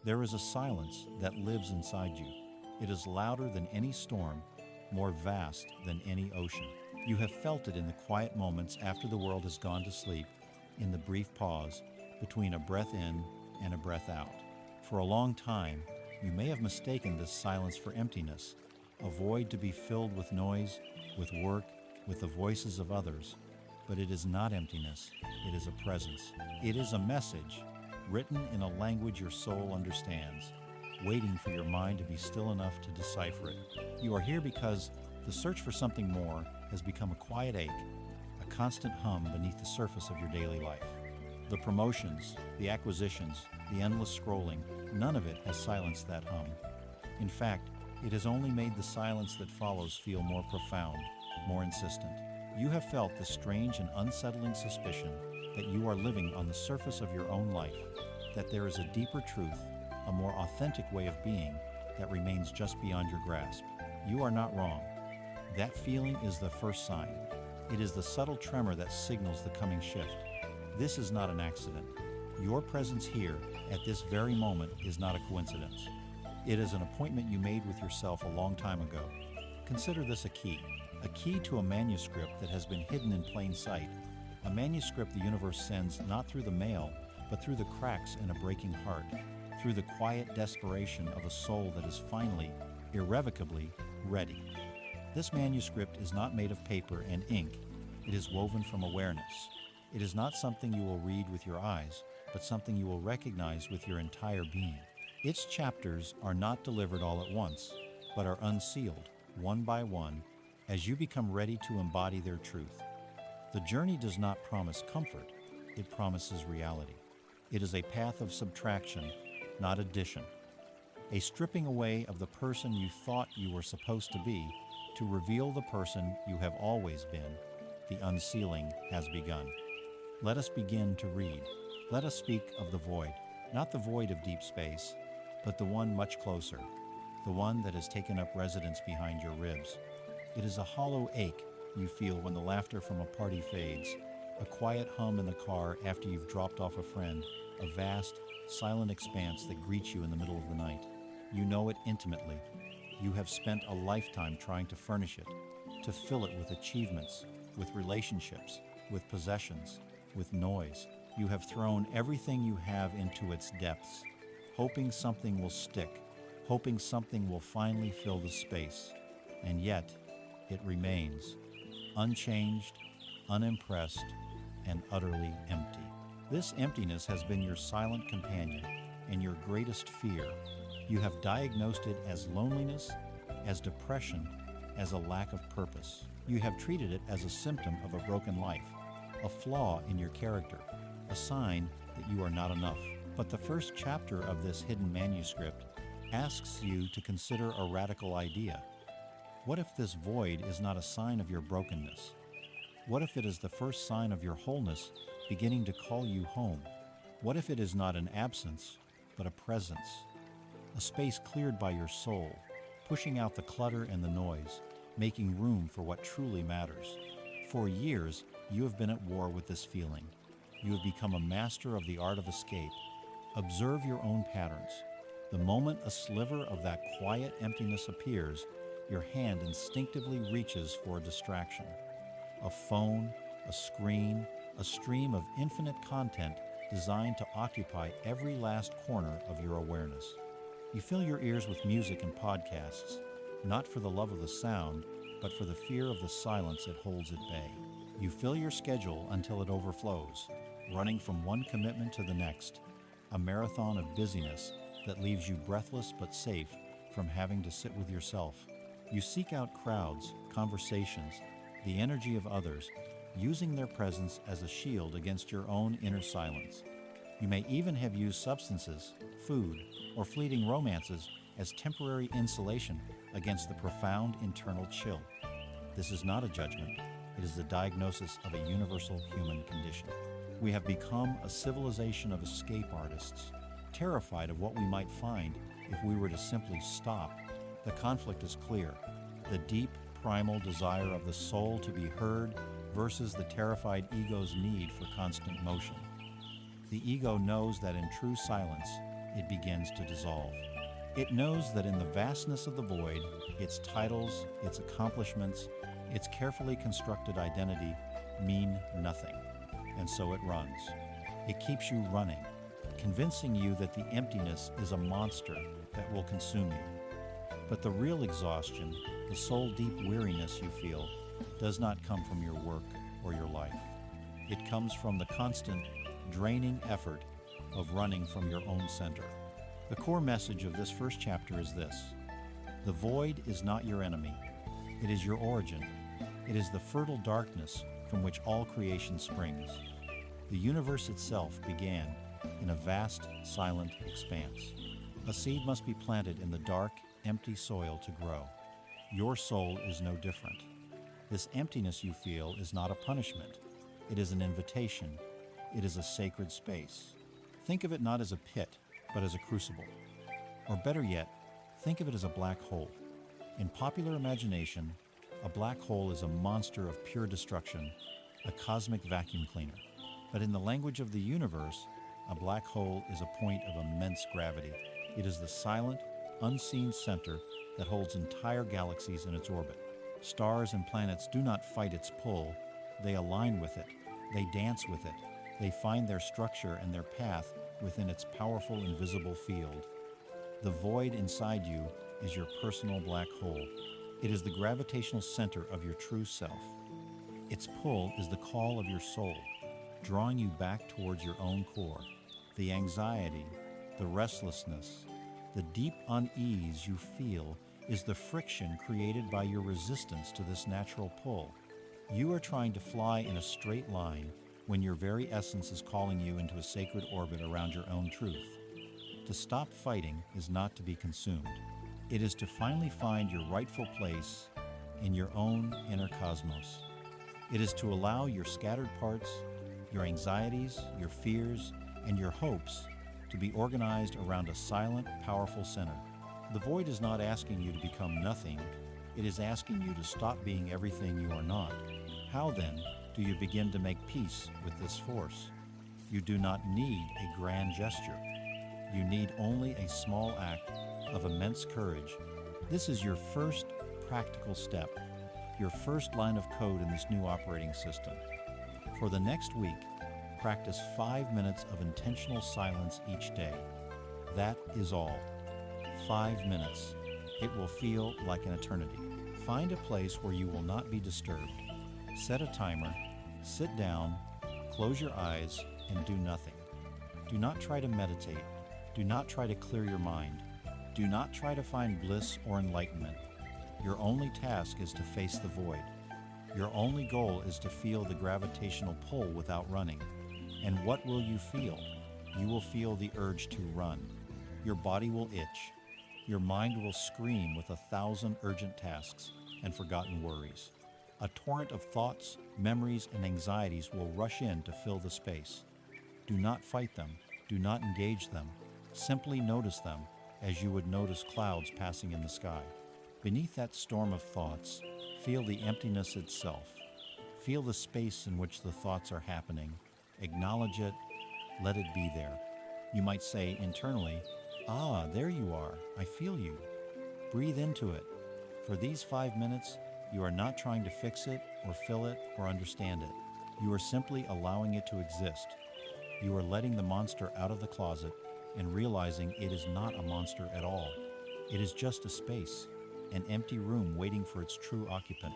There is a silence that lives inside you. It is louder than any storm, more vast than any ocean. You have felt it in the quiet moments after the world has gone to sleep, in the brief pause between a breath in and a breath out. For a long time, you may have mistaken this silence for emptiness, a void to be filled with noise, with work, with the voices of others. But it is not emptiness, it is a presence. It is a message, written in a language your soul understands, waiting for your mind to be still enough to decipher it. You are here because the search for something more has become a quiet ache, a constant hum beneath the surface of your daily life. The promotions, the acquisitions, the endless scrolling, none of it has silenced that hum. In fact, it has only made the silence that follows feel more profound, more insistent. You have felt the strange and unsettling suspicion that you are living on the surface of your own life, that there is a deeper truth, a more authentic way of being that remains just beyond your grasp. You are not wrong. That feeling is the first sign. It is the subtle tremor that signals the coming shift. This is not an accident. Your presence here at this very moment is not a coincidence. It is an appointment you made with yourself a long time ago. Consider this a key to a manuscript that has been hidden in plain sight, a manuscript the universe sends not through the mail, but through the cracks in a breaking heart, through the quiet desperation of a soul that is finally, irrevocably, ready. This manuscript is not made of paper and ink. It is woven from awareness. It is not something you will read with your eyes, but something you will recognize with your entire being. Its chapters are not delivered all at once, but are unsealed, one by one, as you become ready to embody their truth. The journey does not promise comfort, it promises reality. It is a path of subtraction, not addition. A stripping away of the person you thought you were supposed to be to reveal the person you have always been. The unsealing has begun. Let us begin to read. Let us speak of the void, not the void of deep space, but the one much closer, the one that has taken up residence behind your ribs. It is a hollow ache you feel when the laughter from a party fades, a quiet hum in the car after you've dropped off a friend, a vast, silent expanse that greets you in the middle of the night. You know it intimately. You have spent a lifetime trying to furnish it, to fill it with achievements, with relationships, with possessions, with noise. You have thrown everything you have into its depths, hoping something will stick, hoping something will finally fill the space. And yet, it remains, unchanged, unimpressed, and utterly empty. This emptiness has been your silent companion and your greatest fear. You have diagnosed it as loneliness, as depression, as a lack of purpose. You have treated it as a symptom of a broken life, a flaw in your character, a sign that you are not enough. But the first chapter of this hidden manuscript asks you to consider a radical idea. What if this void is not a sign of your brokenness? What if it is the first sign of your wholeness beginning to call you home? What if it is not an absence, but a presence? A space cleared by your soul, pushing out the clutter and the noise, making room for what truly matters. For years, you have been at war with this feeling. You have become a master of the art of escape. Observe your own patterns. The moment a sliver of that quiet emptiness appears, your hand instinctively reaches for a distraction. A phone, a screen, a stream of infinite content designed to occupy every last corner of your awareness. You fill your ears with music and podcasts, not for the love of the sound, but for the fear of the silence it holds at bay. You fill your schedule until it overflows, running from one commitment to the next, a marathon of busyness that leaves you breathless but safe from having to sit with yourself. You seek out crowds, conversations, the energy of others, using their presence as a shield against your own inner silence. You may even have used substances, food, or fleeting romances as temporary insulation against the profound internal chill. This is not a judgment. It is the diagnosis of a universal human condition. We have become a civilization of escape artists, terrified of what we might find if we were to simply stop. The conflict is clear. The deep, primal desire of the soul to be heard versus the terrified ego's need for constant motion. The ego knows that in true silence, it begins to dissolve. It knows that in the vastness of the void, its titles, its accomplishments, its carefully constructed identity mean nothing. And so it runs. It keeps you running, convincing you that the emptiness is a monster that will consume you. But the real exhaustion, the soul-deep weariness you feel, does not come from your work or your life. It comes from the constant, draining effort of running from your own center. The core message of this first chapter is this: the void is not your enemy. It is your origin. It is the fertile darkness from which all creation springs. The universe itself began in a vast, silent expanse. A seed must be planted in the dark, empty soil to grow. Your soul is no different. This emptiness you feel is not a punishment. It is an invitation. It is a sacred space. Think of it not as a pit, but as a crucible. Or better yet, think of it as a black hole. In popular imagination, a black hole is a monster of pure destruction, a cosmic vacuum cleaner. But in the language of the universe, a black hole is a point of immense gravity. It is the silent, unseen center that holds entire galaxies in its orbit. Stars and planets do not fight its pull. They align with it. They dance with it. They find their structure and their path within its powerful invisible field. The void inside you is your personal black hole. It is the gravitational center of your true self. Its pull is the call of your soul, drawing you back towards your own core. The anxiety, the restlessness, the deep unease you feel is the friction created by your resistance to this natural pull. You are trying to fly in a straight line when your very essence is calling you into a sacred orbit around your own truth. To stop fighting is not to be consumed. It is to finally find your rightful place in your own inner cosmos. It is to allow your scattered parts, your anxieties, your fears, and your hopes to be organized around a silent, powerful center. The void is not asking you to become nothing. It is asking you to stop being everything you are not. How then do you begin to make peace with this force? You do not need a grand gesture. You need only a small act of immense courage. This is your first practical step, your first line of code in this new operating system. For the next week, practice 5 minutes of intentional silence each day. That is all. 5 minutes. It will feel like an eternity. Find a place where you will not be disturbed. Set a timer, sit down, close your eyes, and do nothing. Do not try to meditate. Do not try to clear your mind. Do not try to find bliss or enlightenment. Your only task is to face the void. Your only goal is to feel the gravitational pull without running. And what will you feel? You will feel the urge to run. Your body will itch. Your mind will scream with 1,000 urgent tasks and forgotten worries. A torrent of thoughts, memories, and anxieties will rush in to fill the space. Do not fight them. Do not engage them. Simply notice them as you would notice clouds passing in the sky. Beneath that storm of thoughts, feel the emptiness itself. Feel the space in which the thoughts are happening. Acknowledge it. Let it be there. You might say internally, "Ah, there you are. I feel you." Breathe into it. For these 5 minutes, you are not trying to fix it or fill it or understand it. You are simply allowing it to exist. You are letting the monster out of the closet and realizing it is not a monster at all. It is just a space, an empty room waiting for its true occupant.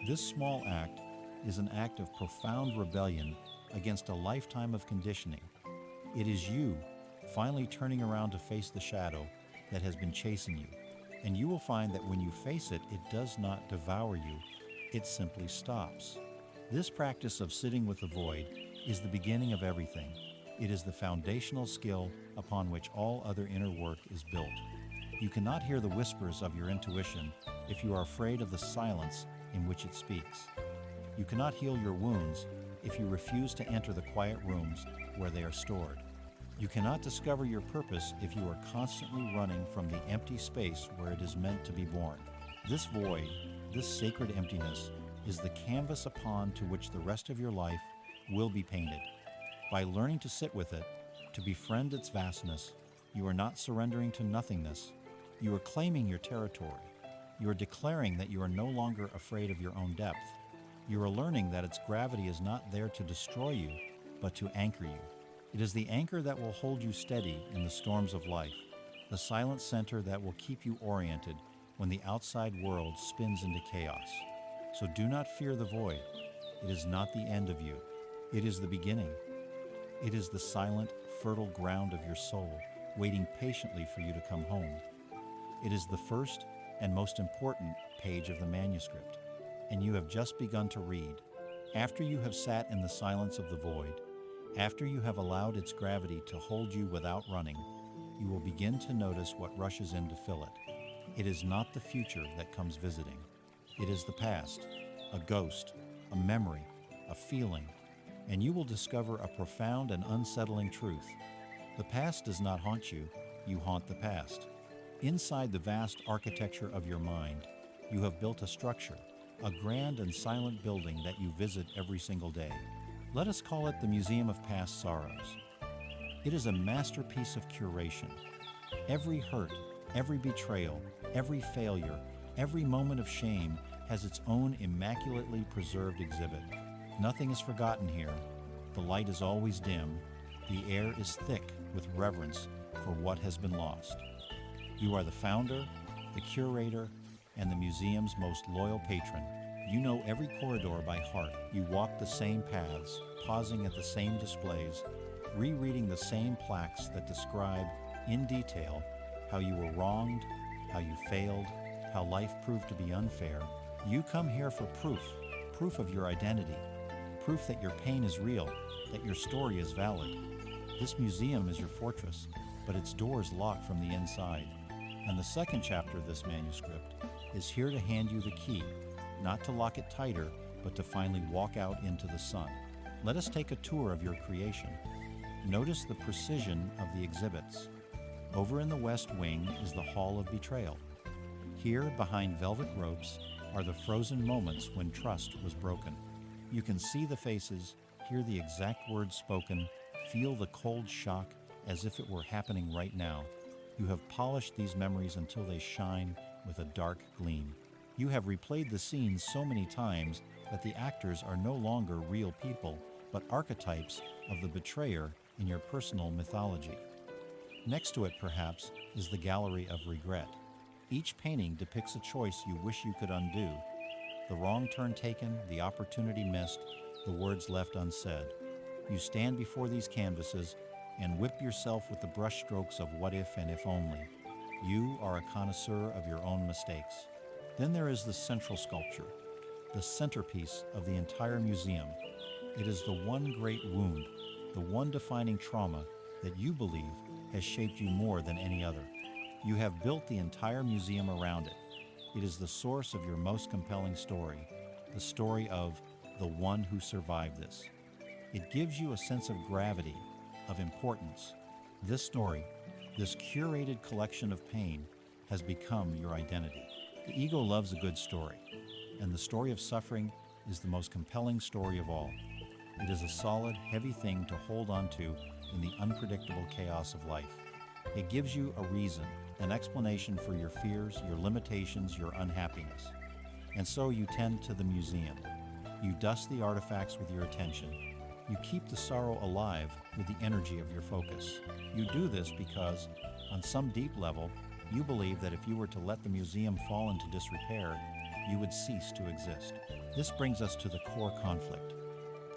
This small act is an act of profound rebellion against a lifetime of conditioning. It is you finally turning around to face the shadow that has been chasing you. And you will find that when you face it, it does not devour you. It simply stops. This practice of sitting with the void is the beginning of everything. It is the foundational skill upon which all other inner work is built. You cannot hear the whispers of your intuition if you are afraid of the silence in which it speaks. You cannot heal your wounds if you refuse to enter the quiet rooms where they are stored. You cannot discover your purpose if you are constantly running from the empty space where it is meant to be born. This void, this sacred emptiness, is the canvas upon to which the rest of your life will be painted. By learning to sit with it, to befriend its vastness, You are not surrendering to nothingness. You are claiming your territory. You are declaring that you are no longer afraid of your own depth. You are learning that its gravity is not there to destroy you, but to anchor you. It is the anchor that will hold you steady in the storms of life, the silent center that will keep you oriented when the outside world spins into chaos. So do not fear the void. It is not the end of you. It is the beginning. It is the silent, fertile ground of your soul, waiting patiently for you to come home. It is the first and most important page of the manuscript, and you have just begun to read. After you have sat in the silence of the void, after you have allowed its gravity to hold you without running, you will begin to notice what rushes in to fill it. It is not the future that comes visiting. It is the past, a ghost, a memory, a feeling, and you will discover a profound and unsettling truth. The past does not haunt you, you haunt the past. Inside the vast architecture of your mind, you have built a structure, a grand and silent building that you visit every single day. Let us call it the Museum of Past Sorrows. It is a masterpiece of curation. Every hurt, every betrayal, every failure, every moment of shame has its own immaculately preserved exhibit. Nothing is forgotten here. The light is always dim. The air is thick with reverence for what has been lost. You are the founder, the curator, and the museum's most loyal patron. You know every corridor by heart. You walk the same paths, pausing at the same displays, rereading the same plaques that describe in detail how you were wronged, how you failed, how life proved to be unfair. You come here for proof of your identity, proof that your pain is real, that your story is valid. This museum is your fortress, but its doors lock from the inside. And the second chapter of this manuscript is here to hand you the key, not to lock it tighter, but to finally walk out into the sun. Let us take a tour of your creation. Notice the precision of the exhibits. Over in the west wing is the Hall of Betrayal. Here, behind velvet ropes, are the frozen moments when trust was broken. You can see the faces, hear the exact words spoken, feel the cold shock as if it were happening right now. You have polished these memories until they shine with a dark gleam. You have replayed the scenes so many times that the actors are no longer real people, but archetypes of the betrayer in your personal mythology. Next to it, perhaps, is the Gallery of Regret. Each painting depicts a choice you wish you could undo. The wrong turn taken, the opportunity missed, the words left unsaid. You stand before these canvases and whip yourself with the brushstrokes of what if and if only. You are a connoisseur of your own mistakes. Then there is the central sculpture, the centerpiece of the entire museum. It is the one great wound, the one defining trauma that you believe has shaped you more than any other. You have built the entire museum around it. It is the source of your most compelling story, the story of the one who survived this. It gives you a sense of gravity, of importance. This story, this curated collection of pain, has become your identity. The ego loves a good story, and the story of suffering is the most compelling story of all. It is a solid, heavy thing to hold on to in the unpredictable chaos of life. It gives you a reason, an explanation for your fears, your limitations, your unhappiness. And so you tend to the museum. You dust the artifacts with your attention. You keep the sorrow alive with the energy of your focus. You do this because, on some deep level, you believe that if you were to let the museum fall into disrepair, you would cease to exist. This brings us to the core conflict.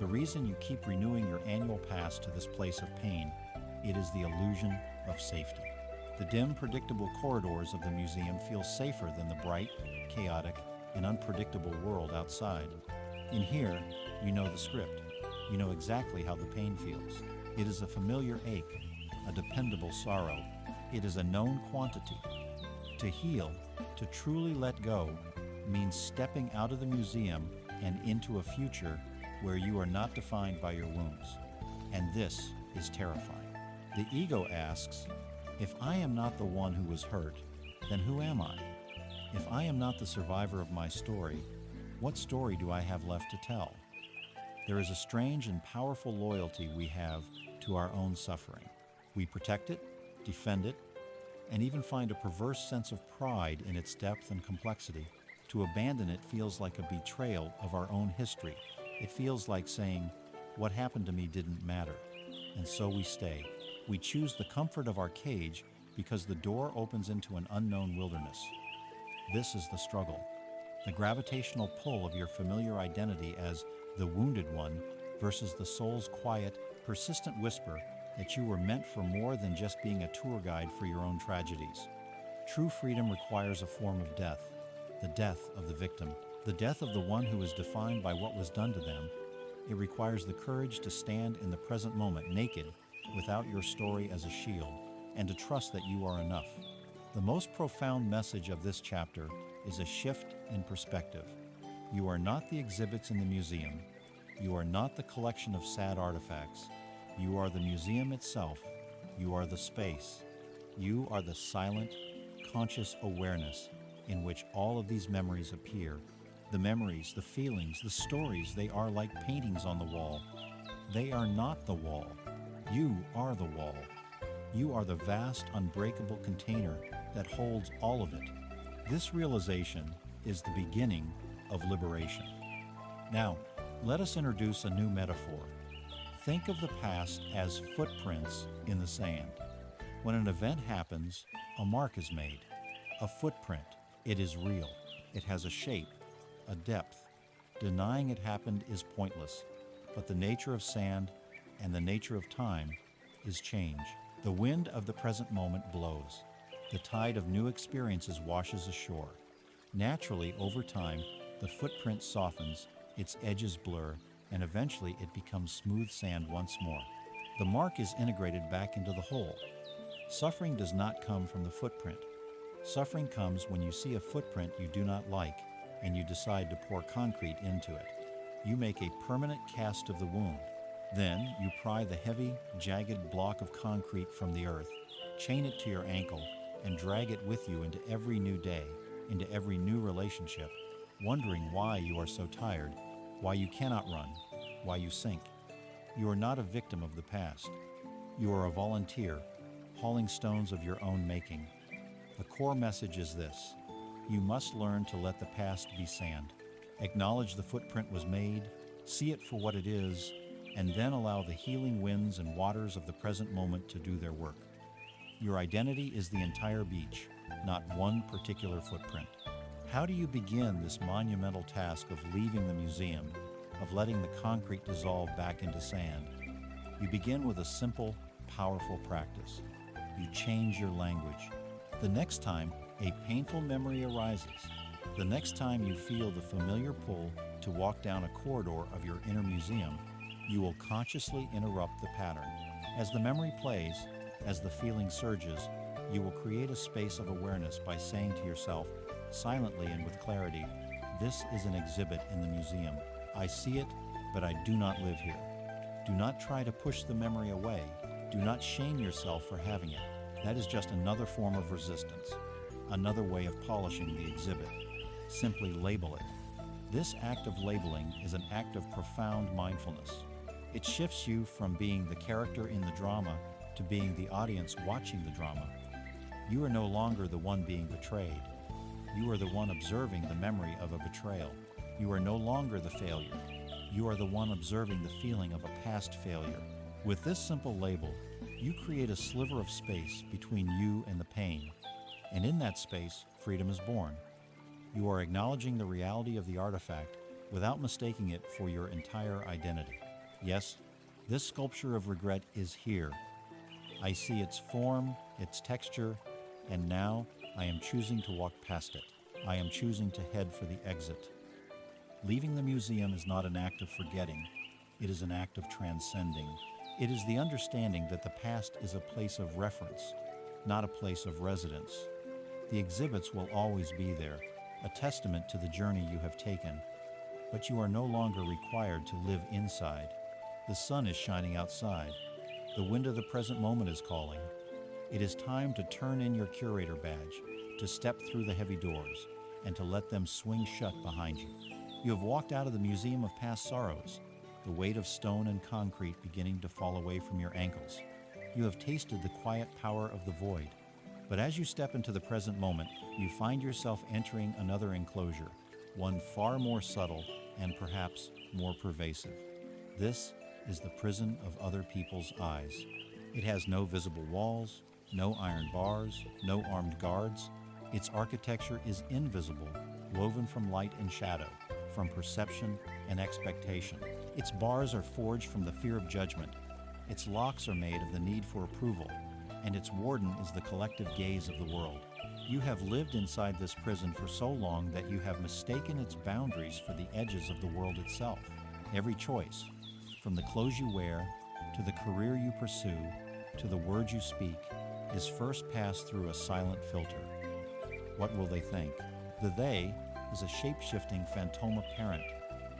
The reason you keep renewing your annual pass to this place of pain, it is the illusion of safety. The dim, predictable corridors of the museum feel safer than the bright, chaotic, and unpredictable world outside. In here, you know the script. You know exactly how the pain feels. It is a familiar ache, a dependable sorrow. It is a known quantity. To heal, to truly let go, means stepping out of the museum and into a future where you are not defined by your wounds. And this is terrifying. The ego asks, if I am not the one who was hurt, then who am I? If I am not the survivor of my story, what story do I have left to tell? There is a strange and powerful loyalty we have to our own suffering. We protect it, defend it, and even find a perverse sense of pride in its depth and complexity. To abandon it feels like a betrayal of our own history. It feels like saying, "What happened to me didn't matter." And so we stay. We choose the comfort of our cage because the door opens into an unknown wilderness. This is the struggle. The gravitational pull of your familiar identity as the wounded one versus the soul's quiet, persistent whisper that you were meant for more than just being a tour guide for your own tragedies. True freedom requires a form of death, the death of the victim, the death of the one who is defined by what was done to them. It requires the courage to stand in the present moment naked, without your story as a shield, and to trust that you are enough. The most profound message of this chapter is a shift in perspective. You are not the exhibits in the museum. You are not the collection of sad artifacts. You are the museum itself. You are the space. You are the silent, conscious awareness in which all of these memories appear. The memories, the feelings, the stories, they are like paintings on the wall. They are not the wall. You are the wall. You are the vast, unbreakable container that holds all of it. This realization is the beginning of liberation. Now, let us introduce a new metaphor. Think of the past as footprints in the sand. When an event happens, a mark is made. A footprint. It is real. It has a shape, a depth. Denying it happened is pointless, but the nature of sand and the nature of time is change. The wind of the present moment blows. The tide of new experiences washes ashore. Naturally, over time, the footprint softens, its edges blur, and eventually it becomes smooth sand once more. The mark is integrated back into the whole. Suffering does not come from the footprint. Suffering comes when you see a footprint you do not like, and you decide to pour concrete into it. You make a permanent cast of the wound. Then you pry the heavy, jagged block of concrete from the earth, chain it to your ankle, and drag it with you into every new day, into every new relationship, wondering why you are so tired, why you cannot run, why you sink. You are not a victim of the past. You are a volunteer, hauling stones of your own making. The core message is this: you must learn to let the past be sand. Acknowledge the footprint was made, see it for what it is, and then allow the healing winds and waters of the present moment to do their work. Your identity is the entire beach, not one particular footprint. How do you begin this monumental task of leaving the museum, of letting the concrete dissolve back into sand? You begin with a simple, powerful practice. You change your language. The next time a painful memory arises, the next time you feel the familiar pull to walk down a corridor of your inner museum, you will consciously interrupt the pattern. As the memory plays, as the feeling surges, you will create a space of awareness by saying to yourself, silently and with clarity, "This is an exhibit in the museum. I see it, but I do not live here." Do not try to push the memory away. Do not shame yourself for having it. That is just another form of resistance, another way of polishing the exhibit. Simply label it. This act of labeling is an act of profound mindfulness. It shifts you from being the character in the drama to being the audience watching the drama. You are no longer the one being betrayed. You are the one observing the memory of a betrayal. You are no longer the failure. You are the one observing the feeling of a past failure. With this simple label, you create a sliver of space between you and the pain, and in that space, freedom is born. You are acknowledging the reality of the artifact without mistaking it for your entire identity. Yes, this sculpture of regret is here. I see its form, its texture, and now I am choosing to walk past it. I am choosing to head for the exit. Leaving the museum is not an act of forgetting. It is an act of transcending. It is the understanding that the past is a place of reference, not a place of residence. The exhibits will always be there, a testament to the journey you have taken, but you are no longer required to live inside. The sun is shining outside. The wind of the present moment is calling. It is time to turn in your curator badge, to step through the heavy doors, and to let them swing shut behind you. You have walked out of the museum of past sorrows, the weight of stone and concrete beginning to fall away from your ankles. You have tasted the quiet power of the void. But as you step into the present moment, you find yourself entering another enclosure, one far more subtle and perhaps more pervasive. This is the prison of other people's eyes. It has no visible walls, no iron bars, no armed guards. Its architecture is invisible, woven from light and shadow, from perception and expectation. Its bars are forged from the fear of judgment. Its locks are made of the need for approval, and its warden is the collective gaze of the world. You have lived inside this prison for so long that you have mistaken its boundaries for the edges of the world itself. Every choice, from the clothes you wear, to the career you pursue, to the words you speak, is first passed through a silent filter. What will they think? The they is a shape-shifting phantoma parent,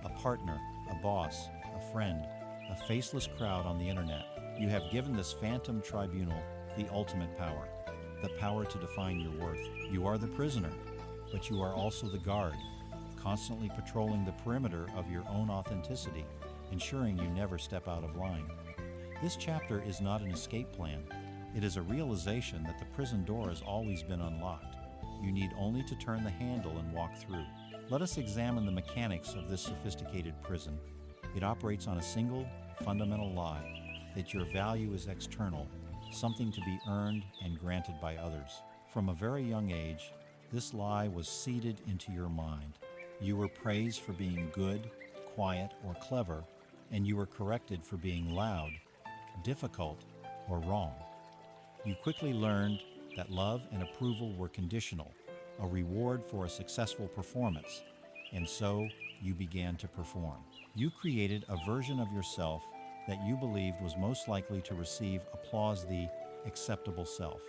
a partner, a boss, a friend, a faceless crowd on the internet. You have given this phantom tribunal the ultimate power, the power to define your worth. You are the prisoner, but you are also the guard, constantly patrolling the perimeter of your own authenticity, ensuring you never step out of line. This chapter is not an escape plan. It is a realization that the prison door has always been unlocked. You need only to turn the handle and walk through. Let us examine the mechanics of this sophisticated prison. It operates on a single, fundamental lie, that your value is external, something to be earned and granted by others. From a very young age, this lie was seeded into your mind. You were praised for being good, quiet, or clever, and you were corrected for being loud, difficult, or wrong. You quickly learned that love and approval were conditional, a reward for a successful performance, and so you began to perform. You created a version of yourself that you believed was most likely to receive applause, the acceptable self.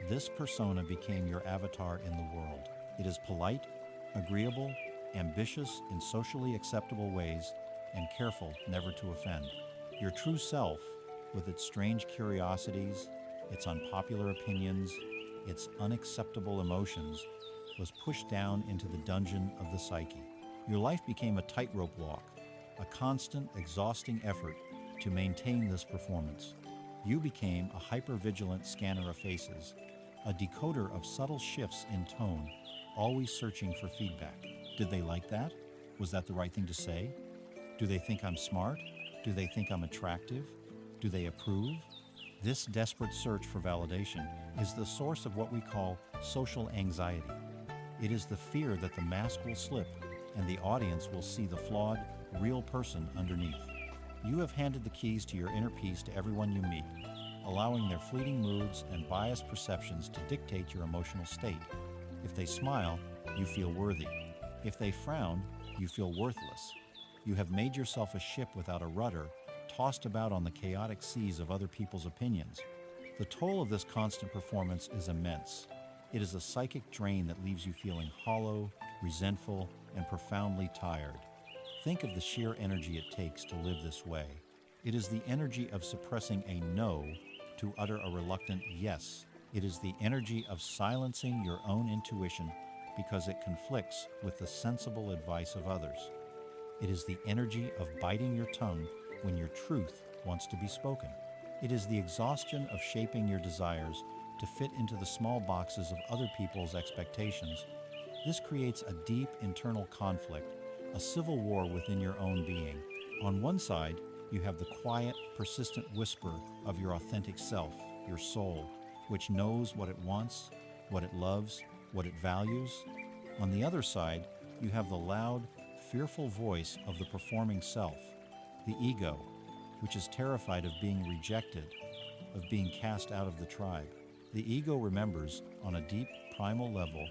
This persona became your avatar in the world. It is polite, agreeable, ambitious in socially acceptable ways, and careful never to offend. Your true self, with its strange curiosities, its unpopular opinions, its unacceptable emotions, was pushed down into the dungeon of the psyche. Your life became a tightrope walk, a constant, exhausting effort to maintain this performance. You became a hyper-vigilant scanner of faces, a decoder of subtle shifts in tone, always searching for feedback. Did they like that? Was that the right thing to say? Do they think I'm smart? Do they think I'm attractive? Do they approve? This desperate search for validation is the source of what we call social anxiety. It is the fear that the mask will slip and the audience will see the flawed, real person underneath. You have handed the keys to your inner peace to everyone you meet, allowing their fleeting moods and biased perceptions to dictate your emotional state. If they smile, you feel worthy. If they frown, you feel worthless. You have made yourself a ship without a rudder, tossed about on the chaotic seas of other people's opinions. The toll of this constant performance is immense. It is a psychic drain that leaves you feeling hollow, resentful, and profoundly tired. Think of the sheer energy it takes to live this way. It is the energy of suppressing a no to utter a reluctant yes. It is the energy of silencing your own intuition because it conflicts with the sensible advice of others. It is the energy of biting your tongue when your truth wants to be spoken. It is the exhaustion of shaping your desires to fit into the small boxes of other people's expectations. This creates a deep internal conflict, a civil war within your own being. On one side, you have the quiet, persistent whisper of your authentic self, your soul, which knows what it wants, what it loves, what it values. On the other side, you have the loud, fearful voice of the performing self, the ego, which is terrified of being rejected, of being cast out of the tribe. The ego remembers on a deep, primal level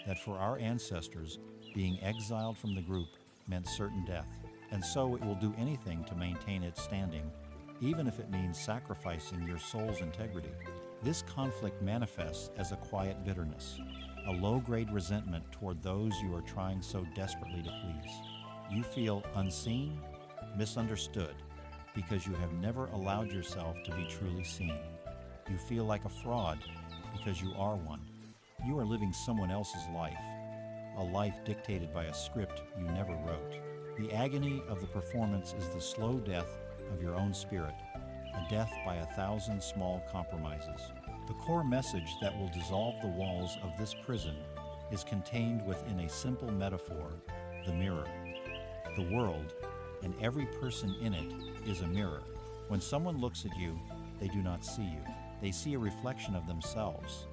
that for our ancestors, being exiled from the group meant certain death, and so it will do anything to maintain its standing, even if it means sacrificing your soul's integrity. This conflict manifests as a quiet bitterness, a low-grade resentment toward those you are trying so desperately to please. You feel unseen, misunderstood, because you have never allowed yourself to be truly seen. You feel like a fraud because you are one. You are living someone else's life, a life dictated by a script you never wrote. The agony of the performance is the slow death of your own spirit, a death by 1,000 small compromises. The core message that will dissolve the walls of this prison is contained within a simple metaphor, the mirror. The world, and every person in it, is a mirror. When someone looks at you, they do not see you. They see a reflection of themselves,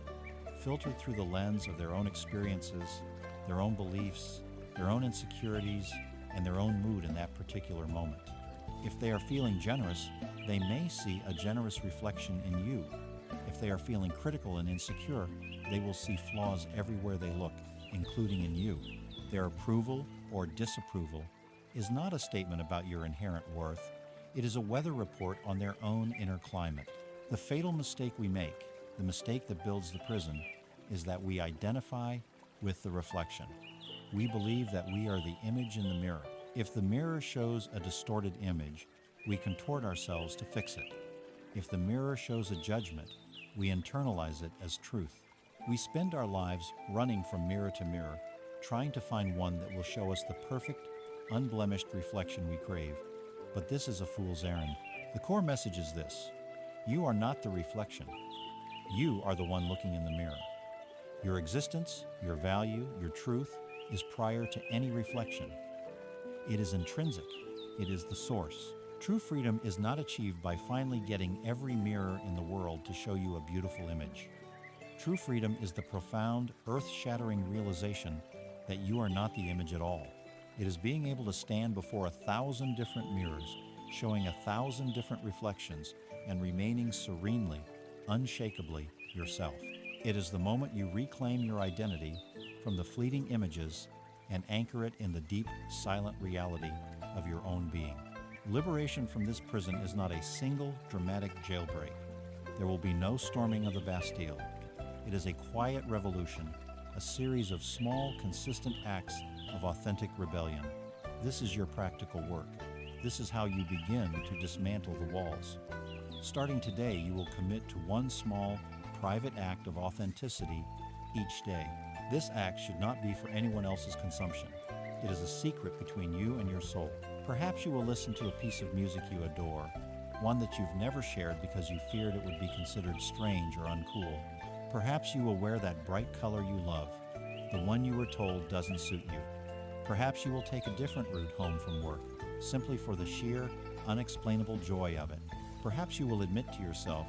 filtered through the lens of their own experiences, their own beliefs, their own insecurities, and their own mood in that particular moment. If they are feeling generous, they may see a generous reflection in you. If they are feeling critical and insecure, they will see flaws everywhere they look, including in you. Their approval or disapproval is not a statement about your inherent worth. It is a weather report on their own inner climate. The fatal mistake we make, the mistake that builds the prison, is that we identify with the reflection. We believe that we are the image in the mirror. If the mirror shows a distorted image, we contort ourselves to fix it. If the mirror shows a judgment, we internalize it as truth. We spend our lives running from mirror to mirror, trying to find one that will show us the perfect, unblemished reflection we crave. But this is a fool's errand. The core message is this: you are not the reflection. You are the one looking in the mirror. Your existence, your value, your truth is prior to any reflection. It is intrinsic. It is the source. True freedom is not achieved by finally getting every mirror in the world to show you a beautiful image. True freedom is the profound, earth-shattering realization that you are not the image at all. It is being able to stand before 1,000 different mirrors, showing 1,000 different reflections, and remaining serenely, unshakably yourself. It is the moment you reclaim your identity from the fleeting images and anchor it in the deep, silent reality of your own being. Liberation from this prison is not a single dramatic jailbreak. There will be no storming of the Bastille. It is a quiet revolution, a series of small, consistent acts of authentic rebellion. This is your practical work. This is how you begin to dismantle the walls. Starting today, you will commit to one small, private act of authenticity each day. This act should not be for anyone else's consumption. It is a secret between you and your soul. Perhaps you will listen to a piece of music you adore, one that you've never shared because you feared it would be considered strange or uncool. Perhaps you will wear that bright color you love, the one you were told doesn't suit you. Perhaps you will take a different route home from work, simply for the sheer, unexplainable joy of it. Perhaps you will admit to yourself,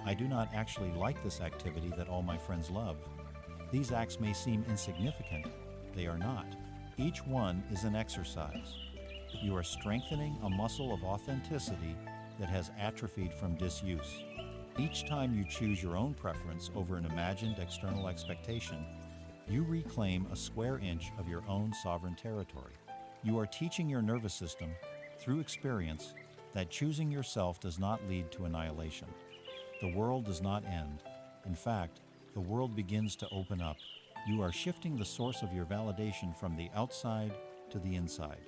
I do not actually like this activity that all my friends love. These acts may seem insignificant. They are not. Each one is an exercise. You are strengthening a muscle of authenticity that has atrophied from disuse. Each time you choose your own preference over an imagined external expectation, you reclaim a square inch of your own sovereign territory. You are teaching your nervous system, through experience, that choosing yourself does not lead to annihilation. The world does not end. In fact, the world begins to open up. You are shifting the source of your validation from the outside to the inside.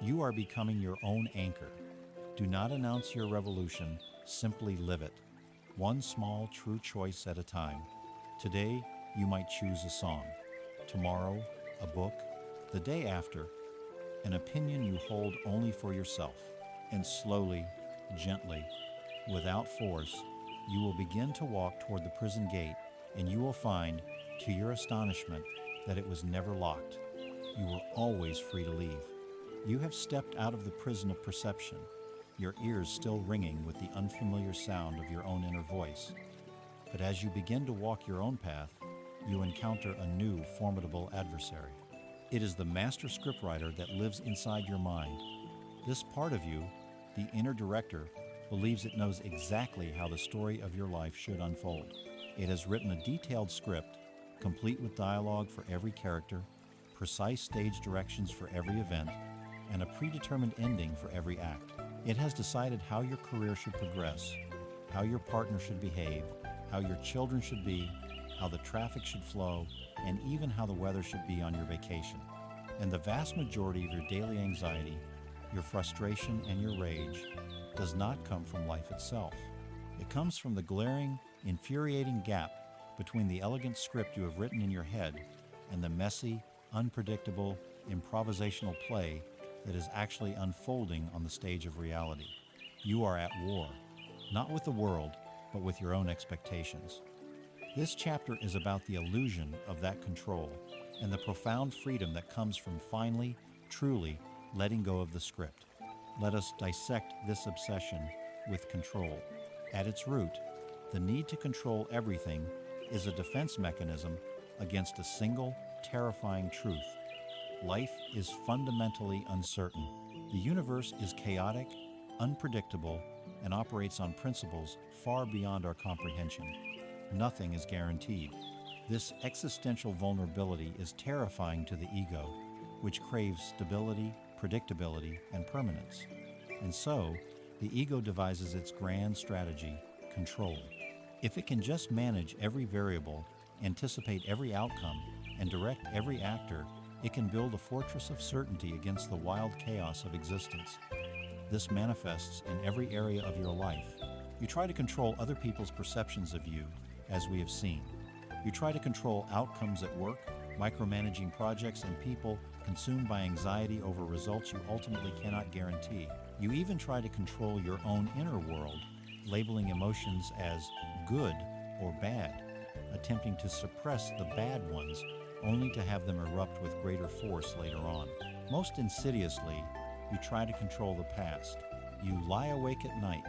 You are becoming your own anchor. Do not announce your revolution, simply live it. One small, true choice at a time. Today, you might choose a song. Tomorrow, a book. The day after, an opinion you hold only for yourself. And slowly, gently, without force, you will begin to walk toward the prison gate, and you will find, to your astonishment, that it was never locked. You were always free to leave. You have stepped out of the prison of perception, your ears still ringing with the unfamiliar sound of your own inner voice. But as you begin to walk your own path, you encounter a new, formidable adversary. It is the master scriptwriter that lives inside your mind. This part of you, the inner director, believes it knows exactly how the story of your life should unfold. It has written a detailed script, complete with dialogue for every character, precise stage directions for every event, and a predetermined ending for every act. It has decided how your career should progress, how your partner should behave, how your children should be, how the traffic should flow, and even how the weather should be on your vacation. And the vast majority of your daily anxiety, your frustration, and your rage does not come from life itself. It comes from the glaring, infuriating gap between the elegant script you have written in your head and the messy, unpredictable, improvisational play that is actually unfolding on the stage of reality. You are at war. not with the world, but with your own expectations. This chapter is about the illusion of that control and the profound freedom that comes from finally, truly letting go of the script. Let us dissect this obsession with control. At its root, the need to control everything is a defense mechanism against a single, terrifying truth. Life is fundamentally uncertain. The universe is chaotic, unpredictable, and operates on principles far beyond our comprehension. Nothing is guaranteed. This existential vulnerability is terrifying to the ego, which craves stability, predictability, and permanence. And so, the ego devises its grand strategy, control. If it can just manage every variable, anticipate every outcome, and direct every actor, it can build a fortress of certainty against the wild chaos of existence. This manifests in every area of your life. You try to control other people's perceptions of you, as we have seen. You try to control outcomes at work, micromanaging projects and people, consumed by anxiety over results you ultimately cannot guarantee. You even try to control your own inner world, labeling emotions as good or bad, attempting to suppress the bad ones, only to have them erupt with greater force later on. Most insidiously, you try to control the past. You lie awake at night,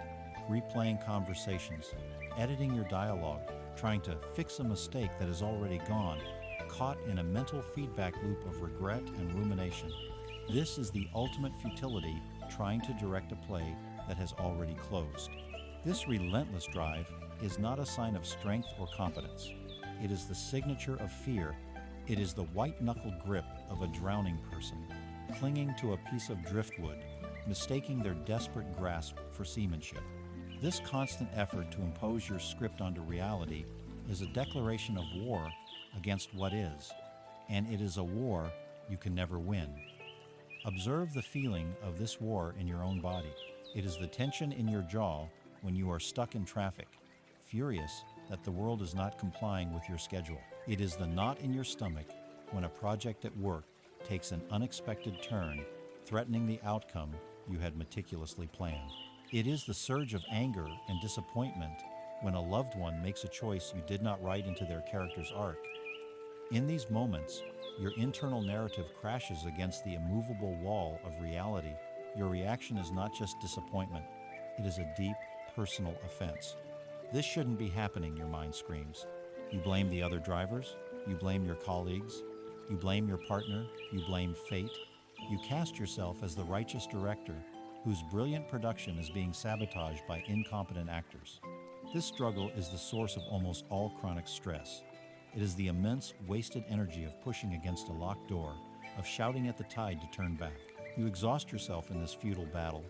replaying conversations, editing your dialogue, trying to fix a mistake that is already gone, caught in a mental feedback loop of regret and rumination. This is the ultimate futility, trying to direct a play that has already closed. This relentless drive is not a sign of strength or competence. It is the signature of fear. It is the white-knuckled grip of a drowning person, clinging to a piece of driftwood, mistaking their desperate grasp for seamanship. This constant effort to impose your script onto reality is a declaration of war against what is, and it is a war you can never win. Observe the feeling of this war in your own body. It is the tension in your jaw when you are stuck in traffic, furious that the world is not complying with your schedule. It is the knot in your stomach when a project at work takes an unexpected turn, threatening the outcome you had meticulously planned. It is the surge of anger and disappointment when a loved one makes a choice you did not write into their character's arc. In these moments, your internal narrative crashes against the immovable wall of reality. Your reaction is not just disappointment, it is a deep, personal offense. This shouldn't be happening, your mind screams. You blame the other drivers, you blame your colleagues, you blame your partner, you blame fate. You cast yourself as the righteous director whose brilliant production is being sabotaged by incompetent actors. This struggle is the source of almost all chronic stress. It is the immense wasted energy of pushing against a locked door, of shouting at the tide to turn back. You exhaust yourself in this futile battle,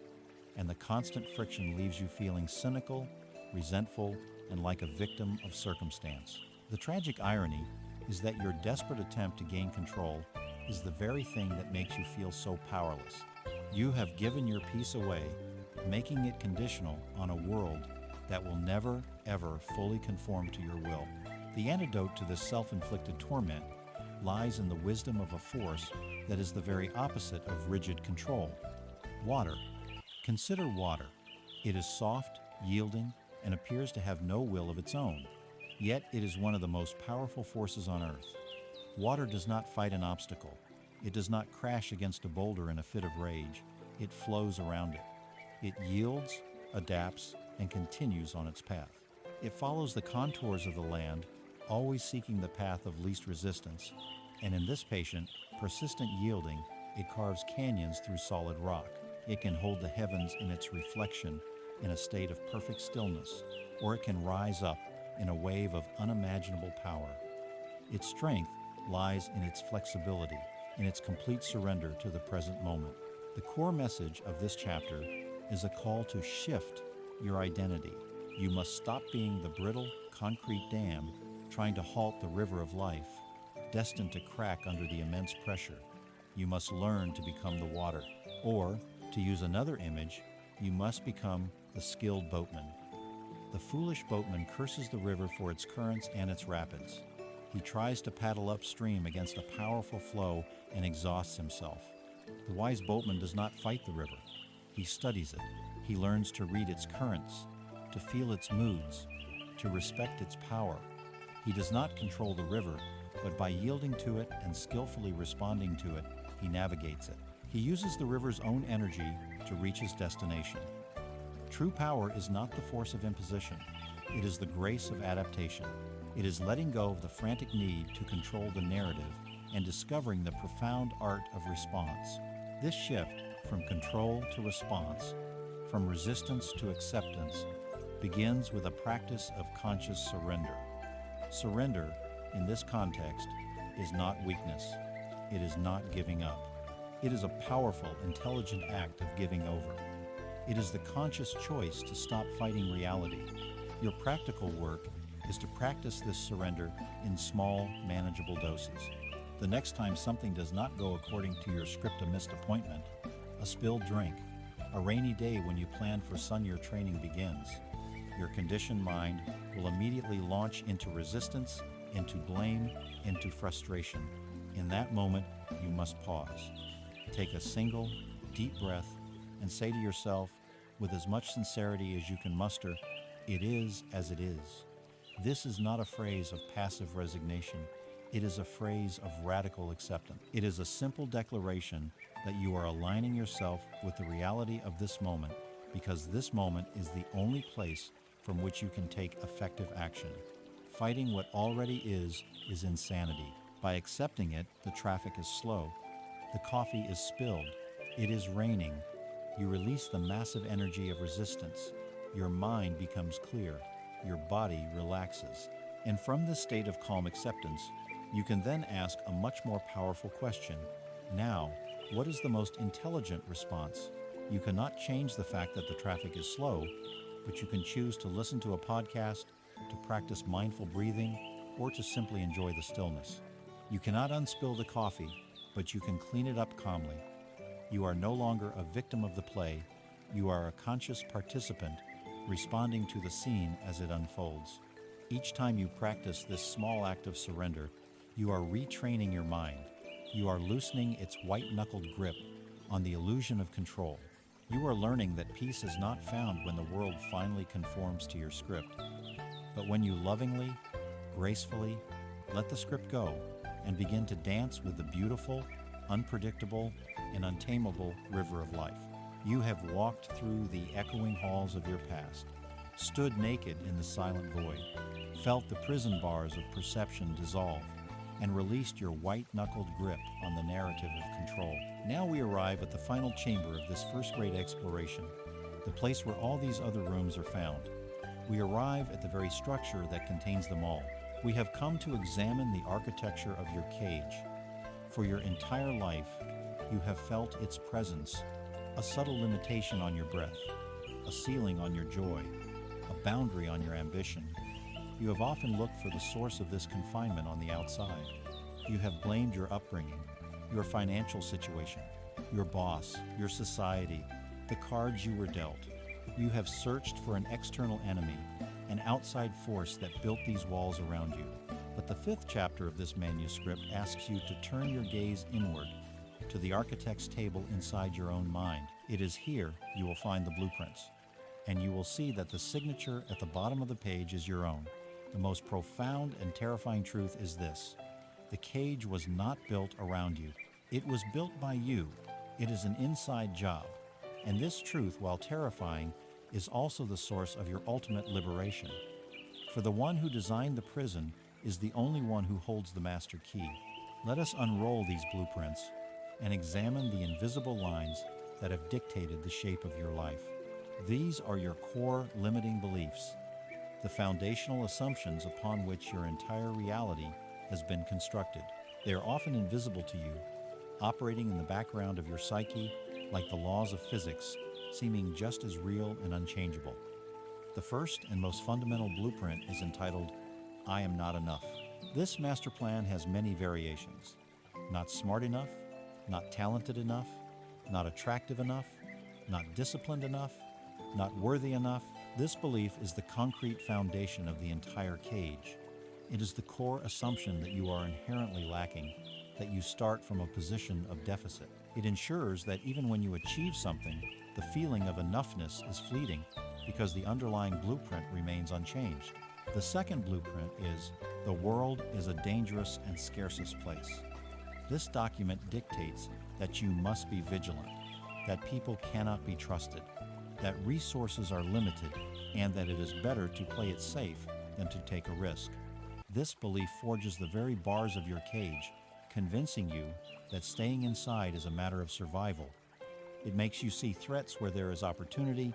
and the constant friction leaves you feeling cynical, resentful, and like a victim of circumstance. The tragic irony is that your desperate attempt to gain control is the very thing that makes you feel so powerless. You have given your peace away, making it conditional on a world that will never, ever fully conform to your will. The antidote to this self-inflicted torment lies in the wisdom of a force that is the very opposite of rigid control. Water. Consider water. It is soft, yielding, and appears to have no will of its own. Yet it is one of the most powerful forces on earth. Water does not fight an obstacle. It does not crash against a boulder in a fit of rage. It flows around it. It yields, adapts, and continues on its path. It follows the contours of the land, always seeking the path of least resistance, and in this patient, persistent yielding, it carves canyons through solid rock. It can hold the heavens in its reflection in a state of perfect stillness, or it can rise up in a wave of unimaginable power. Its strength lies in its flexibility, in its complete surrender to the present moment. The core message of this chapter is a call to shift your identity. You must stop being the brittle, concrete dam trying to halt the river of life, destined to crack under the immense pressure. You must learn to become the water. Or, to use another image, you must become the skilled boatman. The foolish boatman curses the river for its currents and its rapids. He tries to paddle upstream against a powerful flow and exhausts himself. The wise boatman does not fight the river. He studies it. He learns to read its currents, to feel its moods, to respect its power. He does not control the river, but by yielding to it and skillfully responding to it, he navigates it. He uses the river's own energy to reach his destination. True power is not the force of imposition. It is the grace of adaptation. It is letting go of the frantic need to control the narrative and discovering the profound art of response. This shift from control to response, from resistance to acceptance, begins with a practice of conscious surrender. Surrender, in this context, is not weakness. It is not giving up. It is a powerful, intelligent act of giving over. It is the conscious choice to stop fighting reality. Your practical work is to practice this surrender in small, manageable doses. The next time something does not go according to your script, a missed appointment, a spilled drink, a rainy day when you plan for sunnier training begins, your conditioned mind will immediately launch into resistance, into blame, into frustration. In that moment, you must pause. Take a single, deep breath and say to yourself, with as much sincerity as you can muster, "It is as it is." This is not a phrase of passive resignation. It is a phrase of radical acceptance. It is a simple declaration that you are aligning yourself with the reality of this moment, because this moment is the only place from which you can take effective action. Fighting what already is insanity. By accepting it, the traffic is slow, the coffee is spilled, it is raining. You release the massive energy of resistance. Your mind becomes clear, your body relaxes. And from this state of calm acceptance, you can then ask a much more powerful question. Now, what is the most intelligent response? You cannot change the fact that the traffic is slow, but you can choose to listen to a podcast, to practice mindful breathing, or to simply enjoy the stillness. You cannot unspill the coffee, but you can clean it up calmly. You are no longer a victim of the play. You are a conscious participant, responding to the scene as it unfolds. Each time you practice this small act of surrender, you are retraining your mind. You are loosening its white-knuckled grip on the illusion of control. You are learning that peace is not found when the world finally conforms to your script, but when you lovingly, gracefully let the script go and begin to dance with the beautiful, unpredictable, and untamable river of life. You have walked through the echoing halls of your past, stood naked in the silent void, felt the prison bars of perception dissolve, and released your white-knuckled grip on the narrative of control. Now we arrive at the final chamber of this first great exploration, the place where all these other rooms are found. We arrive at the very structure that contains them all. We have come to examine the architecture of your cage. For your entire life, you have felt its presence, a subtle limitation on your breath, a ceiling on your joy, a boundary on your ambition. You have often looked for the source of this confinement on the outside. You have blamed your upbringing, your financial situation, your boss, your society, the cards you were dealt. You have searched for an external enemy, an outside force that built these walls around you. But the fifth chapter of this manuscript asks you to turn your gaze inward, to the architect's table inside your own mind. It is here you will find the blueprints, and you will see that the signature at the bottom of the page is your own. The most profound and terrifying truth is this: the cage was not built around you. It was built by you. It is an inside job. And this truth, while terrifying, is also the source of your ultimate liberation. For the one who designed the prison is the only one who holds the master key. Let us unroll these blueprints and examine the invisible lines that have dictated the shape of your life. These are your core limiting beliefs, the foundational assumptions upon which your entire reality has been constructed. They are often invisible to you, operating in the background of your psyche like the laws of physics, seeming just as real and unchangeable. The first and most fundamental blueprint is entitled, "I am not enough." This master plan has many variations. Not smart enough, not talented enough, not attractive enough, not disciplined enough, not worthy enough. This belief is the concrete foundation of the entire cage. It is the core assumption that you are inherently lacking, that you start from a position of deficit. It ensures that even when you achieve something, the feeling of enoughness is fleeting, because the underlying blueprint remains unchanged. The second blueprint is the world is a dangerous and scarcest place. This document dictates that you must be vigilant, that people cannot be trusted, that resources are limited, and that it is better to play it safe than to take a risk. This belief forges the very bars of your cage, convincing you that staying inside is a matter of survival. It makes you see threats where there is opportunity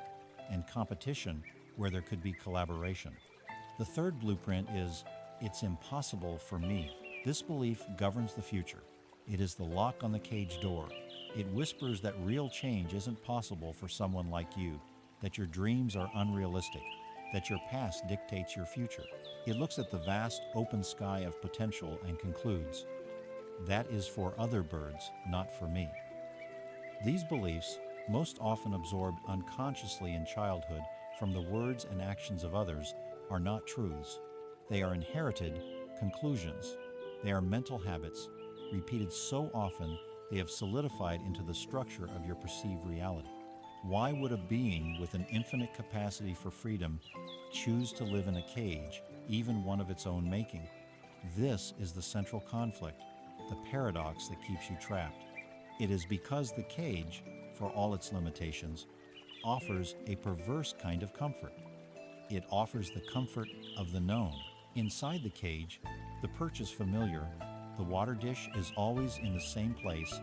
and competition where there could be collaboration. The third blueprint is, it's impossible for me. This belief governs the future. It is the lock on the cage door. It whispers that real change isn't possible for someone like you, that your dreams are unrealistic, that your past dictates your future. It looks at the vast open sky of potential and concludes, that is for other birds, not for me. These beliefs, most often absorbed unconsciously in childhood from the words and actions of others, are not truths. They are inherited conclusions. They are mental habits, repeated so often they have solidified into the structure of your perceived reality. Why would a being with an infinite capacity for freedom choose to live in a cage, even one of its own making? This is the central conflict, the paradox that keeps you trapped. It is because the cage, for all its limitations, offers a perverse kind of comfort. It offers the comfort of the known. Inside the cage, the perch is familiar, the water dish is always in the same place,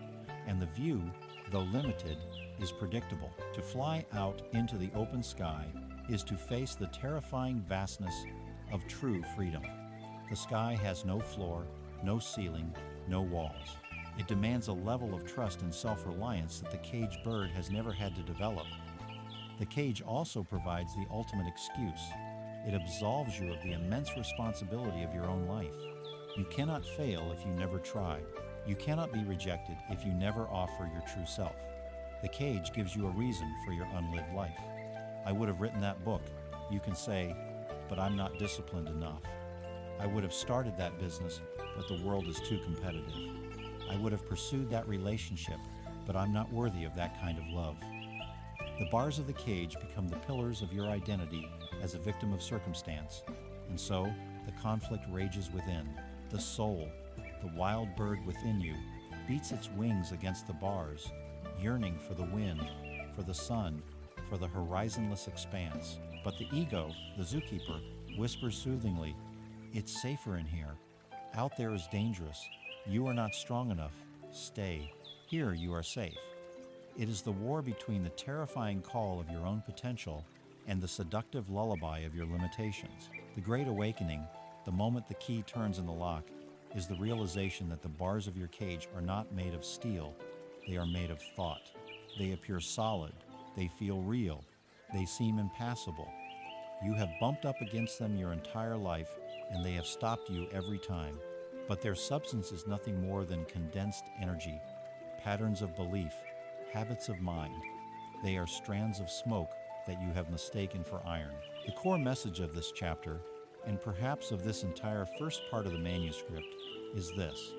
and the view, though limited, is predictable. To fly out into the open sky is to face the terrifying vastness of true freedom. The sky has no floor, no ceiling, no walls. It demands a level of trust and self-reliance that the caged bird has never had to develop. The cage also provides the ultimate excuse. It absolves you of the immense responsibility of your own life. You cannot fail if you never try. You cannot be rejected if you never offer your true self. The cage gives you a reason for your unlived life. I would have written that book. You can say, but I'm not disciplined enough. I would have started that business, but the world is too competitive. I would have pursued that relationship, but I'm not worthy of that kind of love. The bars of the cage become the pillars of your identity as a victim of circumstance, and so the conflict rages within. The soul, the wild bird within you, beats its wings against the bars, yearning for the wind, for the sun, for the horizonless expanse. But the ego, the zookeeper, whispers soothingly, it's safer in here. Out there is dangerous. You are not strong enough. Stay. Here you are safe. It is the war between the terrifying call of your own potential and the seductive lullaby of your limitations. The great awakening, the moment the key turns in the lock, is the realization that the bars of your cage are not made of steel. They are made of thought. They appear solid. They feel real. They seem impassable. You have bumped up against them your entire life, and they have stopped you every time. But their substance is nothing more than condensed energy, patterns of belief, habits of mind. They are strands of smoke that you have mistaken for iron. The core message of this chapter, and perhaps of this entire first part of the manuscript, is this.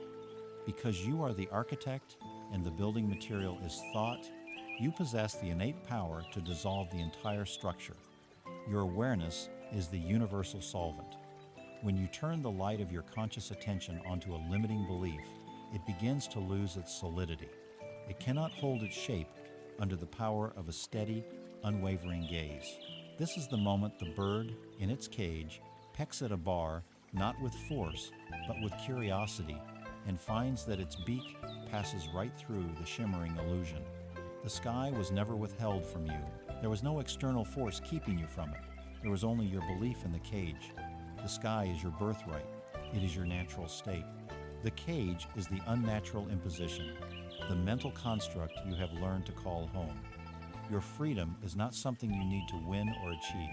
Because you are the architect and the building material is thought, you possess the innate power to dissolve the entire structure. Your awareness is the universal solvent. When you turn the light of your conscious attention onto a limiting belief, it begins to lose its solidity. It cannot hold its shape under the power of a steady, unwavering gaze. This is the moment the bird, in its cage, pecks at a bar, not with force, but with curiosity, and finds that its beak passes right through the shimmering illusion. The sky was never withheld from you. There was no external force keeping you from it. There was only your belief in the cage. The sky is your birthright. It is your natural state. The cage is the unnatural imposition, the mental construct you have learned to call home. Your freedom is not something you need to win or achieve.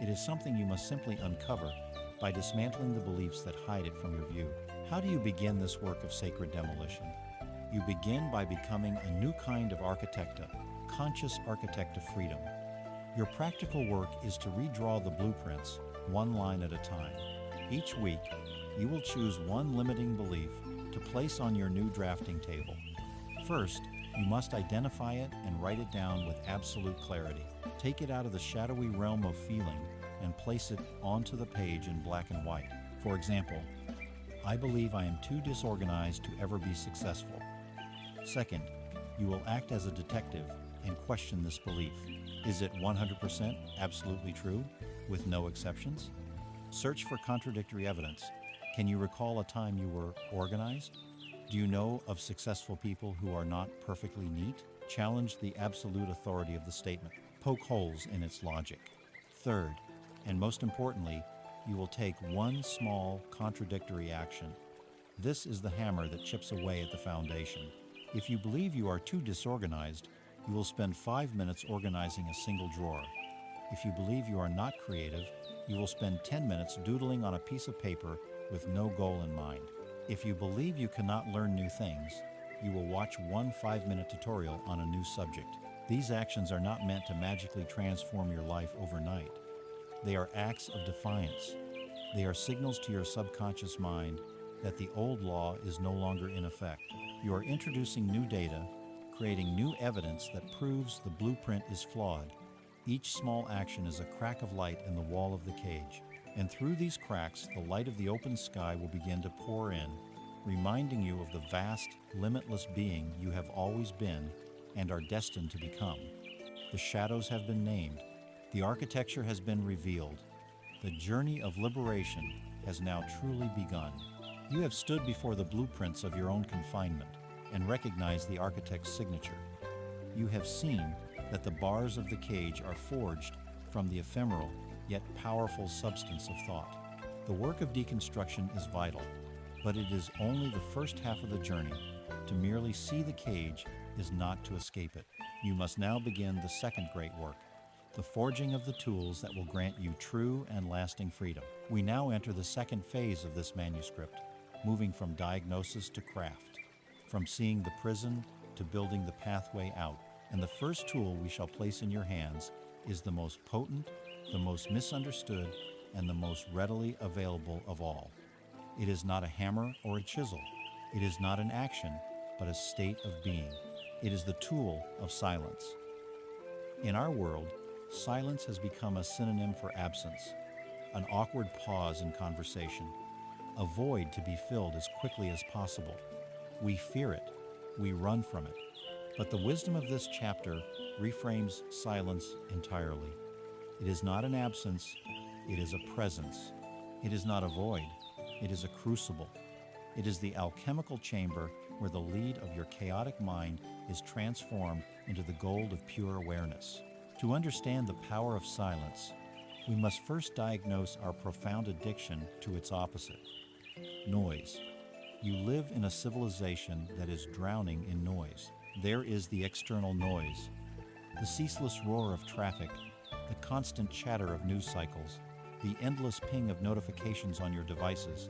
It is something you must simply uncover by dismantling the beliefs that hide it from your view. How do you begin this work of sacred demolition? You begin by becoming a new kind of architecta, conscious architect of freedom. Your practical work is to redraw the blueprints one line at a time. Each week, you will choose one limiting belief to place on your new drafting table. First, You must identify it and write it down with absolute clarity. Take it out of the shadowy realm of feeling and place it onto the page in black and white. For example, I believe I am too disorganized to ever be successful. Second, you will act as a detective and question this belief. Is it 100% absolutely true, with no exceptions? Search for contradictory evidence. Can you recall a time you were organized? Do you know of successful people who are not perfectly neat? Challenge the absolute authority of the statement. Poke holes in its logic. Third, and most importantly, you will take one small contradictory action. This is the hammer that chips away at the foundation. If you believe you are too disorganized, you will spend 5 minutes organizing a single drawer. If you believe you are not creative, you will spend 10 minutes doodling on a piece of paper with no goal in mind. If you believe you cannot learn new things, you will watch one 5-minute tutorial on a new subject. These actions are not meant to magically transform your life overnight. They are acts of defiance. They are signals to your subconscious mind that the old law is no longer in effect. You are introducing new data, creating new evidence that proves the blueprint is flawed. Each small action is a crack of light in the wall of the cage. And through these cracks, the light of the open sky will begin to pour in, reminding you of the vast, limitless being you have always been and are destined to become. The shadows have been named. The architecture has been revealed. The journey of liberation has now truly begun. You have stood before the blueprints of your own confinement and recognized the architect's signature. You have seen that the bars of the cage are forged from the ephemeral yet powerful substance of thought. The work of deconstruction is vital, but it is only the first half of the journey. To merely see the cage is not to escape it. You must now begin the second great work, the forging of the tools that will grant you true and lasting freedom. We now enter the second phase of this manuscript, moving from diagnosis to craft, from seeing the prison to building the pathway out. And the first tool we shall place in your hands is the most potent, the most misunderstood, and the most readily available of all. It is not a hammer or a chisel. It is not an action, but a state of being. It is the tool of silence. In our world, silence has become a synonym for absence, an awkward pause in conversation, a void to be filled as quickly as possible. We fear it. We run from it. But the wisdom of this chapter reframes silence entirely. It is not an absence, it is a presence. It is not a void, it is a crucible. It is the alchemical chamber where the lead of your chaotic mind is transformed into the gold of pure awareness. To understand the power of silence, we must first diagnose our profound addiction to its opposite, noise. You live in a civilization that is drowning in noise. There is the external noise, the ceaseless roar of traffic, the constant chatter of news cycles, the endless ping of notifications on your devices,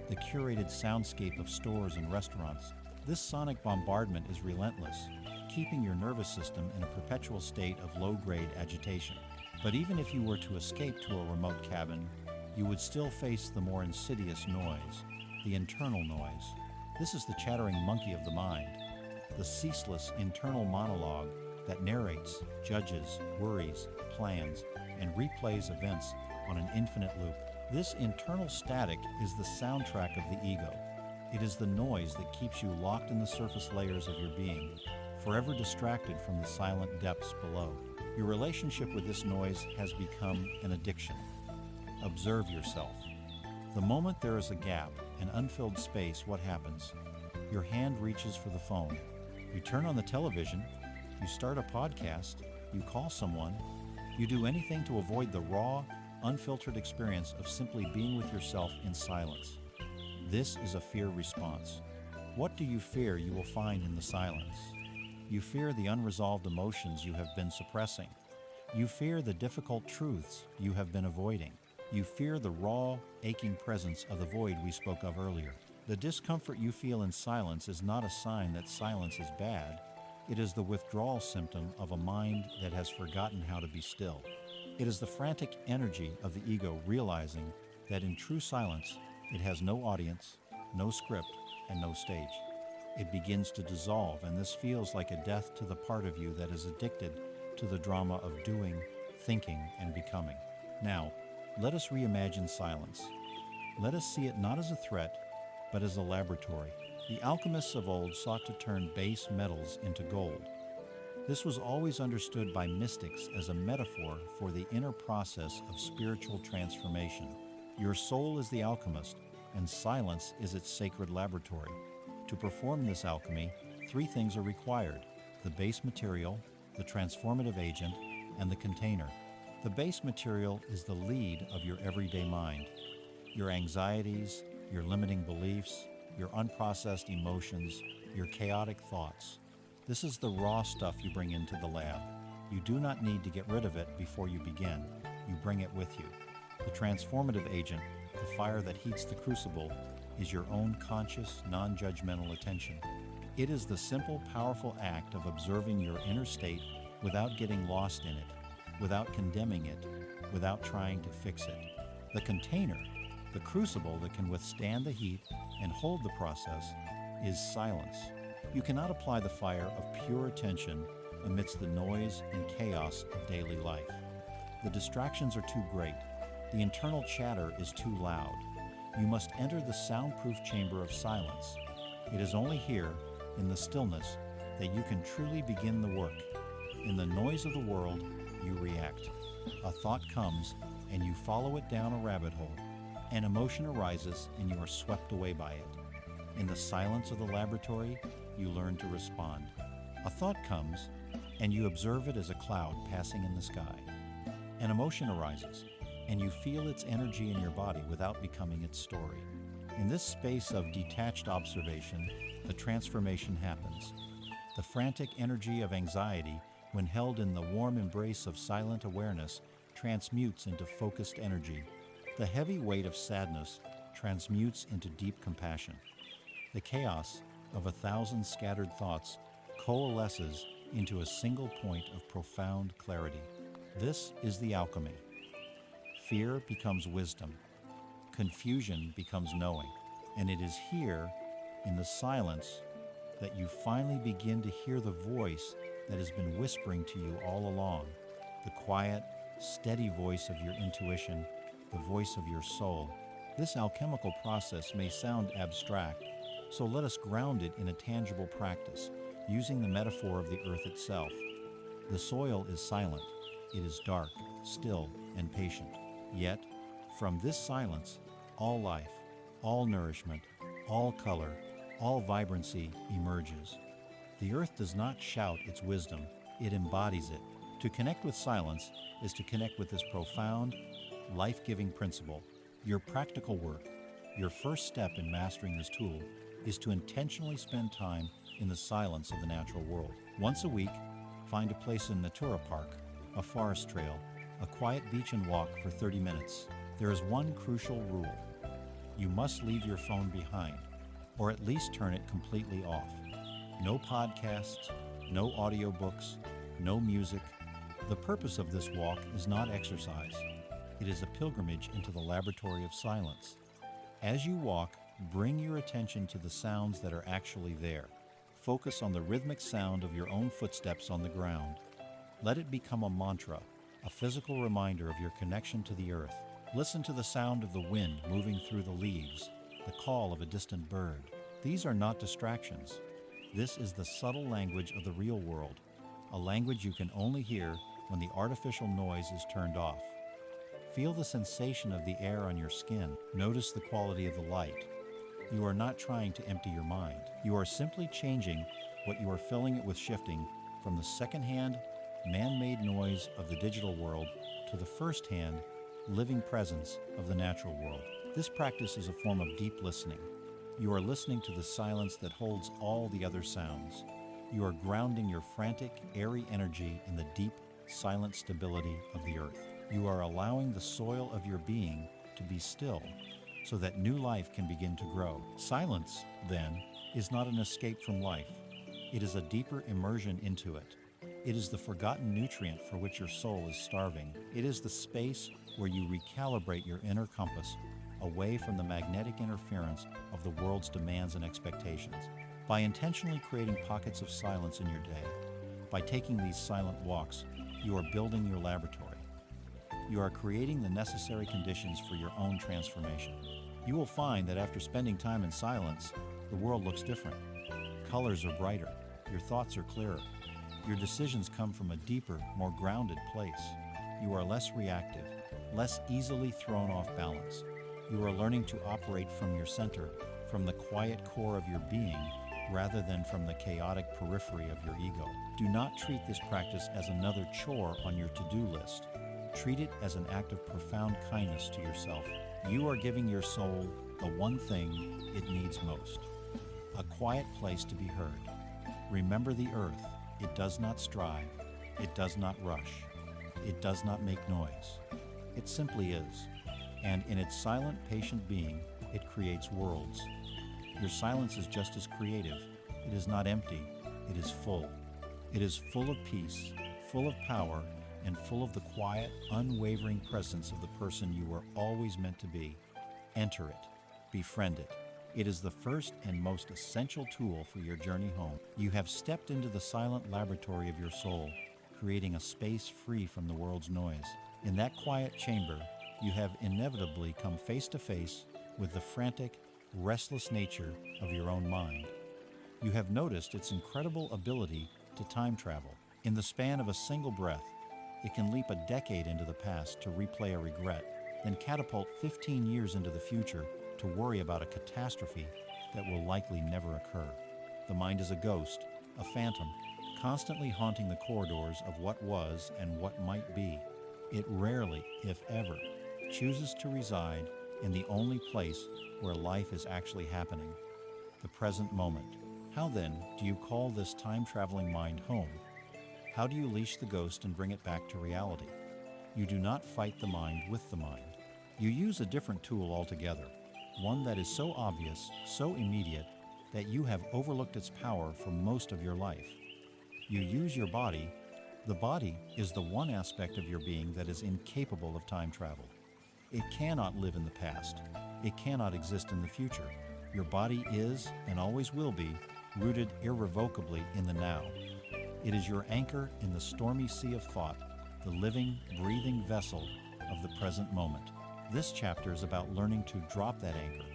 the curated soundscape of stores and restaurants. This sonic bombardment is relentless, keeping your nervous system in a perpetual state of low-grade agitation. But even if you were to escape to a remote cabin, you would still face the more insidious noise, the internal noise. This is the chattering monkey of the mind, the ceaseless internal monologue that narrates, judges, worries, plans, and replays events on an infinite loop. This internal static is the soundtrack of the ego. It is the noise that keeps you locked in the surface layers of your being, forever distracted from the silent depths below. Your relationship with this noise has become an addiction. Observe yourself. The moment there is a gap, an unfilled space, what happens? Your hand reaches for the phone. You turn on the television, you start a podcast, you call someone, you do anything to avoid the raw, unfiltered experience of simply being with yourself in silence. This is a fear response. What do you fear you will find in the silence? You fear the unresolved emotions you have been suppressing. You fear the difficult truths you have been avoiding. You fear the raw, aching presence of the void we spoke of earlier. The discomfort you feel in silence is not a sign that silence is bad. It is the withdrawal symptom of a mind that has forgotten how to be still. It is the frantic energy of the ego realizing that in true silence, it has no audience, no script, and no stage. It begins to dissolve, and this feels like a death to the part of you that is addicted to the drama of doing, thinking, and becoming. Now, let us reimagine silence. Let us see it not as a threat, but as a laboratory. The alchemists of old sought to turn base metals into gold. This was always understood by mystics as a metaphor for the inner process of spiritual transformation. Your soul is the alchemist, and silence is its sacred laboratory. To perform this alchemy, 3 things are required: the base material, the transformative agent, and the container. The base material is the lead of your everyday mind. Your anxieties, your limiting beliefs, your unprocessed emotions, your chaotic thoughts. This is the raw stuff you bring into the lab. You do not need to get rid of it before you begin. You bring it with you. The transformative agent, the fire that heats the crucible, is your own conscious, non-judgmental attention. It is the simple, powerful act of observing your inner state without getting lost in it, without condemning it, without trying to fix it. The container, the crucible that can withstand the heat and hold the process, is silence. You cannot apply the fire of pure attention amidst the noise and chaos of daily life. The distractions are too great. The internal chatter is too loud. You must enter the soundproof chamber of silence. It is only here, in the stillness, that you can truly begin the work. In the noise of the world, you react. A thought comes, and you follow it down a rabbit hole. An emotion arises, and you are swept away by it. In the silence of the laboratory, you learn to respond. A thought comes, and you observe it as a cloud passing in the sky. An emotion arises, and you feel its energy in your body without becoming its story. In this space of detached observation, the transformation happens. The frantic energy of anxiety, when held in the warm embrace of silent awareness, transmutes into focused energy. The heavy weight of sadness transmutes into deep compassion. The chaos of 1,000 scattered thoughts coalesces into a single point of profound clarity. This is the alchemy. Fear becomes wisdom. Confusion becomes knowing. And it is here, in the silence, that you finally begin to hear the voice that has been whispering to you all along, the quiet, steady voice of your intuition, the voice of your soul. This alchemical process may sound abstract, so let us ground it in a tangible practice, using the metaphor of the earth itself. The soil is silent. It is dark, still, and patient. Yet, from this silence, all life, all nourishment, all color, all vibrancy emerges. The earth does not shout its wisdom, it embodies it. To connect with silence is to connect with this profound, life-giving principle. Your practical work, your first step in mastering this tool, is to intentionally spend time in the silence of the natural world. Once a week, find a place in Natura Park, a forest trail, a quiet beach and walk for 30 minutes. There is one crucial rule. You must leave your phone behind, or at least turn it completely off. No podcasts, no audiobooks, no music. The purpose of this walk is not exercise. It is a pilgrimage into the laboratory of silence. As you walk, bring your attention to the sounds that are actually there. Focus on the rhythmic sound of your own footsteps on the ground. Let it become a mantra, a physical reminder of your connection to the earth. Listen to the sound of the wind moving through the leaves, the call of a distant bird. These are not distractions. This is the subtle language of the real world, a language you can only hear when the artificial noise is turned off. Feel the sensation of the air on your skin. Notice the quality of the light. You are not trying to empty your mind. You are simply changing what you are filling it with, shifting from the second-hand, man-made noise of the digital world to the first-hand, living presence of the natural world. This practice is a form of deep listening. You are listening to the silence that holds all the other sounds. You are grounding your frantic, airy energy in the deep, silent stability of the earth. You are allowing the soil of your being to be still so that new life can begin to grow. Silence, then, is not an escape from life. It is a deeper immersion into it. It is the forgotten nutrient for which your soul is starving. It is the space where you recalibrate your inner compass away from the magnetic interference of the world's demands and expectations. By intentionally creating pockets of silence in your day, by taking these silent walks, you are building your laboratory. You are creating the necessary conditions for your own transformation. You will find that after spending time in silence, the world looks different. Colors are brighter, your thoughts are clearer, your decisions come from a deeper, more grounded place. You are less reactive, less easily thrown off balance. You are learning to operate from your center, from the quiet core of your being, rather than from the chaotic periphery of your ego. Do not treat this practice as another chore on your to-do list. Treat it as an act of profound kindness to yourself. You are giving your soul the one thing it needs most: a quiet place to be heard. Remember the earth. It does not strive. It does not rush. It does not make noise. It simply is. And in its silent, patient being, it creates worlds. Your silence is just as creative. It is not empty. It is full. It is full of peace, full of power, and full of the quiet, unwavering presence of the person you were always meant to be. Enter it. Befriend it. It is the first and most essential tool for your journey home. You have stepped into the silent laboratory of your soul, creating a space free from the world's noise. In that quiet chamber, you have inevitably come face to face with the frantic, restless nature of your own mind. You have noticed its incredible ability to time travel. In the span of a single breath, it can leap a decade into the past to replay a regret, then catapult 15 years into the future to worry about a catastrophe that will likely never occur. The mind is a ghost, a phantom, constantly haunting the corridors of what was and what might be. It rarely, if ever, chooses to reside in the only place where life is actually happening, the present moment. How then do you call this time-traveling mind home? How do you leash the ghost and bring it back to reality? You do not fight the mind with the mind. You use a different tool altogether, one that is so obvious, so immediate, that you have overlooked its power for most of your life. You use your body. The body is the one aspect of your being that is incapable of time travel. It cannot live in the past. It cannot exist in the future. Your body is, and always will be, rooted irrevocably in the now. It is your anchor in the stormy sea of thought, the living, breathing vessel of the present moment. This chapter is about learning to drop that anchor,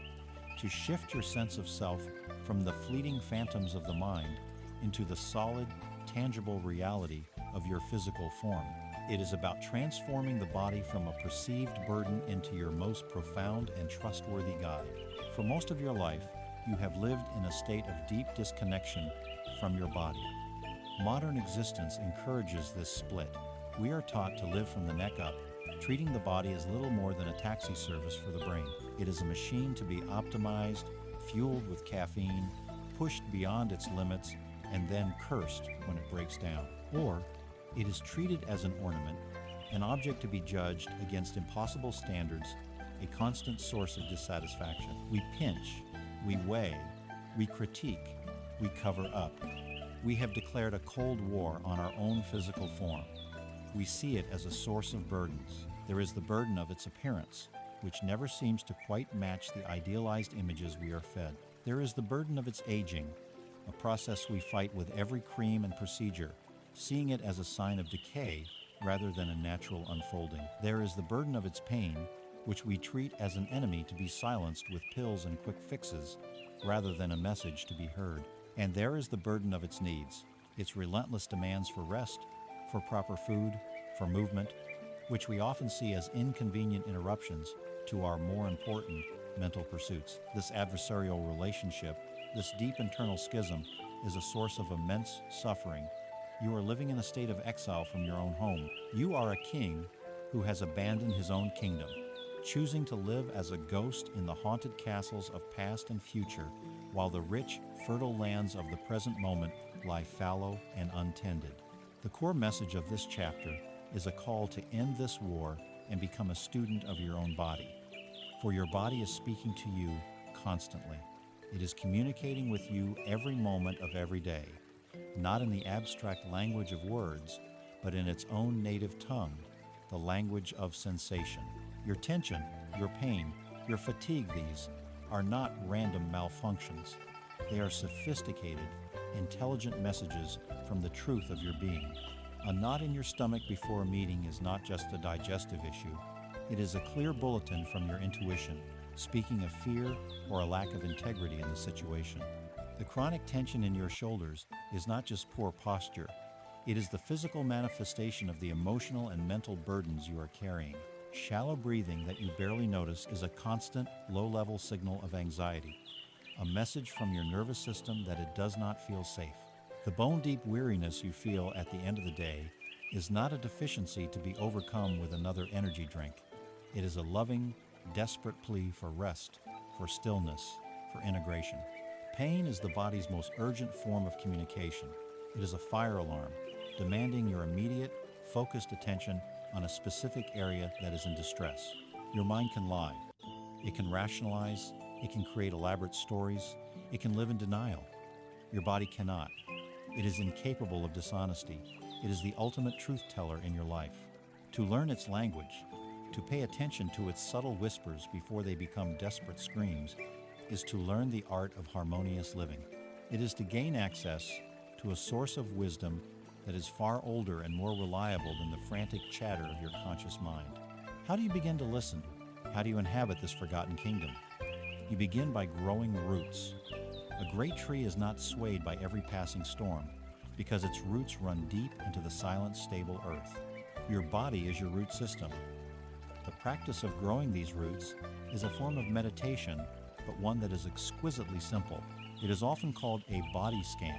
to shift your sense of self from the fleeting phantoms of the mind into the solid, tangible reality of your physical form. It is about transforming the body from a perceived burden into your most profound and trustworthy guide. For most of your life, you have lived in a state of deep disconnection from your body. Modern existence encourages this split. We are taught to live from the neck up, treating the body as little more than a taxi service for the brain. It is a machine to be optimized, fueled with caffeine, pushed beyond its limits, and then cursed when it breaks down. Or it is treated as an ornament, an object to be judged against impossible standards, a constant source of dissatisfaction. We pinch, we weigh, we critique, we cover up. We have declared a cold war on our own physical form. We see it as a source of burdens. There is the burden of its appearance, which never seems to quite match the idealized images we are fed. There is the burden of its aging, a process we fight with every cream and procedure, seeing it as a sign of decay rather than a natural unfolding. There is the burden of its pain, which we treat as an enemy to be silenced with pills and quick fixes, rather than a message to be heard. And there is the burden of its needs, its relentless demands for rest, for proper food, for movement, which we often see as inconvenient interruptions to our more important mental pursuits. This adversarial relationship, this deep internal schism, is a source of immense suffering. You are living in a state of exile from your own home. You are a king who has abandoned his own kingdom, choosing to live as a ghost in the haunted castles of past and future, while the rich, fertile lands of the present moment lie fallow and untended. The core message of this chapter is a call to end this war and become a student of your own body. For your body is speaking to you constantly. It is communicating with you every moment of every day, not in the abstract language of words, but in its own native tongue, the language of sensation. Your tension, your pain, your fatigue, these are not random malfunctions. They are sophisticated, intelligent messages from the truth of your being. A knot in your stomach before a meeting is not just a digestive issue. It is a clear bulletin from your intuition, speaking of fear or a lack of integrity in the situation. The chronic tension in your shoulders is not just poor posture. It is the physical manifestation of the emotional and mental burdens you are carrying. Shallow breathing that you barely notice is a constant, low-level signal of anxiety, a message from your nervous system that it does not feel safe. The bone-deep weariness you feel at the end of the day is not a deficiency to be overcome with another energy drink. It is a loving, desperate plea for rest, for stillness, for integration. Pain is the body's most urgent form of communication. It is a fire alarm, demanding your immediate, focused attention on a specific area that is in distress. Your mind can lie. It can rationalize. It can create elaborate stories. It can live in denial. Your body cannot. It is incapable of dishonesty. It is the ultimate truth teller in your life. To learn its language, to pay attention to its subtle whispers before they become desperate screams, is to learn the art of harmonious living. It is to gain access to a source of wisdom that is far older and more reliable than the frantic chatter of your conscious mind. How do you begin to listen? How do you inhabit this forgotten kingdom? You begin by growing roots. A great tree is not swayed by every passing storm because its roots run deep into the silent, stable earth. Your body is your root system. The practice of growing these roots is a form of meditation, but one that is exquisitely simple. It is often called a body scan.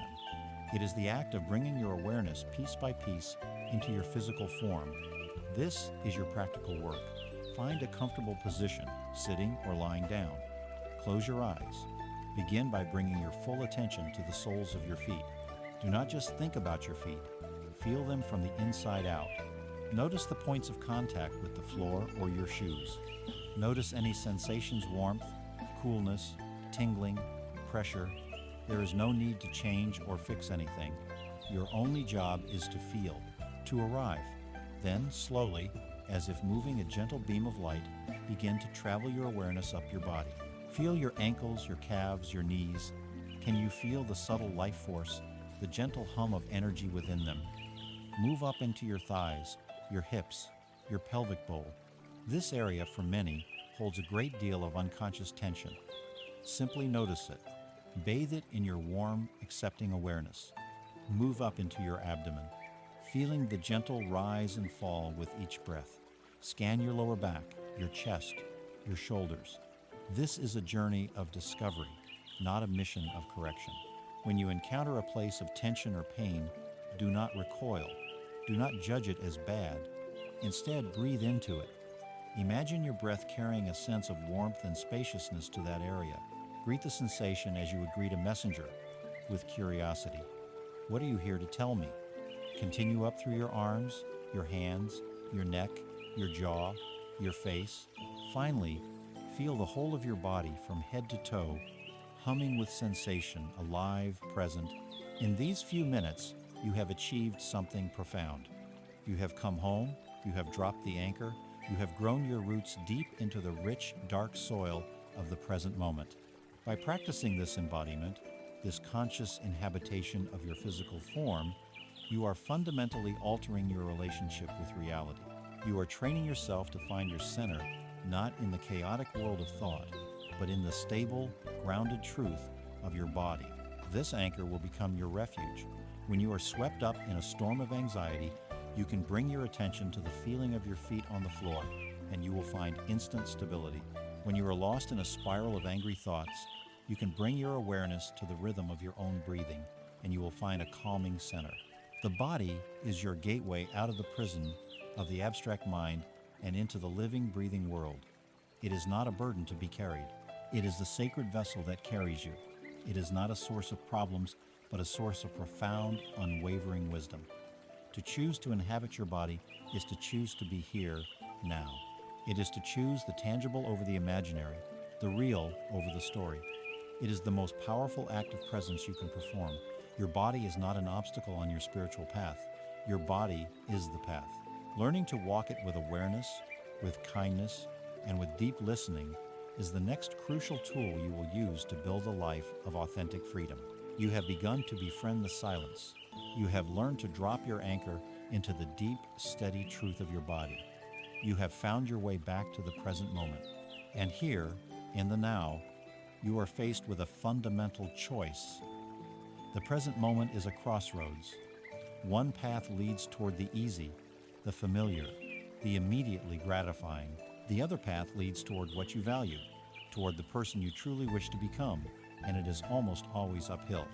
It is the act of bringing your awareness piece by piece into your physical form. This is your practical work. Find a comfortable position, sitting or lying down. Close your eyes. Begin by bringing your full attention to the soles of your feet. Do not just think about your feet. Feel them from the inside out. Notice the points of contact with the floor or your shoes. Notice any sensations: warmth, coolness, tingling, pressure. There is no need to change or fix anything. Your only job is to feel, to arrive. Then, slowly, as if moving a gentle beam of light, begin to travel your awareness up your body. Feel your ankles, your calves, your knees. Can you feel the subtle life force, the gentle hum of energy within them? Move up into your thighs, your hips, your pelvic bowl. This area, for many, holds a great deal of unconscious tension. Simply notice it. Bathe it in your warm, accepting awareness. Move up into your abdomen, feeling the gentle rise and fall with each breath. Scan your lower back, your chest, your shoulders. This is a journey of discovery, not a mission of correction. When you encounter a place of tension or pain, do not recoil. Do not judge it as bad. Instead, breathe into it. Imagine your breath carrying a sense of warmth and spaciousness to that area. Greet the sensation as you would greet a messenger, with curiosity. What are you here to tell me? Continue up through your arms, your hands, your neck, your jaw, your face. Finally, feel the whole of your body from head to toe, humming with sensation, alive, present. In these few minutes, you have achieved something profound. You have come home, you have dropped the anchor, you have grown your roots deep into the rich, dark soil of the present moment. By practicing this embodiment, this conscious inhabitation of your physical form, you are fundamentally altering your relationship with reality. You are training yourself to find your center, not in the chaotic world of thought, but in the stable, grounded truth of your body. This anchor will become your refuge. When you are swept up in a storm of anxiety, you can bring your attention to the feeling of your feet on the floor, and you will find instant stability. When you are lost in a spiral of angry thoughts, you can bring your awareness to the rhythm of your own breathing, and you will find a calming center. The body is your gateway out of the prison of the abstract mind and into the living, breathing world. It is not a burden to be carried. It is the sacred vessel that carries you. It is not a source of problems, but a source of profound, unwavering wisdom. To choose to inhabit your body is to choose to be here, now. It is to choose the tangible over the imaginary, the real over the story. It is the most powerful act of presence you can perform. Your body is not an obstacle on your spiritual path. Your body is the path. Learning to walk it with awareness, with kindness, and with deep listening is the next crucial tool you will use to build a life of authentic freedom. You have begun to befriend the silence. You have learned to drop your anchor into the deep, steady truth of your body. You have found your way back to the present moment. And here, in the now, you are faced with a fundamental choice. The present moment is a crossroads. One path leads toward the easy, the familiar, the immediately gratifying. The other path leads toward what you value, toward the person you truly wish to become, and it is almost always uphill.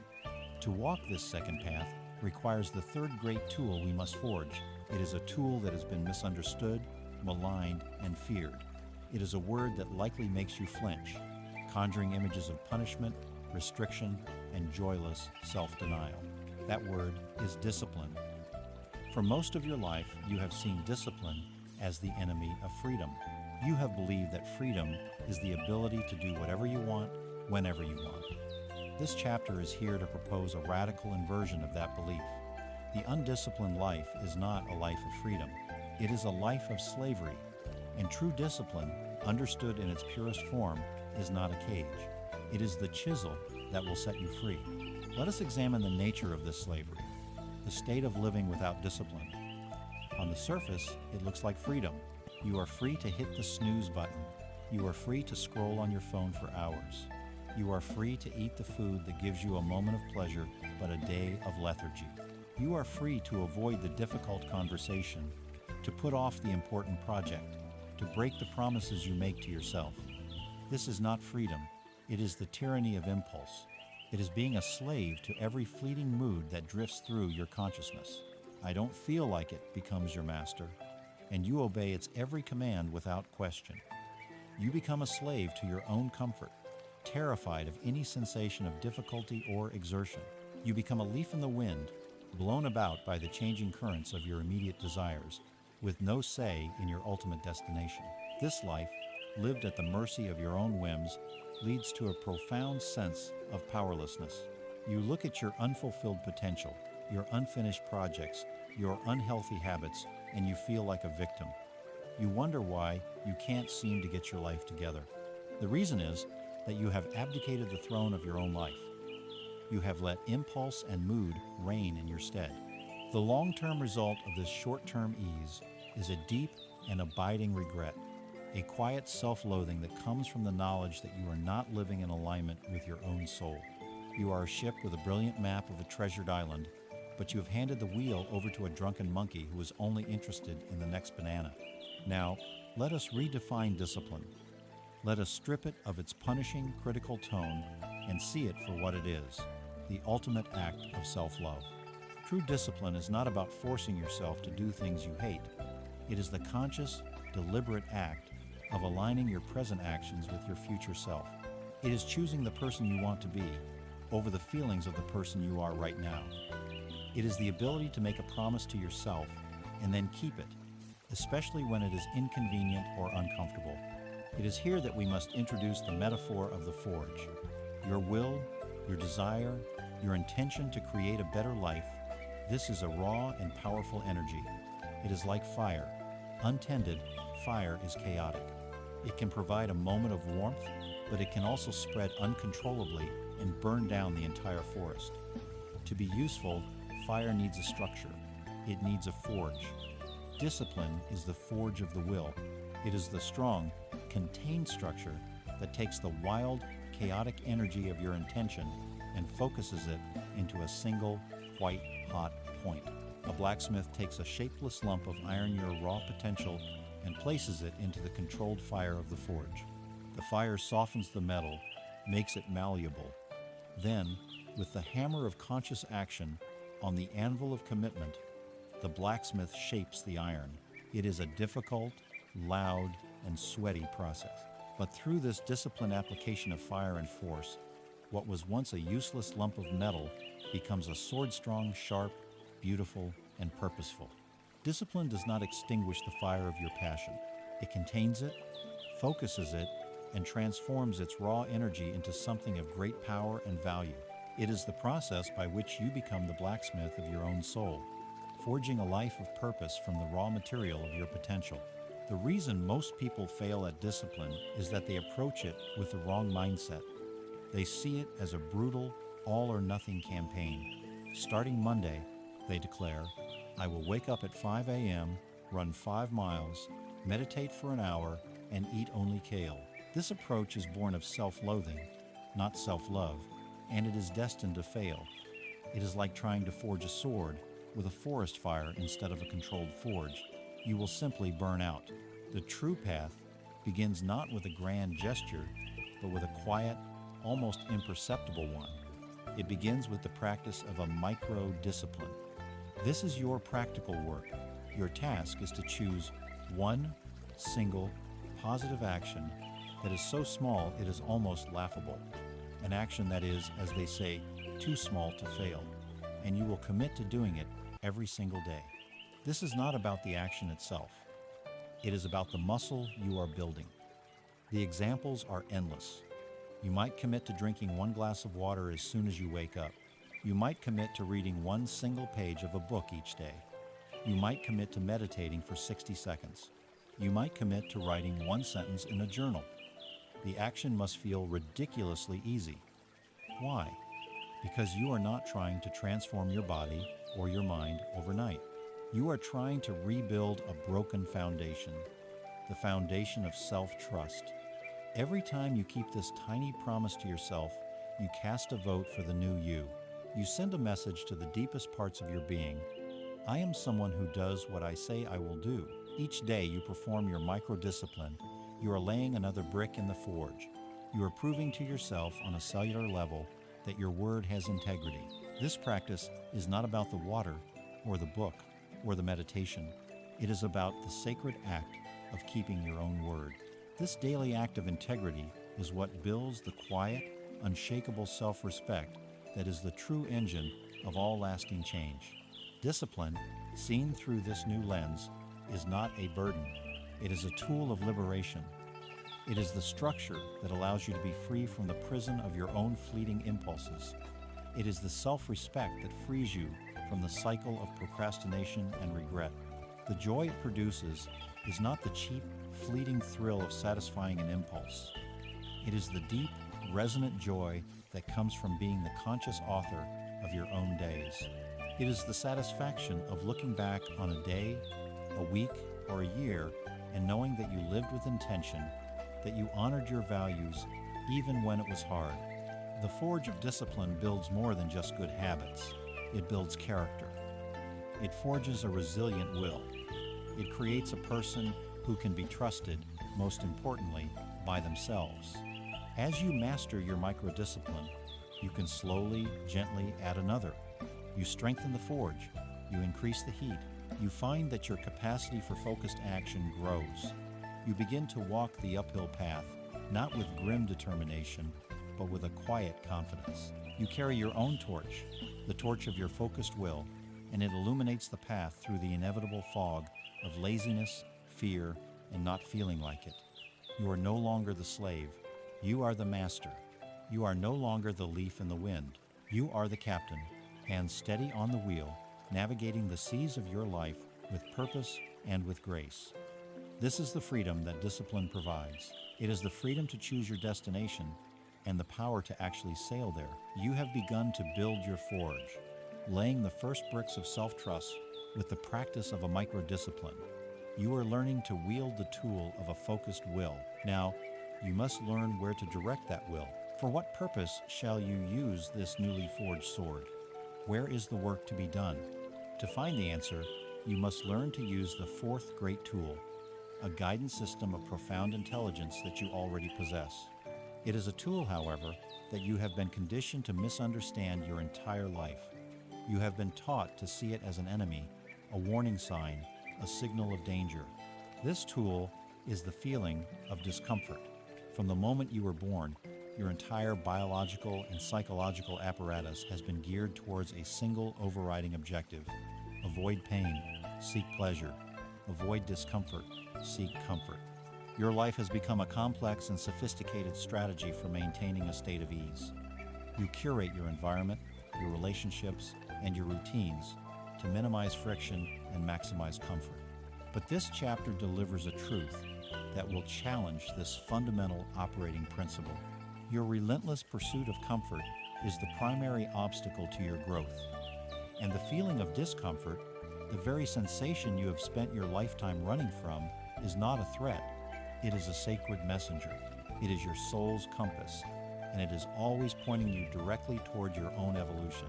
To walk this second path requires the third great tool we must forge. It is a tool that has been misunderstood, maligned, and feared. It is a word that likely makes you flinch, conjuring images of punishment, restriction, and joyless self-denial. That word is discipline. For most of your life, you have seen discipline as the enemy of freedom. You have believed that freedom is the ability to do whatever you want, whenever you want. This chapter is here to propose a radical inversion of that belief. The undisciplined life is not a life of freedom. It is a life of slavery. And true discipline, understood in its purest form, is not a cage. It is the chisel that will set you free. Let us examine the nature of this slavery, the state of living without discipline. On the surface, it looks like freedom. You are free to hit the snooze button. You are free to scroll on your phone for hours. You are free to eat the food that gives you a moment of pleasure but a day of lethargy. You are free to avoid the difficult conversation, to put off the important project, to break the promises you make to yourself. This is not freedom. It is the tyranny of impulse. It is being a slave to every fleeting mood that drifts through your consciousness. I don't feel like it becomes your master, and you obey its every command without question. You become a slave to your own comfort, terrified of any sensation of difficulty or exertion. You become a leaf in the wind, blown about by the changing currents of your immediate desires, with no say in your ultimate destination. This life, lived at the mercy of your own whims, leads to a profound sense of powerlessness. You look at your unfulfilled potential, your unfinished projects, your unhealthy habits, and you feel like a victim. You wonder why you can't seem to get your life together. The reason is that you have abdicated the throne of your own life. You have let impulse and mood reign in your stead. The long-term result of this short-term ease is a deep and abiding regret, a quiet self-loathing that comes from the knowledge that you are not living in alignment with your own soul. You are a ship with a brilliant map of a treasured island, but you have handed the wheel over to a drunken monkey who is only interested in the next banana. Now, let us redefine discipline. Let us strip it of its punishing, critical tone and see it for what it is, the ultimate act of self-love. True discipline is not about forcing yourself to do things you hate. It is the conscious, deliberate act of aligning your present actions with your future self. It is choosing the person you want to be over the feelings of the person you are right now. It is the ability to make a promise to yourself and then keep it, especially when it is inconvenient or uncomfortable. It is here that we must introduce the metaphor of the forge. Your will, your desire, your intention to create a better life, this is a raw and powerful energy. It is like fire. Untended, fire is chaotic. It can provide a moment of warmth, but it can also spread uncontrollably and burn down the entire forest. To be useful, fire needs a structure. It needs a forge. Discipline is the forge of the will. It is the strong, contained structure that takes the wild, chaotic energy of your intention and focuses it into a single, white-hot point. A blacksmith takes a shapeless lump of iron, your raw potential, and places it into the controlled fire of the forge. The fire softens the metal, makes it malleable. Then, with the hammer of conscious action on the anvil of commitment, the blacksmith shapes the iron. It is a difficult, loud, and sweaty process. But through this disciplined application of fire and force, what was once a useless lump of metal becomes a sword-strong, sharp, beautiful, and purposeful. Discipline does not extinguish the fire of your passion. It contains it, focuses it, and transforms its raw energy into something of great power and value. It is the process by which you become the blacksmith of your own soul, forging a life of purpose from the raw material of your potential. The reason most people fail at discipline is that they approach it with the wrong mindset. They see it as a brutal, all-or-nothing campaign. Starting Monday, they declare, I will wake up at 5 a.m., run 5 miles, meditate for an hour, and eat only kale. This approach is born of self-loathing, not self-love, and it is destined to fail. It is like trying to forge a sword with a forest fire instead of a controlled forge. You will simply burn out. The true path begins not with a grand gesture, but with a quiet, almost imperceptible one. It begins with the practice of a micro-discipline. This is your practical work. Your task is to choose one single, positive action that is so small it is almost laughable. An action that is, as they say, too small to fail, and you will commit to doing it every single day. This is not about the action itself. It is about the muscle you are building. The examples are endless. You might commit to drinking 1 glass of water as soon as you wake up. You might commit to reading 1 single page of a book each day. You might commit to meditating for 60 seconds. You might commit to writing 1 sentence in a journal. The action must feel ridiculously easy. Why? Because you are not trying to transform your body or your mind overnight. You are trying to rebuild a broken foundation, the foundation of self-trust. Every time you keep this tiny promise to yourself, you cast a vote for the new you. You send a message to the deepest parts of your being. I am someone who does what I say I will do. Each day you perform your micro-discipline. You are laying another brick in the forge. You are proving to yourself on a cellular level that your word has integrity. This practice is not about the water or the book or the meditation. It is about the sacred act of keeping your own word. This daily act of integrity is what builds the quiet, unshakable self-respect that is the true engine of all lasting change. Discipline, seen through this new lens, is not a burden. It is a tool of liberation. It is the structure that allows you to be free from the prison of your own fleeting impulses. It is the self-respect that frees you from the cycle of procrastination and regret. The joy it produces is not the cheap, fleeting thrill of satisfying an impulse. It is the deep, resonant joy that comes from being the conscious author of your own days. It is the satisfaction of looking back on a day, a week, or a year and knowing that you lived with intention, that you honored your values even when it was hard. The forge of discipline builds more than just good habits. It builds character. It forges a resilient will. It creates a person who can be trusted, most importantly, by themselves. As you master your microdiscipline, you can slowly, gently add another. You strengthen the forge. You increase the heat. You find that your capacity for focused action grows. You begin to walk the uphill path, not with grim determination, but with a quiet confidence. You carry your own torch, the torch of your focused will, and it illuminates the path through the inevitable fog of laziness, fear, and not feeling like it. You are no longer the slave. You are the master. You are no longer the leaf in the wind. You are the captain, hands steady on the wheel, navigating the seas of your life with purpose and with grace. This is the freedom that discipline provides. It is the freedom to choose your destination and the power to actually sail there. You have begun to build your forge, laying the first bricks of self-trust with the practice of a micro-discipline. You are learning to wield the tool of a focused will. Now, you must learn where to direct that will. For what purpose shall you use this newly forged sword? Where is the work to be done? To find the answer, you must learn to use the fourth great tool, a guidance system of profound intelligence that you already possess. It is a tool, however, that you have been conditioned to misunderstand your entire life. You have been taught to see it as an enemy, a warning sign, a signal of danger. This tool is the feeling of discomfort. From the moment you were born, your entire biological and psychological apparatus has been geared towards a single overriding objective: avoid pain, seek pleasure; avoid discomfort, seek comfort. Your life has become a complex and sophisticated strategy for maintaining a state of ease. You curate your environment, your relationships, and your routines to minimize friction and maximize comfort. But this chapter delivers a truth that will challenge this fundamental operating principle. Your relentless pursuit of comfort is the primary obstacle to your growth. And the feeling of discomfort, the very sensation you have spent your lifetime running from, is not a threat. It is a sacred messenger. It is your soul's compass, and it is always pointing you directly toward your own evolution.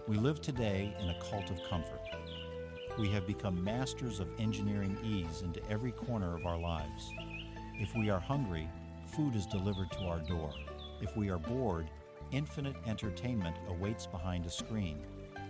We live today in a cult of comfort. We have become masters of engineering ease into every corner of our lives. If we are hungry, food is delivered to our door. If we are bored, infinite entertainment awaits behind a screen.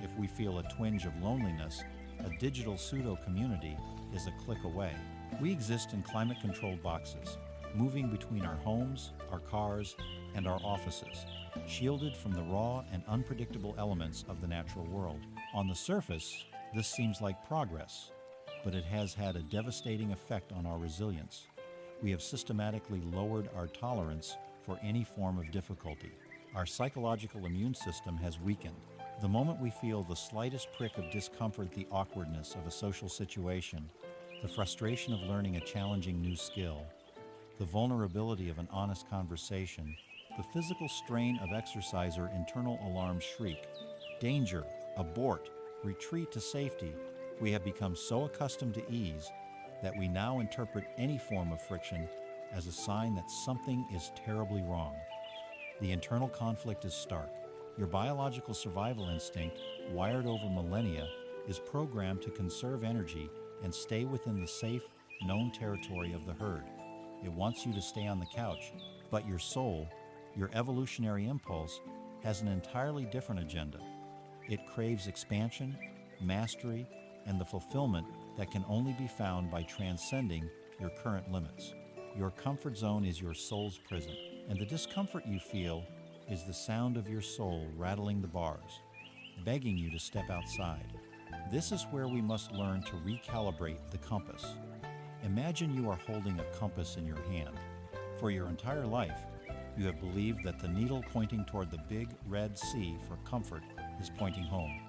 If we feel a twinge of loneliness, a digital pseudo-community is a click away. We exist in climate-controlled boxes, moving between our homes, our cars, and our offices, shielded from the raw and unpredictable elements of the natural world. On the surface, this seems like progress, but it has had a devastating effect on our resilience. We have systematically lowered our tolerance for any form of difficulty. Our psychological immune system has weakened. The moment we feel the slightest prick of discomfort, the awkwardness of a social situation, the frustration of learning a challenging new skill, the vulnerability of an honest conversation, the physical strain of exercise or internal alarms shriek, danger, abort, retreat to safety, we have become so accustomed to ease that we now interpret any form of friction as a sign that something is terribly wrong. The internal conflict is stark. Your biological survival instinct, wired over millennia, is programmed to conserve energy and stay within the safe, known territory of the herd. It wants you to stay on the couch, but your soul, your evolutionary impulse, has an entirely different agenda. It craves expansion, mastery, and the fulfillment that can only be found by transcending your current limits. Your comfort zone is your soul's prison, and the discomfort you feel is the sound of your soul rattling the bars, begging you to step outside. This is where we must learn to recalibrate the compass. Imagine you are holding a compass in your hand. For your entire life, you have believed that the needle pointing toward the big red sea for comfort is pointing home.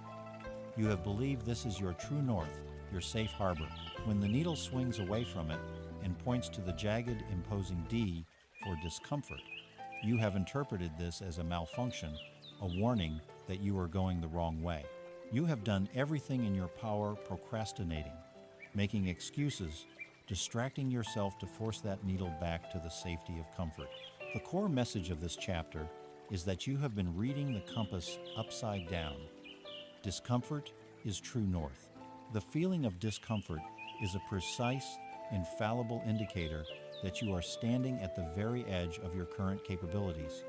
You have believed this is your true north, your safe harbor. When the needle swings away from it and points to the jagged, imposing D for discomfort, you have interpreted this as a malfunction, a warning that you are going the wrong way. You have done everything in your power procrastinating, making excuses, distracting yourself to force that needle back to the safety of comfort. The core message of this chapter is that you have been reading the compass upside down. Discomfort is true north. The feeling of discomfort is a precise, infallible indicator that you are standing at the very edge of your current capabilities.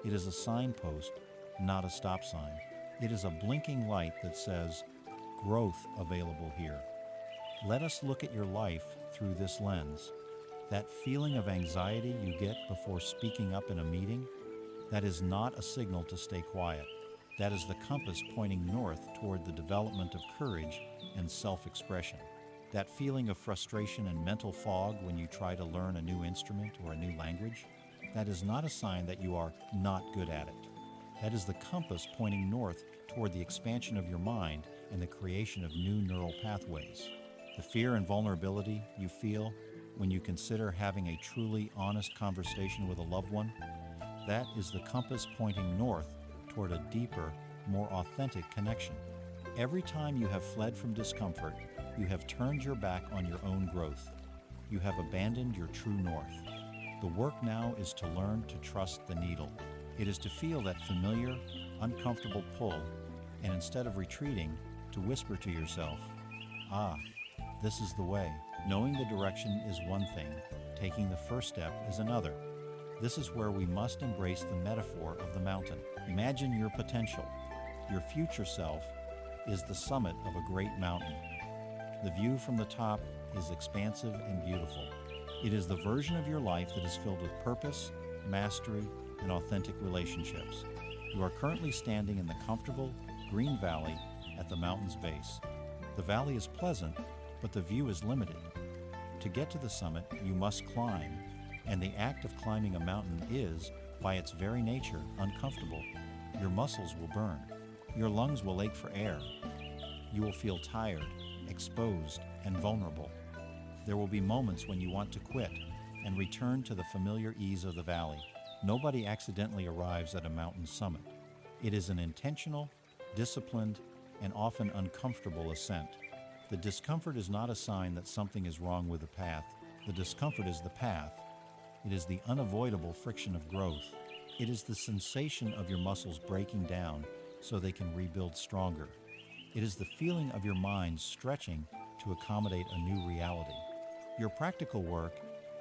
It is a signpost, not a stop sign. It is a blinking light that says, growth available here. Let us look at your life through this lens. That feeling of anxiety you get before speaking up in a meeting, that is not a signal to stay quiet. That is the compass pointing north toward the development of courage and self-expression. That feeling of frustration and mental fog when you try to learn a new instrument or a new language, that is not a sign that you are not good at it. That is the compass pointing north toward the expansion of your mind and the creation of new neural pathways. The fear and vulnerability you feel when you consider having a truly honest conversation with a loved one, that is the compass pointing north toward a deeper, more authentic connection. Every time you have fled from discomfort, you have turned your back on your own growth. You have abandoned your true north. The work now is to learn to trust the needle. It is to feel that familiar, uncomfortable pull, and instead of retreating, to whisper to yourself, ah, this is the way. Knowing the direction is one thing, taking the first step is another. This is where we must embrace the metaphor of the mountain. Imagine your potential. Your future self is the summit of a great mountain. The view from the top is expansive and beautiful. It is the version of your life that is filled with purpose, mastery, and authentic relationships. You are currently standing in the comfortable, green valley at the mountain's base. The valley is pleasant, but the view is limited. To get to the summit, you must climb, and the act of climbing a mountain is, by its very nature, uncomfortable. Your muscles will burn. Your lungs will ache for air. You will feel tired, exposed, and vulnerable. There will be moments when you want to quit and return to the familiar ease of the valley. Nobody accidentally arrives at a mountain summit. It is an intentional, disciplined, and often uncomfortable ascent. The discomfort is not a sign that something is wrong with the path. The discomfort is the path. It is the unavoidable friction of growth. It is the sensation of your muscles breaking down so they can rebuild stronger. It is the feeling of your mind stretching to accommodate a new reality. Your practical work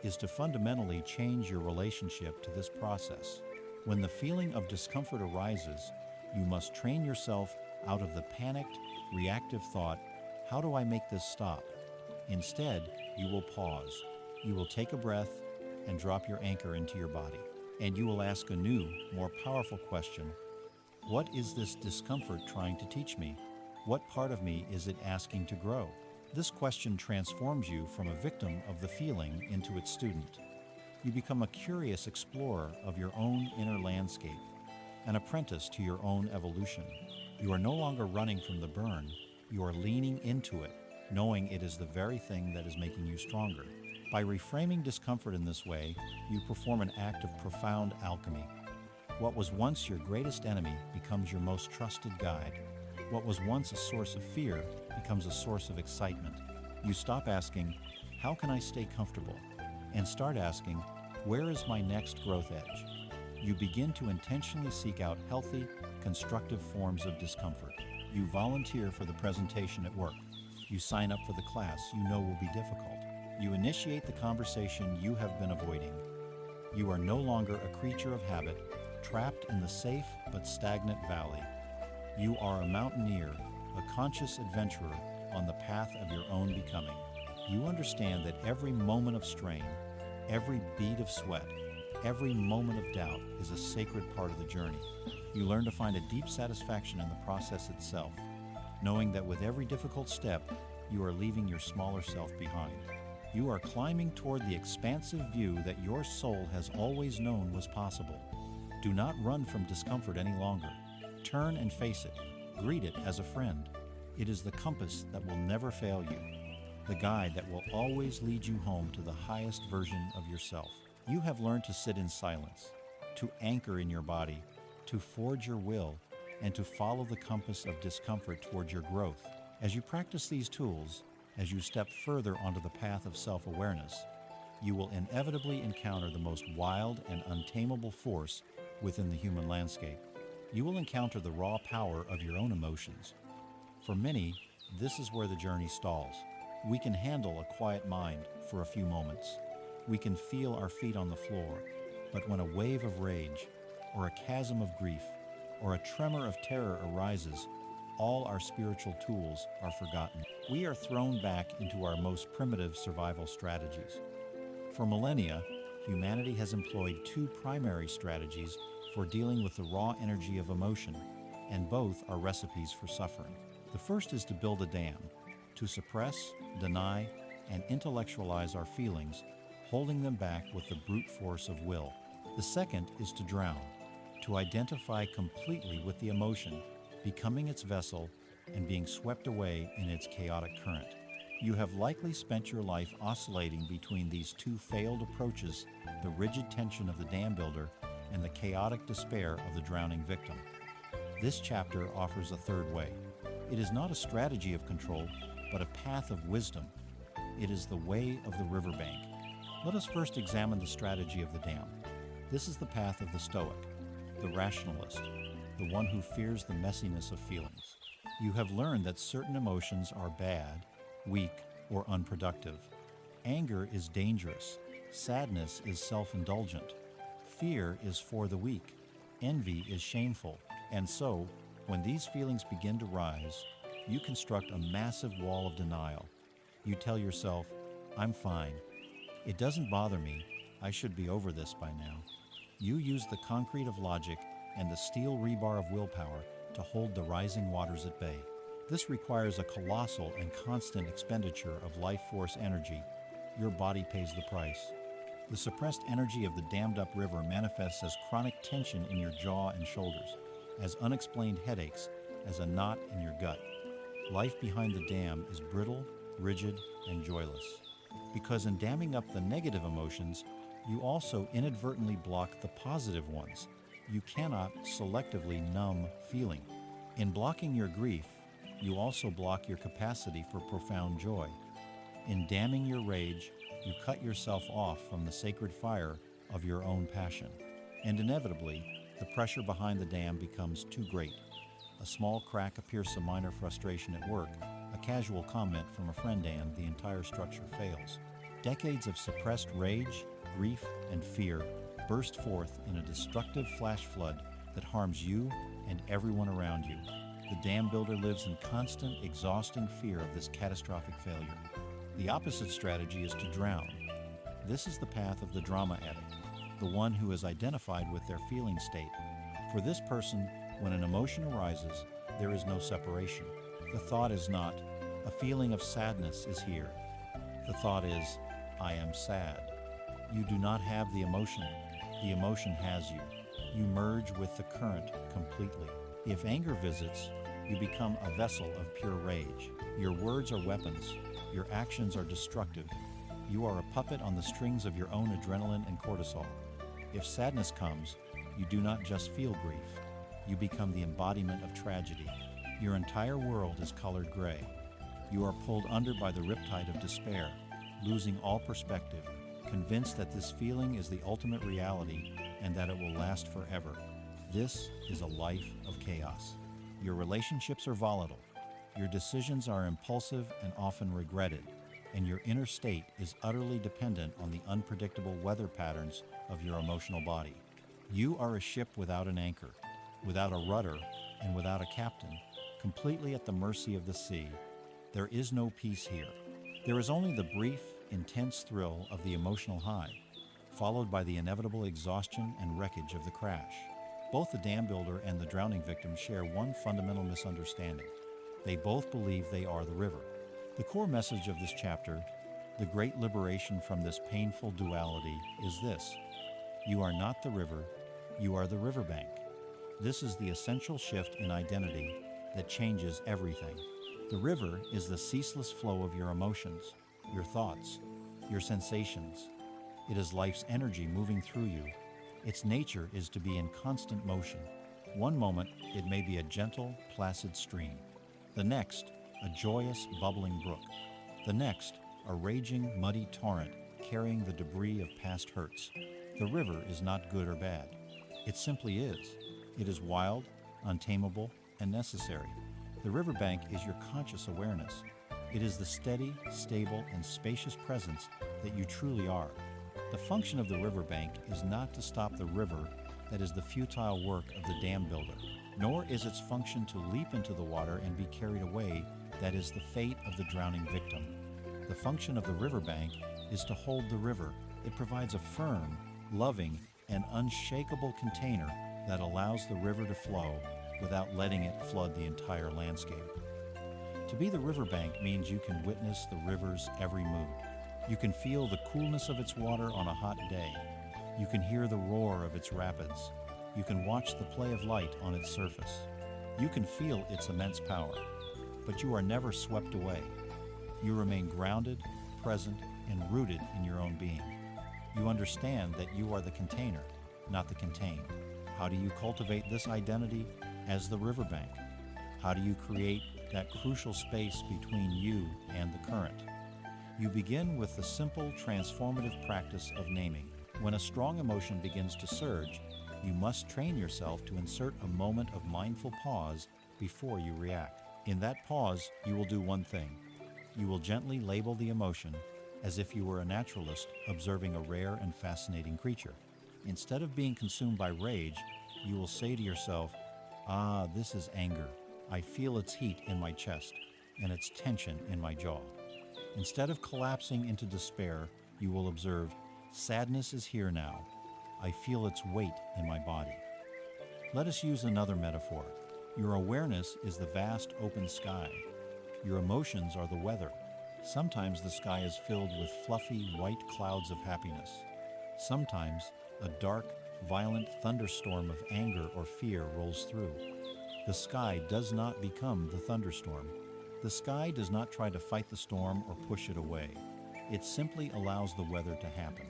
is to fundamentally change your relationship to this process. When the feeling of discomfort arises, you must train yourself out of the panicked, reactive thought, "How do I make this stop?" Instead, you will pause. You will take a breath and drop your anchor into your body. And you will ask a new, more powerful question: what is this discomfort trying to teach me? What part of me is it asking to grow? This question transforms you from a victim of the feeling into its student. You become a curious explorer of your own inner landscape, an apprentice to your own evolution. You are no longer running from the burn. You are leaning into it, knowing it is the very thing that is making you stronger. By reframing discomfort in this way, you perform an act of profound alchemy. What was once your greatest enemy becomes your most trusted guide. What was once a source of fear becomes a source of excitement. You stop asking, "How can I stay comfortable?" and start asking, "Where is my next growth edge?" You begin to intentionally seek out healthy, constructive forms of discomfort. You volunteer for the presentation at work. You sign up for the class you know will be difficult. You initiate the conversation you have been avoiding. You are no longer a creature of habit, trapped in the safe but stagnant valley. You are a mountaineer, a conscious adventurer on the path of your own becoming. You understand that every moment of strain, every bead of sweat, every moment of doubt is a sacred part of the journey. You learn to find a deep satisfaction in the process itself, knowing that with every difficult step, you are leaving your smaller self behind. You are climbing toward the expansive view that your soul has always known was possible. Do not run from discomfort any longer. Turn and face it. Greet it as a friend. It is the compass that will never fail you, the guide that will always lead you home to the highest version of yourself. You have learned to sit in silence, to anchor in your body, to forge your will, and to follow the compass of discomfort toward your growth. As you practice these tools, as you step further onto the path of self-awareness, you will inevitably encounter the most wild and untamable force within the human landscape. You will encounter the raw power of your own emotions. For many, this is where the journey stalls. We can handle a quiet mind for a few moments. We can feel our feet on the floor, but when a wave of rage, or a chasm of grief, or a tremor of terror arises, all our spiritual tools are forgotten. We are thrown back into our most primitive survival strategies. For millennia, humanity has employed two primary strategies for dealing with the raw energy of emotion, and both are recipes for suffering. The first is to build a dam, to suppress, deny, and intellectualize our feelings, holding them back with the brute force of will. The second is to drown, to identify completely with the emotion, becoming its vessel and being swept away in its chaotic current. You have likely spent your life oscillating between these two failed approaches, the rigid tension of the dam builder and the chaotic despair of the drowning victim. This chapter offers a third way. It is not a strategy of control, but a path of wisdom. It is the way of the riverbank. Let us first examine the strategy of the dam. This is the path of the Stoic, the rationalist, the one who fears the messiness of feelings. You have learned that certain emotions are bad, weak, or unproductive. Anger is dangerous. Sadness is self-indulgent. Fear is for the weak. Envy is shameful. And so, when these feelings begin to rise, you construct a massive wall of denial. You tell yourself, "I'm fine. It doesn't bother me. I should be over this by now." You use the concrete of logic and the steel rebar of willpower to hold the rising waters at bay. This requires a colossal and constant expenditure of life force energy. Your body pays the price. The suppressed energy of the dammed-up river manifests as chronic tension in your jaw and shoulders, as unexplained headaches, as a knot in your gut. Life behind the dam is brittle, rigid, and joyless. because in damming up the negative emotions, you also inadvertently block the positive ones. You cannot selectively numb feeling. In blocking your grief, you also block your capacity for profound joy. In damming your rage, you cut yourself off from the sacred fire of your own passion. And inevitably, the pressure behind the dam becomes too great. A small crack, a pierce, a minor frustration at work, a casual comment from a friend, and the entire structure fails. Decades of suppressed rage, grief, and fear burst forth in a destructive flash flood that harms you and everyone around you. The dam builder lives in constant, exhausting fear of this catastrophic failure. The opposite strategy is to drown. This is the path of the drama addict, the one who is identified with their feeling state. For this person, when an emotion arises, there is no separation. The thought is not, a feeling of sadness is here. The thought is, I am sad. You do not have the emotion has you. You merge with the current completely. If anger visits, you become a vessel of pure rage. Your words are weapons. Your actions are destructive. You are a puppet on the strings of your own adrenaline and cortisol. If sadness comes, you do not just feel grief. You become the embodiment of tragedy. Your entire world is colored gray. You are pulled under by the riptide of despair, losing all perspective, convinced that this feeling is the ultimate reality and that it will last forever. This is a life of chaos. Your relationships are volatile. Your decisions are impulsive and often regretted, and your inner state is utterly dependent on the unpredictable weather patterns of your emotional body. You are a ship without an anchor, without a rudder, and without a captain, completely at the mercy of the sea. There is no peace here. There is only the brief, intense thrill of the emotional high, followed by the inevitable exhaustion and wreckage of the crash. Both the dam builder and the drowning victim share one fundamental misunderstanding. They both believe they are the river. The core message of this chapter, the great liberation from this painful duality, is this: you are not the river, you are the riverbank. This is the essential shift in identity that changes everything. The river is the ceaseless flow of your emotions, your thoughts, your sensations. It is life's energy moving through you. Its nature is to be in constant motion. One moment, it may be a gentle, placid stream. The next, a joyous, bubbling brook. The next, a raging, muddy torrent carrying the debris of past hurts. The river is not good or bad. It simply is. It is wild, untamable, and necessary. The riverbank is your conscious awareness. It is the steady, stable, and spacious presence that you truly are. The function of the riverbank is not to stop the river that is the futile work of the dam builder, nor is its function to leap into the water and be carried away that is the fate of the drowning victim. The function of the riverbank is to hold the river. It provides a firm, loving, and unshakable container that allows the river to flow without letting it flood the entire landscape. To be the riverbank means you can witness the river's every mood. You can feel the coolness of its water on a hot day. You can hear the roar of its rapids. You can watch the play of light on its surface. You can feel its immense power, but you are never swept away. You remain grounded, present, and rooted in your own being. You understand that you are the container, not the contained. How do you cultivate this identity as the riverbank? How do you create that crucial space between you and the current? You begin with the simple, transformative practice of naming. When a strong emotion begins to surge, you must train yourself to insert a moment of mindful pause before you react. In that pause, you will do one thing. You will gently label the emotion as if you were a naturalist observing a rare and fascinating creature. Instead of being consumed by rage, you will say to yourself, this is anger. I feel its heat in my chest and its tension in my jaw. Instead of collapsing into despair, you will observe, sadness is here now. I feel its weight in my body. Let us use another metaphor. Your awareness is the vast open sky. Your emotions are the weather. Sometimes the sky is filled with fluffy white clouds of happiness. Sometimes a dark, violent thunderstorm of anger or fear rolls through. The sky does not become the thunderstorm. The sky does not try to fight the storm or push it away. It simply allows the weather to happen.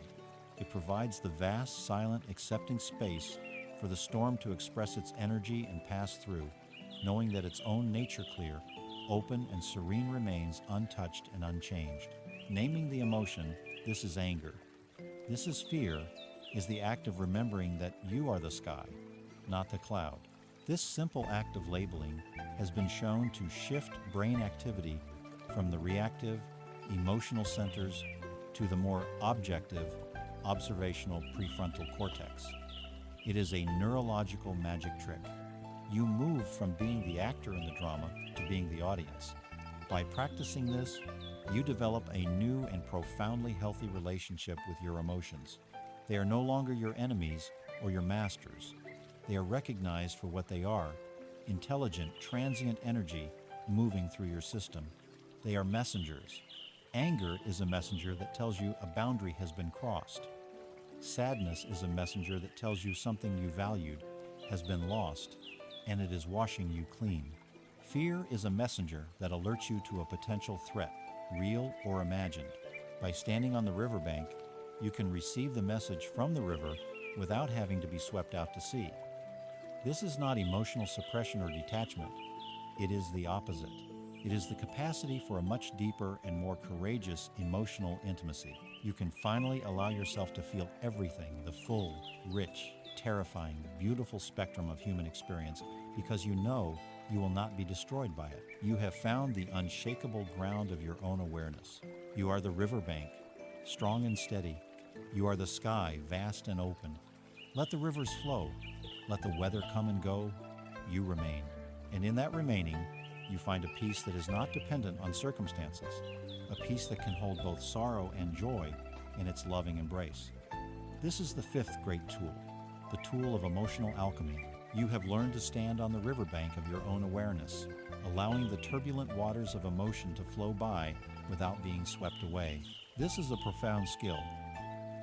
It provides the vast, silent, accepting space for the storm to express its energy and pass through, knowing that its own nature clear, open, and serene remains untouched and unchanged. Naming the emotion, this is anger. This is fear, is the act of remembering that you are the sky, not the cloud. This simple act of labeling has been shown to shift brain activity from the reactive, emotional centers to the more objective, observational prefrontal cortex. It is a neurological magic trick. You move from being the actor in the drama to being the audience. By practicing this, you develop a new and profoundly healthy relationship with your emotions. They are no longer your enemies or your masters. They are recognized for what they are: intelligent, transient energy moving through your system. They are messengers. Anger is a messenger that tells you a boundary has been crossed. Sadness is a messenger that tells you something you valued has been lost, and it is washing you clean. Fear is a messenger that alerts you to a potential threat, real or imagined. By standing on the riverbank, you can receive the message from the river without having to be swept out to sea. This is not emotional suppression or detachment. It is the opposite. It is the capacity for a much deeper and more courageous emotional intimacy. You can finally allow yourself to feel everything, the full, rich, terrifying, beautiful spectrum of human experience, because you know you will not be destroyed by it. You have found the unshakable ground of your own awareness. You are the riverbank, strong and steady. You are the sky, vast and open. Let the rivers flow. Let the weather come and go. You remain. And in that remaining, you find a peace that is not dependent on circumstances, a peace that can hold both sorrow and joy in its loving embrace. This is the fifth great tool, the tool of emotional alchemy. You have learned to stand on the riverbank of your own awareness, allowing the turbulent waters of emotion to flow by without being swept away. This is a profound skill.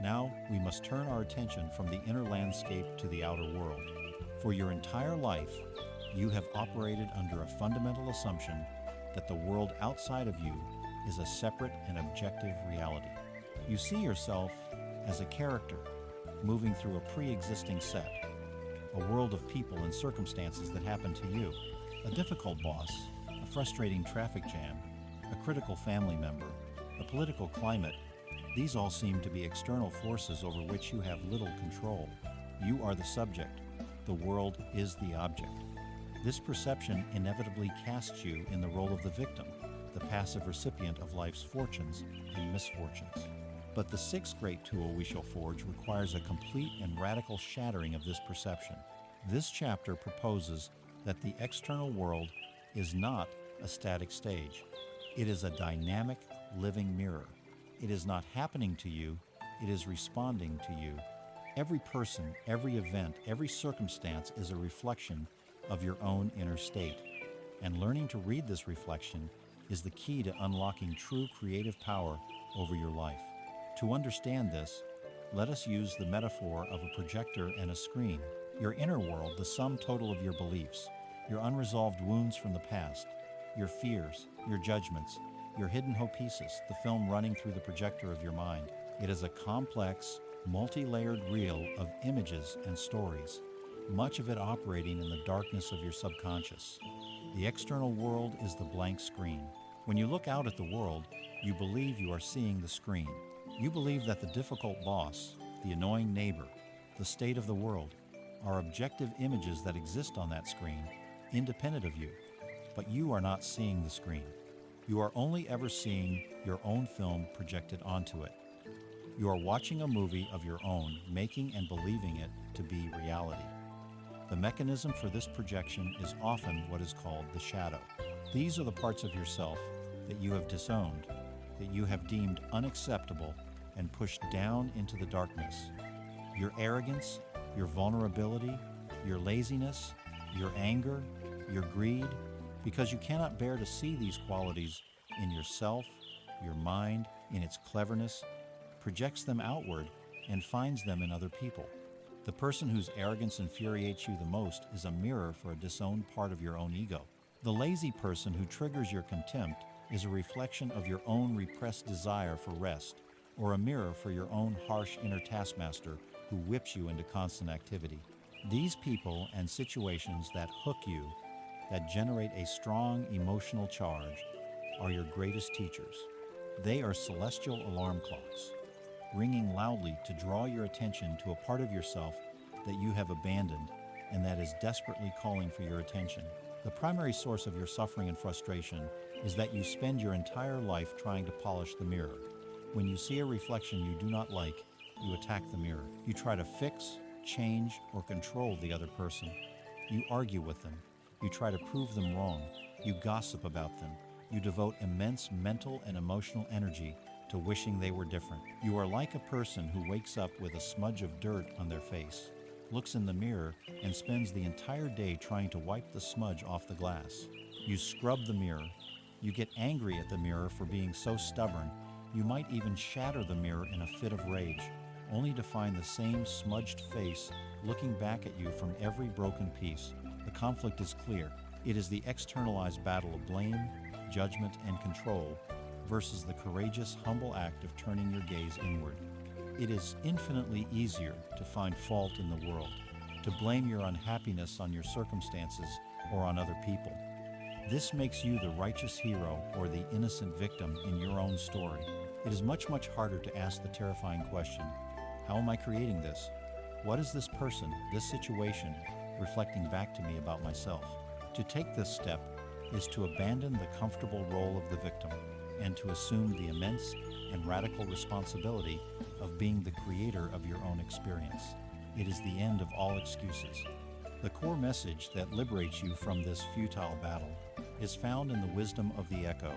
Now we must turn our attention from the inner landscape to the outer world. For your entire life, you have operated under a fundamental assumption that the world outside of you is a separate and objective reality. You see yourself as a character moving through a pre-existing set, a world of people and circumstances that happen to you, a difficult boss, a frustrating traffic jam, a critical family member, a political climate. These all seem to be external forces over which you have little control. You are the subject. The world is the object. This perception inevitably casts you in the role of the victim, the passive recipient of life's fortunes and misfortunes. But the sixth great tool we shall forge requires a complete and radical shattering of this perception. This chapter proposes that the external world is not a static stage. It is a dynamic, living mirror. It is not happening to you, it is responding to you. Every person, every event, every circumstance is a reflection of your own inner state. And learning to read this reflection is the key to unlocking true creative power over your life. To understand this, let us use the metaphor of a projector and a screen. Your inner world, the sum total of your beliefs, your unresolved wounds from the past, your fears, your judgments, your hidden hopesis, the film running through the projector of your mind. It is a complex, multi-layered reel of images and stories, much of it operating in the darkness of your subconscious. The external world is the blank screen. When you look out at the world, you believe you are seeing the screen. You believe that the difficult boss, the annoying neighbor, the state of the world, are objective images that exist on that screen, independent of you. But you are not seeing the screen. You are only ever seeing your own film projected onto it. You are watching a movie of your own, making and believing it to be reality. The mechanism for this projection is often what is called the shadow. These are the parts of yourself that you have disowned, that you have deemed unacceptable and pushed down into the darkness. Your arrogance, your vulnerability, your laziness, your anger, your greed, because you cannot bear to see these qualities in yourself, your mind, in its cleverness, projects them outward and finds them in other people. The person whose arrogance infuriates you the most is a mirror for a disowned part of your own ego. The lazy person who triggers your contempt is a reflection of your own repressed desire for rest, or a mirror for your own harsh inner taskmaster who whips you into constant activity. These people and situations that hook you, that generate a strong emotional charge, are your greatest teachers. They are celestial alarm clocks, ringing loudly to draw your attention to a part of yourself that you have abandoned and that is desperately calling for your attention. The primary source of your suffering and frustration is that you spend your entire life trying to polish the mirror. When you see a reflection you do not like, you attack the mirror. You try to fix, change, or control the other person. You argue with them. You try to prove them wrong. You gossip about them. You devote immense mental and emotional energy to wishing they were different. You are like a person who wakes up with a smudge of dirt on their face, looks in the mirror, and spends the entire day trying to wipe the smudge off the glass. You scrub the mirror. You get angry at the mirror for being so stubborn. You might even shatter the mirror in a fit of rage, only to find the same smudged face looking back at you from every broken piece. The conflict is clear. It is the externalized battle of blame, judgment, and control versus the courageous, humble act of turning your gaze inward. It is infinitely easier to find fault in the world, to blame your unhappiness on your circumstances or on other people. This makes you the righteous hero or the innocent victim in your own story. It is much, much harder to ask the terrifying question, how am I creating this? What is this person, this situation, reflecting back to me about myself? To take this step is to abandon the comfortable role of the victim and to assume the immense and radical responsibility of being the creator of your own experience. It is the end of all excuses. The core message that liberates you from this futile battle is found in the wisdom of the echo.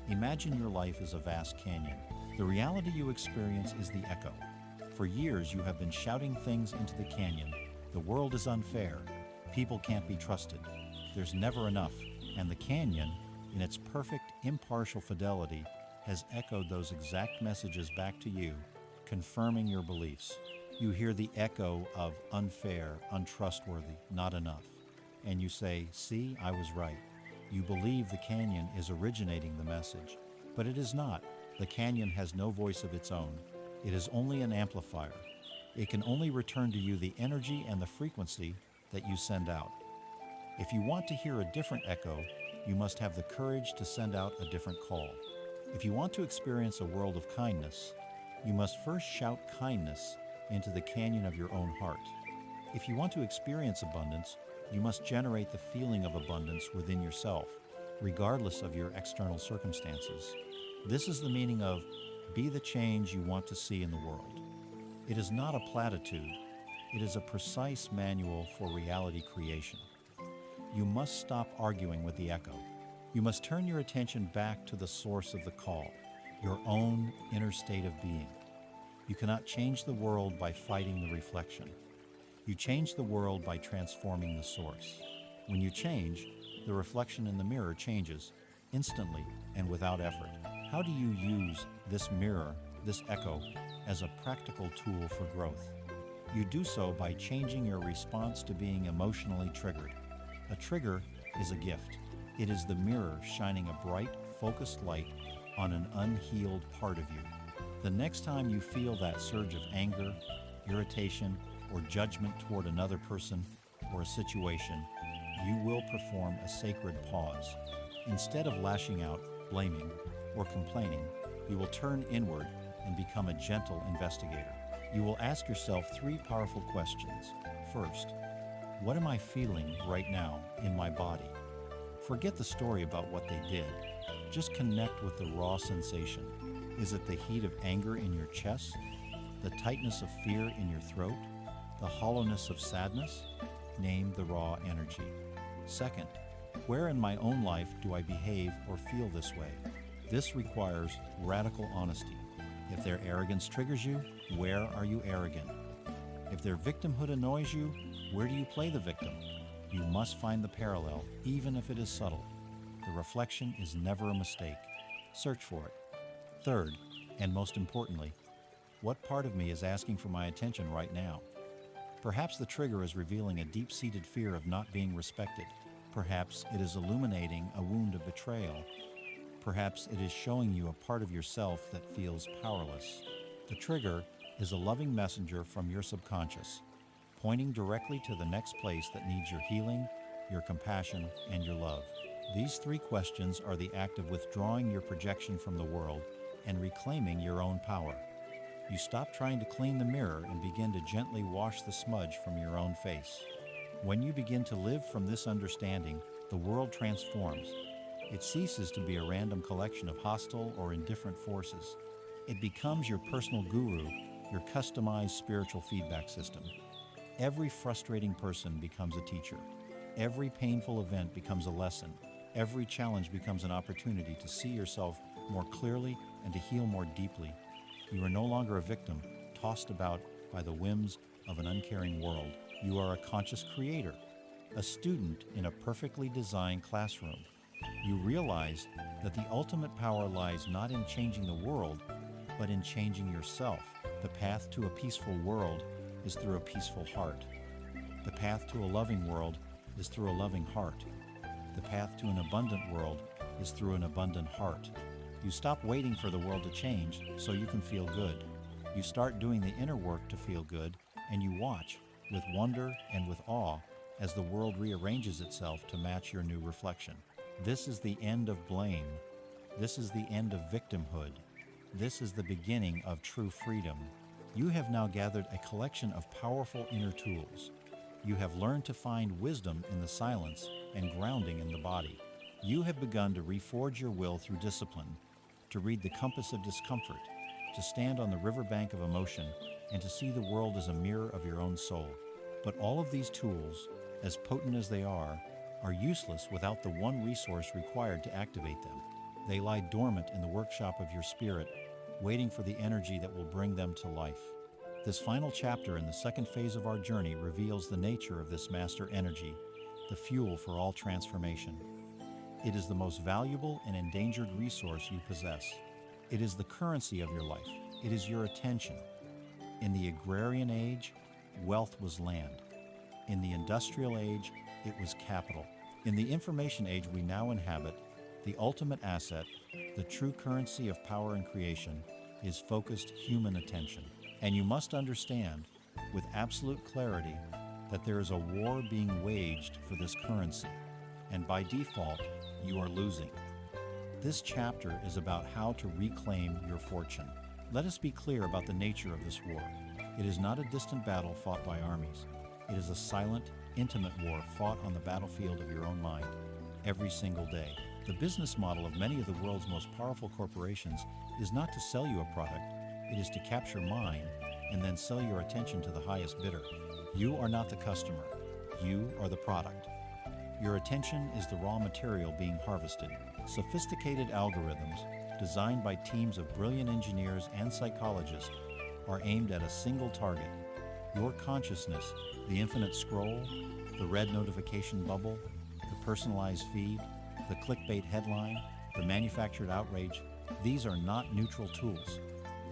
Imagine your life as a vast canyon. The reality you experience is the echo. For years you have been shouting things into the canyon. The world is unfair. People can't be trusted. There's never enough. And the canyon, in its perfect, impartial fidelity, has echoed those exact messages back to you, confirming your beliefs. You hear the echo of unfair, untrustworthy, not enough. And you say, see, I was right. You believe the canyon is originating the message, but it is not. The canyon has no voice of its own. It is only an amplifier. It can only return to you the energy and the frequency that you send out. If you want to hear a different echo, you must have the courage to send out a different call. If you want to experience a world of kindness, you must first shout kindness into the canyon of your own heart. If you want to experience abundance, you must generate the feeling of abundance within yourself, regardless of your external circumstances. This is the meaning of be the change you want to see in the world. It is not a platitude. It is a precise manual for reality creation. You must stop arguing with the echo. You must turn your attention back to the source of the call, your own inner state of being. You cannot change the world by fighting the reflection. You change the world by transforming the source. When you change, the reflection in the mirror changes instantly and without effort. How do you use this mirror, this echo, as a practical tool for growth? You do so by changing your response to being emotionally triggered. A trigger is a gift. It is the mirror shining a bright, focused light on an unhealed part of you. The next time you feel that surge of anger, irritation, or judgment toward another person or a situation, you will perform a sacred pause. Instead of lashing out, blaming, or complaining, you will turn inward and become a gentle investigator. You will ask yourself 3 powerful questions. First, what am I feeling right now in my body? Forget the story about what they did. Just connect with the raw sensation. Is it the heat of anger in your chest? The tightness of fear in your throat? The hollowness of sadness? Name the raw energy. Second, where in my own life do I behave or feel this way? This requires radical honesty. If their arrogance triggers you, where are you arrogant? If their victimhood annoys you, where do you play the victim? You must find the parallel, even if it is subtle. The reflection is never a mistake. Search for it. Third, and most importantly, what part of me is asking for my attention right now? Perhaps the trigger is revealing a deep-seated fear of not being respected. Perhaps it is illuminating a wound of betrayal. Perhaps it is showing you a part of yourself that feels powerless. The trigger is a loving messenger from your subconscious, pointing directly to the next place that needs your healing, your compassion, and your love. These three questions are the act of withdrawing your projection from the world and reclaiming your own power. You stop trying to clean the mirror and begin to gently wash the smudge from your own face. When you begin to live from this understanding, the world transforms. It ceases to be a random collection of hostile or indifferent forces. It becomes your personal guru, your customized spiritual feedback system. Every frustrating person becomes a teacher. Every painful event becomes a lesson. Every challenge becomes an opportunity to see yourself more clearly and to heal more deeply. You are no longer a victim, tossed about by the whims of an uncaring world. You are a conscious creator, a student in a perfectly designed classroom. You realize that the ultimate power lies not in changing the world, but in changing yourself. The path to a peaceful world is through a peaceful heart. The path to a loving world is through a loving heart. The path to an abundant world is through an abundant heart. You stop waiting for the world to change so you can feel good. You start doing the inner work to feel good, and you watch with wonder and with awe as the world rearranges itself to match your new reflection. This is the end of blame. This is the end of victimhood. This is the beginning of true freedom. You have now gathered a collection of powerful inner tools. You have learned to find wisdom in the silence and grounding in the body. You have begun to reforge your will through discipline, to read the compass of discomfort, to stand on the riverbank of emotion, and to see the world as a mirror of your own soul. But all of these tools, as potent as they are useless without the one resource required to activate them. They lie dormant in the workshop of your spirit, waiting for the energy that will bring them to life. This final chapter in the second phase of our journey reveals the nature of this master energy, the fuel for all transformation. It is the most valuable and endangered resource you possess. It is the currency of your life. It is your attention. In the agrarian age, wealth was land. In the industrial age, it was capital. In the information age we now inhabit, the ultimate asset, the true currency of power and creation, is focused human attention. And you must understand, with absolute clarity, that there is a war being waged for this currency, and by default, you are losing. This chapter is about how to reclaim your fortune. Let us be clear about the nature of this war. It is not a distant battle fought by armies. It is a silent, intimate war fought on the battlefield of your own mind, every single day. The business model of many of the world's most powerful corporations is not to sell you a product, it is to capture mind and then sell your attention to the highest bidder. You are not the customer, you are the product. Your attention is the raw material being harvested. Sophisticated algorithms, designed by teams of brilliant engineers and psychologists, are aimed at a single target: your consciousness. The infinite scroll, the red notification bubble, the personalized feed, the clickbait headline, the manufactured outrage, these are not neutral tools.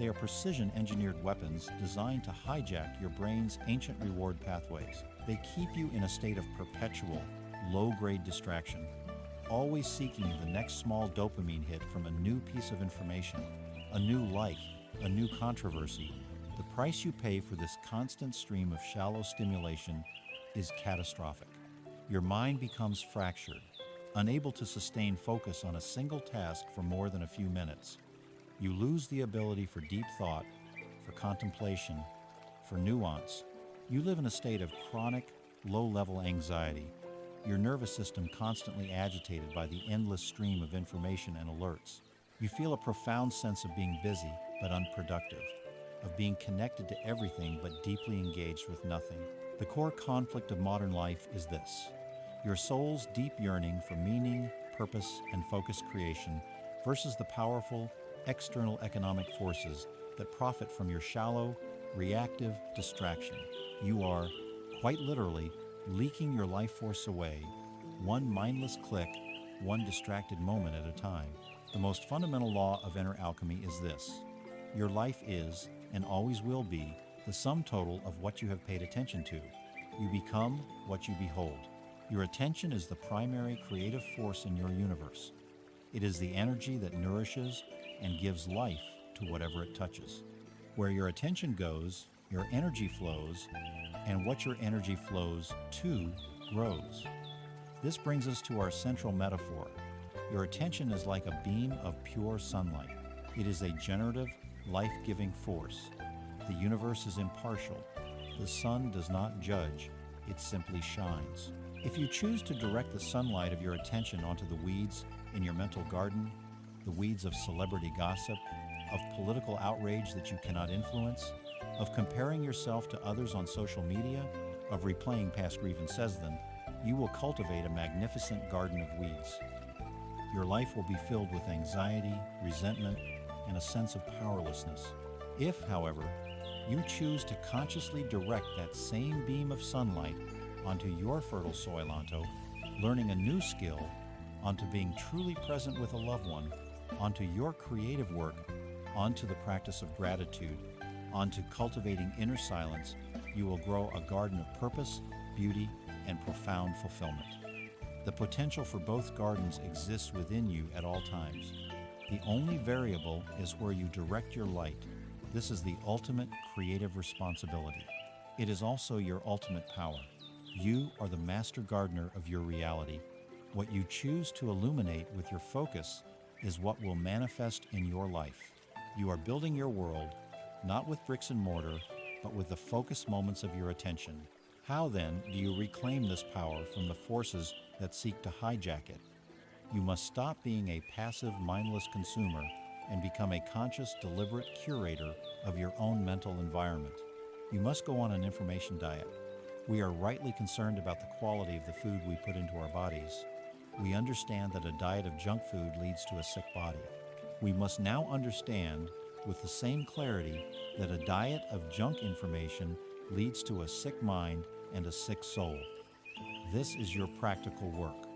They are precision-engineered weapons designed to hijack your brain's ancient reward pathways. They keep you in a state of perpetual, low-grade distraction, always seeking the next small dopamine hit from a new piece of information, a new like, a new controversy. The price you pay for this constant stream of shallow stimulation is catastrophic. Your mind becomes fractured, unable to sustain focus on a single task for more than a few minutes. You lose the ability for deep thought, for contemplation, for nuance. You live in a state of chronic, low-level anxiety, your nervous system constantly agitated by the endless stream of information and alerts. You feel a profound sense of being busy but unproductive, of being connected to everything but deeply engaged with nothing. The core conflict of modern life is this: your soul's deep yearning for meaning, purpose, and focused creation versus the powerful, external economic forces that profit from your shallow, reactive distraction. You are, quite literally, leaking your life force away, one mindless click, one distracted moment at a time. The most fundamental law of inner alchemy is this: your life is, and always will be, the sum total of what you have paid attention to. You become what you behold. Your attention is the primary creative force in your universe. It is the energy that nourishes and gives life to whatever it touches. Where your attention goes, your energy flows, and what your energy flows to grows. This brings us to our central metaphor. Your attention is like a beam of pure sunlight. It is a generative, life-giving force. The universe is impartial. The sun does not judge, it simply shines. If you choose to direct the sunlight of your attention onto the weeds in your mental garden, the weeds of celebrity gossip, of political outrage that you cannot influence, of comparing yourself to others on social media, of replaying past grievances, then you will cultivate a magnificent garden of weeds. Your life will be filled with anxiety, resentment, and a sense of powerlessness. If, however, you choose to consciously direct that same beam of sunlight onto your fertile soil, onto learning a new skill, onto being truly present with a loved one, onto your creative work, onto the practice of gratitude, onto cultivating inner silence, you will grow a garden of purpose, beauty, and profound fulfillment. The potential for both gardens exists within you at all times. The only variable is where you direct your light. This is the ultimate creative responsibility. It is also your ultimate power. You are the master gardener of your reality. What you choose to illuminate with your focus is what will manifest in your life. You are building your world, not with bricks and mortar, but with the focused moments of your attention. How then do you reclaim this power from the forces that seek to hijack it? You must stop being a passive, mindless consumer and become a conscious, deliberate curator of your own mental environment. You must go on an information diet. We are rightly concerned about the quality of the food we put into our bodies. We understand that a diet of junk food leads to a sick body. We must now understand with the same clarity that a diet of junk information leads to a sick mind and a sick soul. This is your practical work.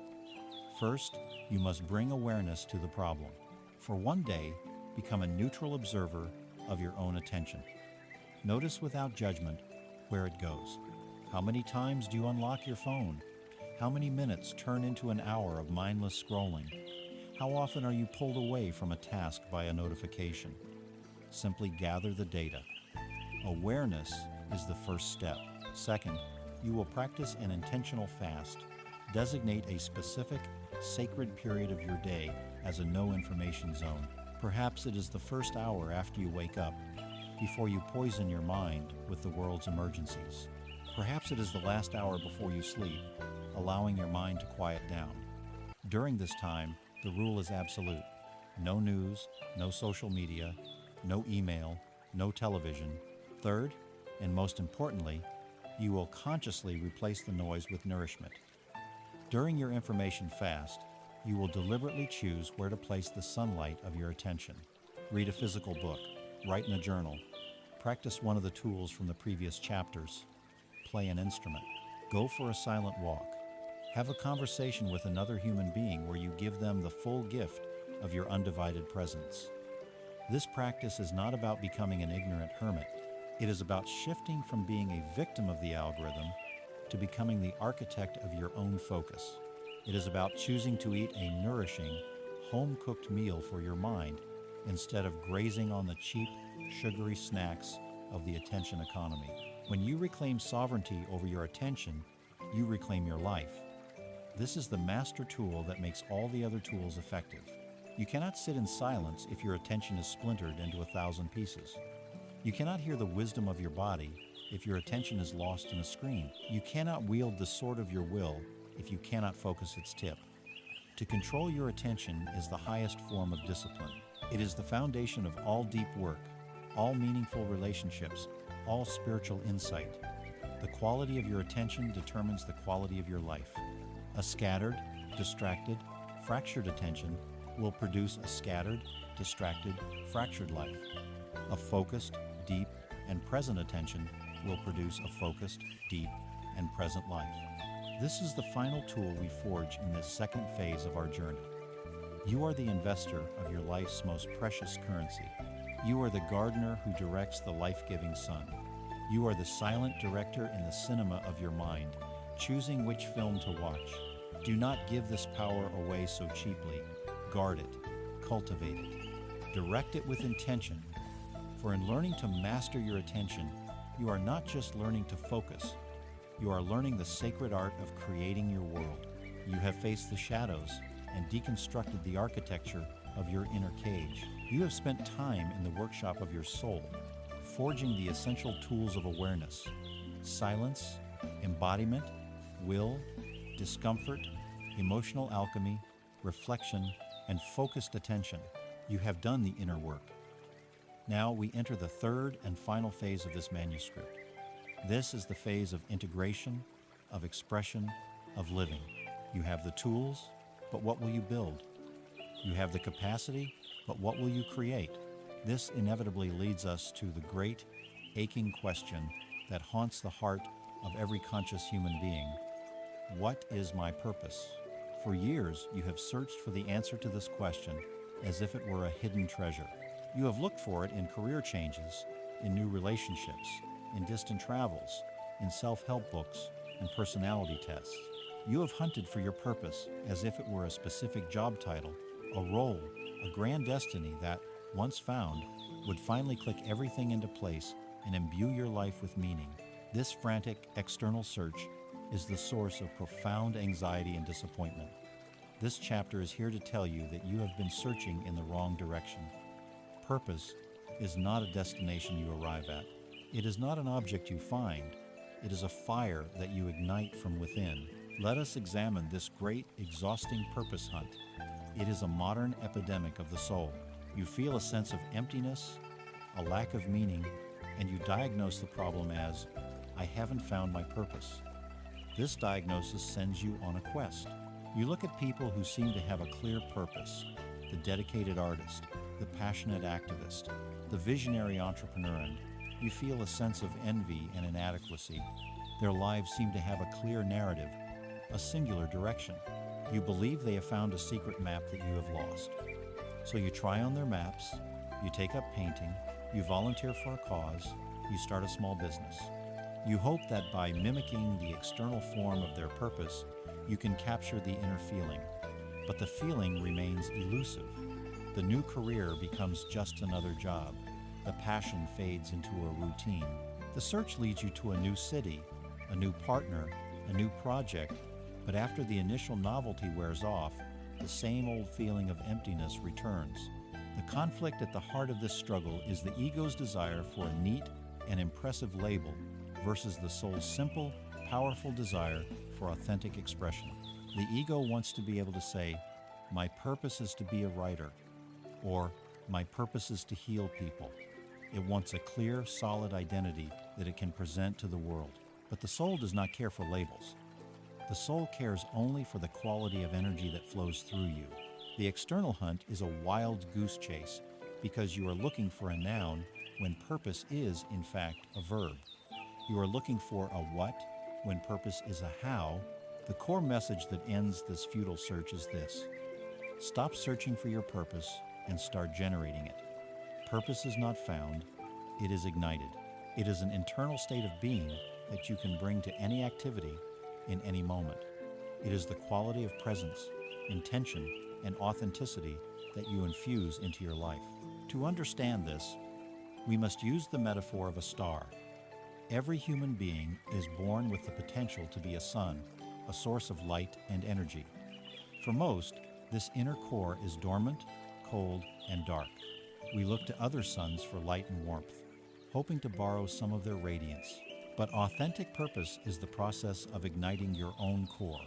First, you must bring awareness to the problem. For one day, become a neutral observer of your own attention. Notice without judgment where it goes. How many times do you unlock your phone? How many minutes turn into an hour of mindless scrolling? How often are you pulled away from a task by a notification? Simply gather the data. Awareness is the first step. Second, you will practice an intentional fast. Designate a specific, sacred period of your day as a no-information zone. Perhaps it is the first hour after you wake up, before you poison your mind with the world's emergencies. Perhaps it is the last hour before you sleep, allowing your mind to quiet down. During this time, the rule is absolute. No news, no social media, no email, no television. Third, and most importantly, you will consciously replace the noise with nourishment. During your information fast, you will deliberately choose where to place the sunlight of your attention. Read a physical book, write in a journal, practice one of the tools from the previous chapters, play an instrument, go for a silent walk, have a conversation with another human being where you give them the full gift of your undivided presence. This practice is not about becoming an ignorant hermit. It is about shifting from being a victim of the algorithm to becoming the architect of your own focus. It is about choosing to eat a nourishing, home-cooked meal for your mind instead of grazing on the cheap, sugary snacks of the attention economy. When you reclaim sovereignty over your attention, you reclaim your life. This is the master tool that makes all the other tools effective. You cannot sit in silence if your attention is splintered into 1,000 pieces. You cannot hear the wisdom of your body if your attention is lost in a screen. You cannot wield the sword of your will if you cannot focus its tip. To control your attention is the highest form of discipline. It is the foundation of all deep work, all meaningful relationships, all spiritual insight. The quality of your attention determines the quality of your life. A scattered, distracted, fractured attention will produce a scattered, distracted, fractured life. A focused, deep, and present attention will produce a focused, deep, and present life. This is the final tool we forge in this second phase of our journey. You are the investor of your life's most precious currency. You are the gardener who directs the life-giving sun. You are the silent director in the cinema of your mind, choosing which film to watch. Do not give this power away so cheaply. Guard it, cultivate it, direct it with intention. For in learning to master your attention, you are not just learning to focus, you are learning the sacred art of creating your world. You have faced the shadows and deconstructed the architecture of your inner cage. You have spent time in the workshop of your soul, forging the essential tools of awareness: silence, embodiment, will, discomfort, emotional alchemy, reflection, and focused attention. You have done the inner work. Now we enter the third and final phase of this manuscript. This is the phase of integration, of expression, of living. You have the tools, but what will you build? You have the capacity, but what will you create? This inevitably leads us to the great, aching question that haunts the heart of every conscious human being. What is my purpose? For years, you have searched for the answer to this question as if it were a hidden treasure. You have looked for it in career changes, in new relationships, in distant travels, in self-help books, and personality tests. You have hunted for your purpose as if it were a specific job title, a role, a grand destiny that, once found, would finally click everything into place and imbue your life with meaning. This frantic external search is the source of profound anxiety and disappointment. This chapter is here to tell you that you have been searching in the wrong direction. Purpose is not a destination you arrive at. It is not an object you find. It is a fire that you ignite from within. Let us examine this great, exhausting purpose hunt. It is a modern epidemic of the soul. You feel a sense of emptiness, a lack of meaning, and you diagnose the problem as, I haven't found my purpose. This diagnosis sends you on a quest. You look at people who seem to have a clear purpose: the dedicated artist, the passionate activist, the visionary entrepreneur, and you feel a sense of envy and inadequacy. Their lives seem to have a clear narrative, a singular direction. You believe they have found a secret map that you have lost. So you try on their maps, you take up painting, you volunteer for a cause, you start a small business. You hope that by mimicking the external form of their purpose, you can capture the inner feeling. But the feeling remains elusive. The new career becomes just another job. The passion fades into a routine. The search leads you to a new city, a new partner, a new project, but after the initial novelty wears off, the same old feeling of emptiness returns. The conflict at the heart of this struggle is the ego's desire for a neat and impressive label versus the soul's simple, powerful desire for authentic expression. The ego wants to be able to say, my purpose is to be a writer, or my purpose is to heal people. It wants a clear, solid identity that it can present to the world. But the soul does not care for labels. The soul cares only for the quality of energy that flows through you. The external hunt is a wild goose chase because you are looking for a noun when purpose is, in fact, a verb. You are looking for a what when purpose is a how. The core message that ends this futile search is this: stop searching for your purpose and start generating it. Purpose is not found, it is ignited. It is an internal state of being that you can bring to any activity in any moment. It is the quality of presence, intention, and authenticity that you infuse into your life. To understand this, we must use the metaphor of a star. Every human being is born with the potential to be a sun, a source of light and energy. For most, this inner core is dormant, cold, and dark. We look to other suns for light and warmth, hoping to borrow some of their radiance. But authentic purpose is the process of igniting your own core.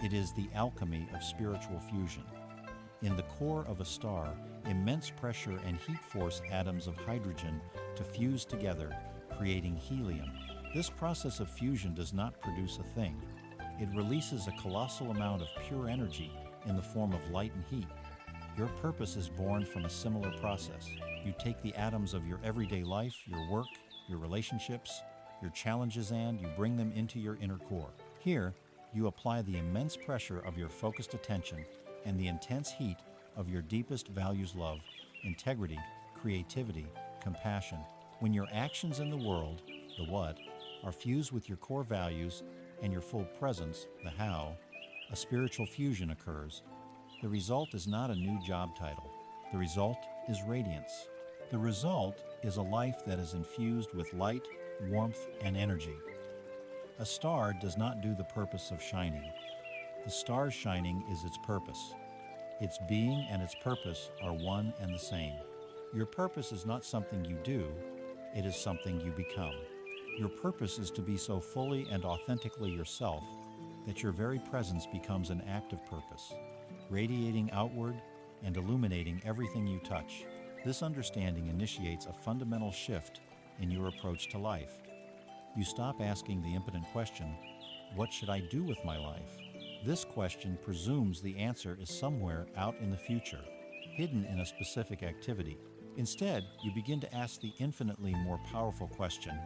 It is the alchemy of spiritual fusion. In the core of a star, immense pressure and heat force atoms of hydrogen to fuse together, creating helium. This process of fusion does not produce a thing. It releases a colossal amount of pure energy in the form of light and heat. Your purpose is born from a similar process. You take the atoms of your everyday life, your work, your relationships, your challenges, and you bring them into your inner core. Here, you apply the immense pressure of your focused attention and the intense heat of your deepest values: love, integrity, creativity, compassion. When your actions in the world, the what, are fused with your core values and your full presence, the how, a spiritual fusion occurs. The result is not a new job title. The result is radiance. The result is a life that is infused with light, warmth, and energy. A star does not do the purpose of shining. The star's shining is its purpose. Its being and its purpose are one and the same. Your purpose is not something you do, it is something you become. Your purpose is to be so fully and authentically yourself that your very presence becomes an act of purpose, radiating outward and illuminating everything you touch. This understanding initiates a fundamental shift in your approach to life. You stop asking the impotent question, "What should I do with my life?" This question presumes the answer is somewhere out in the future, hidden in a specific activity. Instead, you begin to ask the infinitely more powerful question,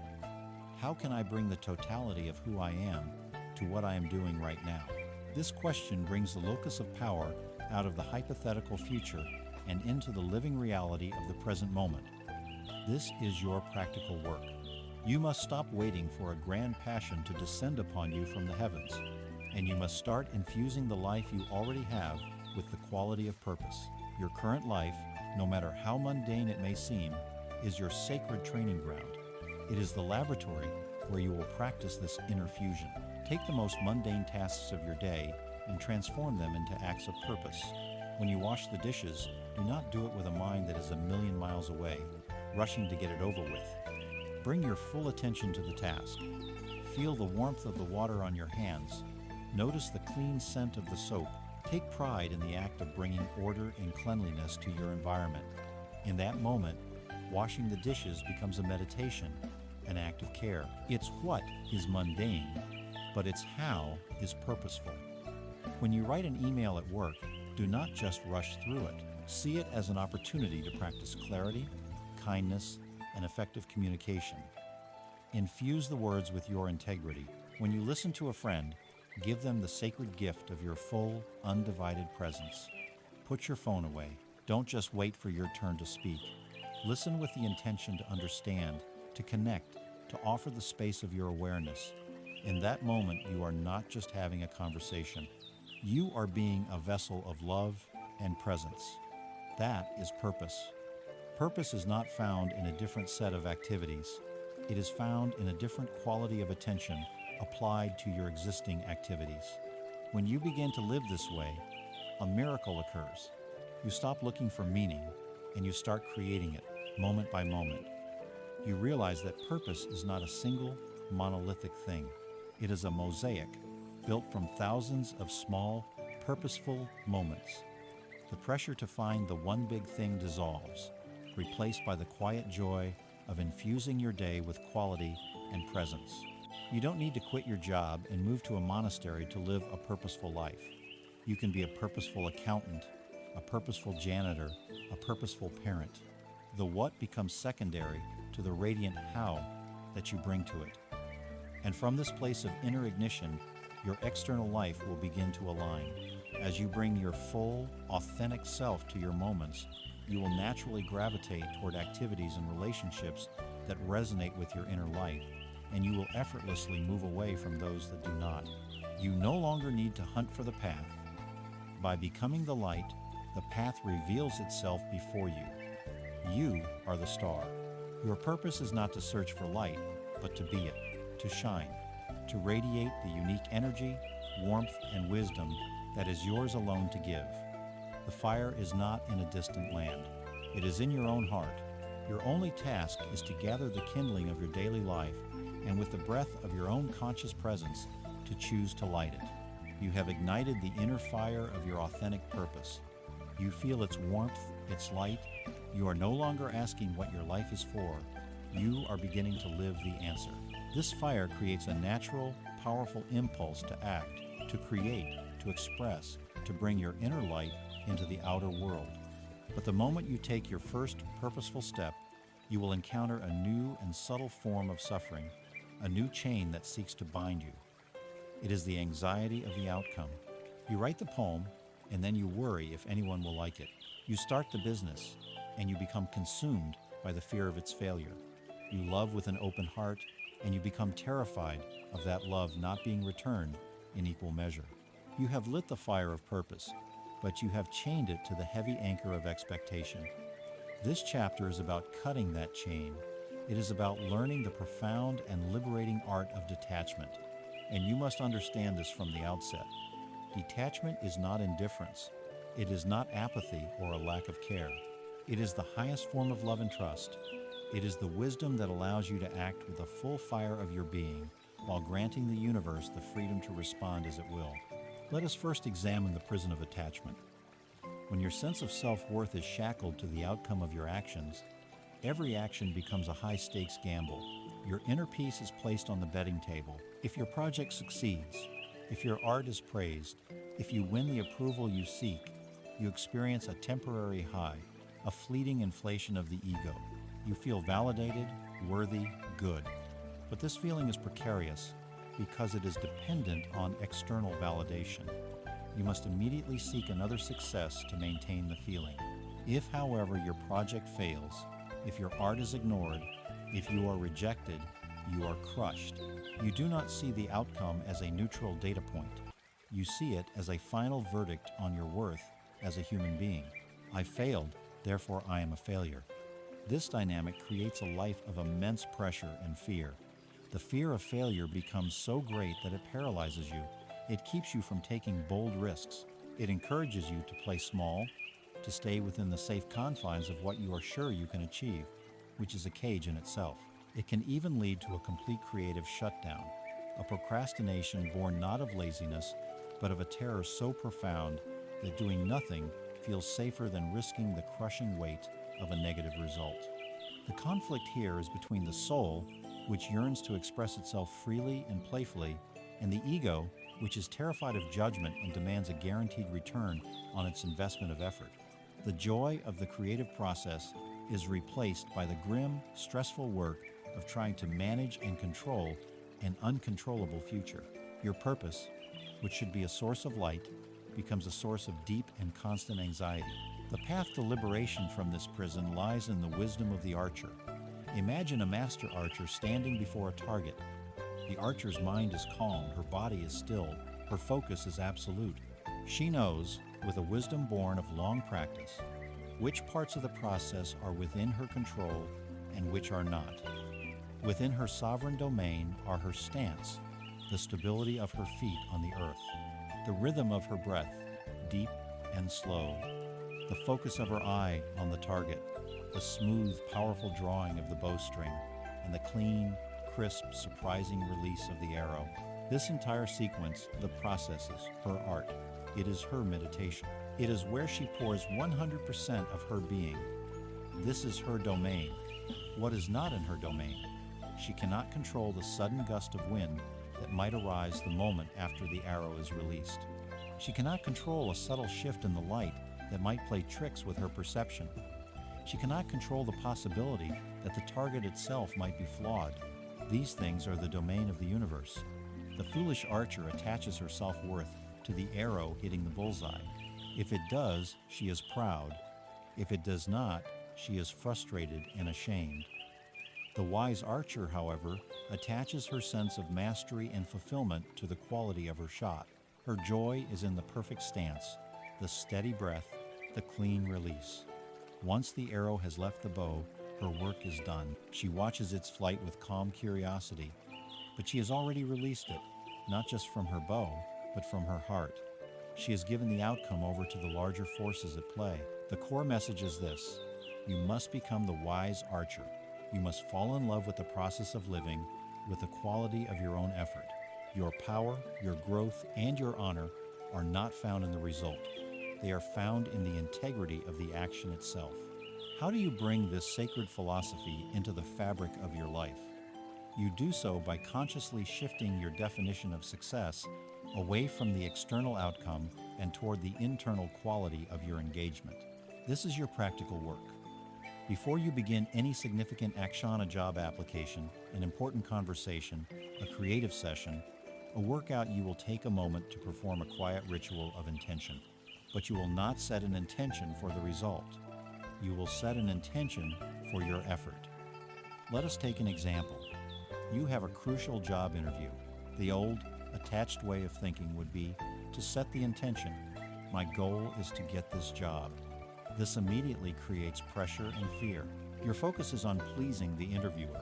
how can I bring the totality of who I am to what I am doing right now? This question brings the locus of power out of the hypothetical future and into the living reality of the present moment. This is your practical work. You must stop waiting for a grand passion to descend upon you from the heavens, and you must start infusing the life you already have with the quality of purpose. Your current life, no matter how mundane it may seem, is your sacred training ground. It is the laboratory where you will practice this inner fusion. Take the most mundane tasks of your day and transform them into acts of purpose. When you wash the dishes, do not do it with a mind that is a million miles away, rushing to get it over with. Bring your full attention to the task. Feel the warmth of the water on your hands. Notice the clean scent of the soap. Take pride in the act of bringing order and cleanliness to your environment. In that moment, washing the dishes becomes a meditation, an act of care. It's what is mundane, but it's how is purposeful. When you write an email at work, do not just rush through it. See it as an opportunity to practice clarity, kindness, and effective communication. Infuse the words with your integrity. When you listen to a friend, give them the sacred gift of your full, undivided presence. Put your phone away. Don't just wait for your turn to speak. Listen with the intention to understand, to connect, to offer the space of your awareness. In that moment, you are not just having a conversation. You are being a vessel of love and presence. That is purpose. Purpose is not found in a different set of activities. It is found in a different quality of attention applied to your existing activities. When you begin to live this way, a miracle occurs. You stop looking for meaning and you start creating it moment by moment. You realize that purpose is not a single, monolithic thing. It is a mosaic built from thousands of small, purposeful moments. The pressure to find the one big thing dissolves, replaced by the quiet joy of infusing your day with quality and presence. You don't need to quit your job and move to a monastery to live a purposeful life. You can be a purposeful accountant, a purposeful janitor, a purposeful parent. The what becomes secondary to the radiant how that you bring to it. And from this place of inner ignition, your external life will begin to align. As you bring your full, authentic self to your moments, you will naturally gravitate toward activities and relationships that resonate with your inner light, and you will effortlessly move away from those that do not. You no longer need to hunt for the path. By becoming the light, the path reveals itself before you. You are the star. Your purpose is not to search for light, but to be it, to shine, to radiate the unique energy, warmth, and wisdom that is yours alone to give. The fire is not in a distant land. It is in your own heart. Your only task is to gather the kindling of your daily life and with the breath of your own conscious presence to choose to light it. You have ignited the inner fire of your authentic purpose. You feel its warmth, its light. You are no longer asking what your life is for. You are beginning to live the answer. This fire creates a natural, powerful impulse to act, to create, to express, to bring your inner light into the outer world. But the moment you take your first purposeful step, you will encounter a new and subtle form of suffering, a new chain that seeks to bind you. It is the anxiety of the outcome. You write the poem, and then you worry if anyone will like it. You start the business, and you become consumed by the fear of its failure. You love with an open heart, and you become terrified of that love not being returned in equal measure. You have lit the fire of purpose, but you have chained it to the heavy anchor of expectation. This chapter is about cutting that chain. It is about learning the profound and liberating art of detachment. And you must understand this from the outset. Detachment is not indifference. It is not apathy or a lack of care. It is the highest form of love and trust. It is the wisdom that allows you to act with the full fire of your being while granting the universe the freedom to respond as it will. Let us first examine the prison of attachment. When your sense of self-worth is shackled to the outcome of your actions, every action becomes a high-stakes gamble. Your inner peace is placed on the betting table. If your project succeeds, if your art is praised, if you win the approval you seek, you experience a temporary high, a fleeting inflation of the ego. You feel validated, worthy, good. But this feeling is precarious because it is dependent on external validation. You must immediately seek another success to maintain the feeling. If, however, your project fails, if your art is ignored, if you are rejected, you are crushed. You do not see the outcome as a neutral data point. You see it as a final verdict on your worth as a human being. I failed, therefore I am a failure. This dynamic creates a life of immense pressure and fear. The fear of failure becomes so great that it paralyzes you. It keeps you from taking bold risks. It encourages you to play small, to stay within the safe confines of what you are sure you can achieve, which is a cage in itself. It can even lead to a complete creative shutdown, a procrastination born not of laziness, but of a terror so profound that doing nothing feels safer than risking the crushing weight of a negative result. The conflict here is between the soul, which yearns to express itself freely and playfully, and the ego, which is terrified of judgment and demands a guaranteed return on its investment of effort. The joy of the creative process is replaced by the grim, stressful work of trying to manage and control an uncontrollable future. Your purpose, which should be a source of light, becomes a source of deep and constant anxiety. The path to liberation from this prison lies in the wisdom of the archer. Imagine a master archer standing before a target. The archer's mind is calm, her body is still, her focus is absolute. She knows, with a wisdom born of long practice, which parts of the process are within her control and which are not. Within her sovereign domain are her stance, the stability of her feet on the earth, the rhythm of her breath, deep and slow, the focus of her eye on the target, the smooth, powerful drawing of the bowstring, and the clean, crisp, surprising release of the arrow. This entire sequence, the processes, her art. It is her meditation. It is where she pours 100% of her being. This is her domain. What is not in her domain? She cannot control the sudden gust of wind that might arise the moment after the arrow is released. She cannot control a subtle shift in the light that might play tricks with her perception. She cannot control the possibility that the target itself might be flawed. These things are the domain of the universe. The foolish archer attaches her self-worth to the arrow hitting the bullseye. If it does, she is proud. If it does not, she is frustrated and ashamed. The wise archer, however, attaches her sense of mastery and fulfillment to the quality of her shot. Her joy is in the perfect stance, the steady breath, the clean release. Once the arrow has left the bow, her work is done. She watches its flight with calm curiosity, but she has already released it, not just from her bow, but from her heart. She has given the outcome over to the larger forces at play. The core message is this: you must become the wise archer. You must fall in love with the process of living, with the quality of your own effort. Your power, your growth, and your honor are not found in the result. They are found in the integrity of the action itself. How do you bring this sacred philosophy into the fabric of your life? You do so by consciously shifting your definition of success away from the external outcome and toward the internal quality of your engagement. This is your practical work. Before you begin any significant action on a job application, an important conversation, a creative session, a workout, you will take a moment to perform a quiet ritual of intention. But you will not set an intention for the result. You will set an intention for your effort. Let us take an example. You have a crucial job interview. The old, attached way of thinking would be to set the intention. My goal is to get this job. This immediately creates pressure and fear. Your focus is on pleasing the interviewer,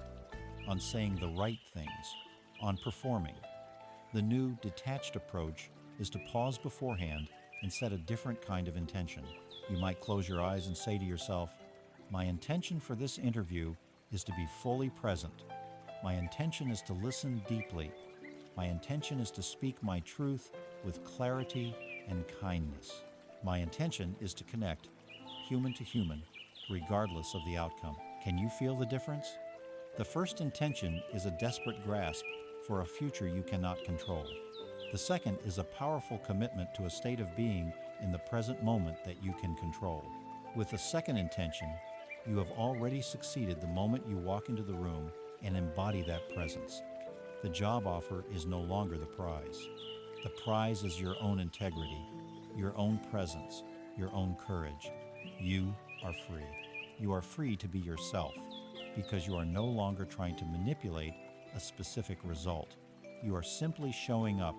on saying the right things, on performing. The new detached approach is to pause beforehand and set a different kind of intention. You might close your eyes and say to yourself, my intention for this interview is to be fully present. My intention is to listen deeply. My intention is to speak my truth with clarity and kindness. My intention is to connect human to human, regardless of the outcome. Can you feel the difference? The first intention is a desperate grasp for a future you cannot control. The second is a powerful commitment to a state of being in the present moment that you can control. With the second intention, you have already succeeded the moment you walk into the room and embody that presence. The job offer is no longer the prize. The prize is your own integrity, your own presence, your own courage. You are free. You are free to be yourself because you are no longer trying to manipulate a specific result. You are simply showing up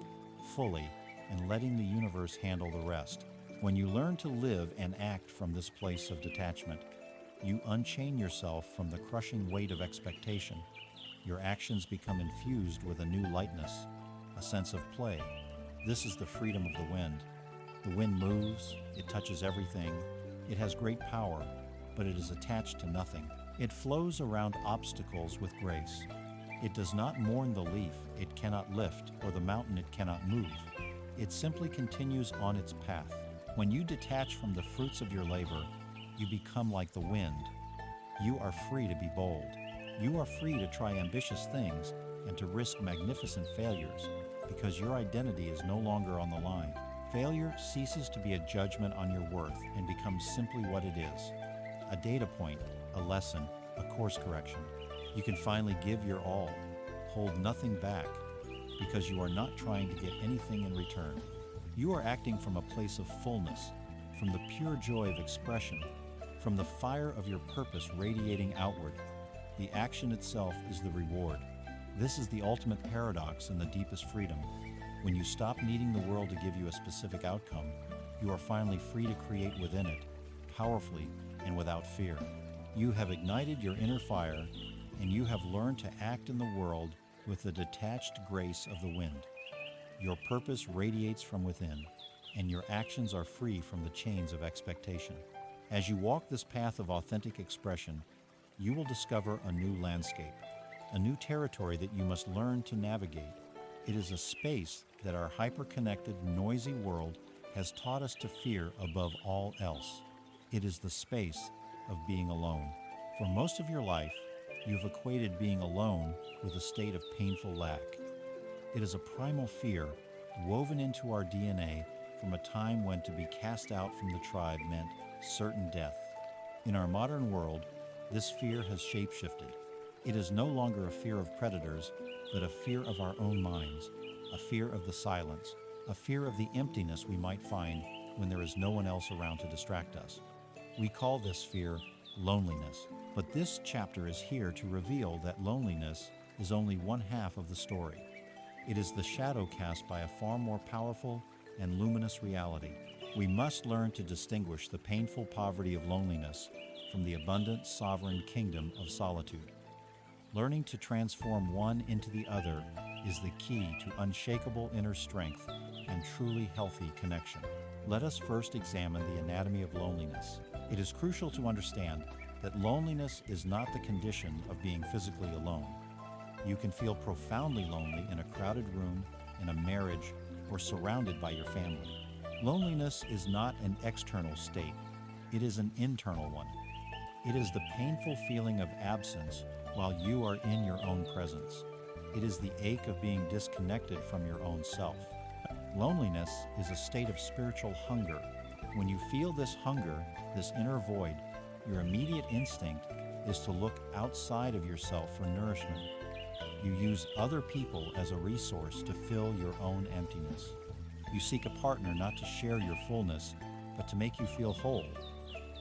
fully and letting the universe handle the rest. When you learn to live and act from this place of detachment, you unchain yourself from the crushing weight of expectation. Your actions become infused with a new lightness, a sense of play. This is the freedom of the wind. The wind moves, it touches everything, it has great power, but it is attached to nothing. It flows around obstacles with grace. It does not mourn the leaf it cannot lift or the mountain it cannot move. It simply continues on its path. When you detach from the fruits of your labor, you become like the wind. You are free to be bold. You are free to try ambitious things and to risk magnificent failures because your identity is no longer on the line. Failure ceases to be a judgment on your worth and becomes simply what it is: a data point, a lesson, a course correction. You can finally give your all, hold nothing back, because you are not trying to get anything in return. You are acting from a place of fullness, from the pure joy of expression, from the fire of your purpose radiating outward. The action itself is the reward. This is the ultimate paradox and the deepest freedom. When you stop needing the world to give you a specific outcome, you are finally free to create within it, powerfully and without fear. You have ignited your inner fire, and you have learned to act in the world with the detached grace of the wind. Your purpose radiates from within, and your actions are free from the chains of expectation. As you walk this path of authentic expression, you will discover a new landscape, a new territory that you must learn to navigate. It is a space that our hyper-connected, noisy world has taught us to fear above all else. It is the space of being alone. For most of your life, you've equated being alone with a state of painful lack. It is a primal fear woven into our DNA from a time when to be cast out from the tribe meant certain death. In our modern world, this fear has shapeshifted. It is no longer a fear of predators, but a fear of our own minds, a fear of the silence, a fear of the emptiness we might find when there is no one else around to distract us. We call this fear loneliness, but this chapter is here to reveal that loneliness is only one half of the story. It is the shadow cast by a far more powerful and luminous reality. We must learn to distinguish the painful poverty of loneliness from the abundant, sovereign kingdom of solitude. Learning to transform one into the other is the key to unshakable inner strength and truly healthy connection. Let us first examine the anatomy of loneliness. It is crucial to understand that loneliness is not the condition of being physically alone. You can feel profoundly lonely in a crowded room, in a marriage, or surrounded by your family. Loneliness is not an external state. It is an internal one. It is the painful feeling of absence while you are in your own presence. It is the ache of being disconnected from your own self. Loneliness is a state of spiritual hunger. When you feel this hunger, this inner void, your immediate instinct is to look outside of yourself for nourishment. You use other people as a resource to fill your own emptiness. You seek a partner not to share your fullness, but to make you feel whole.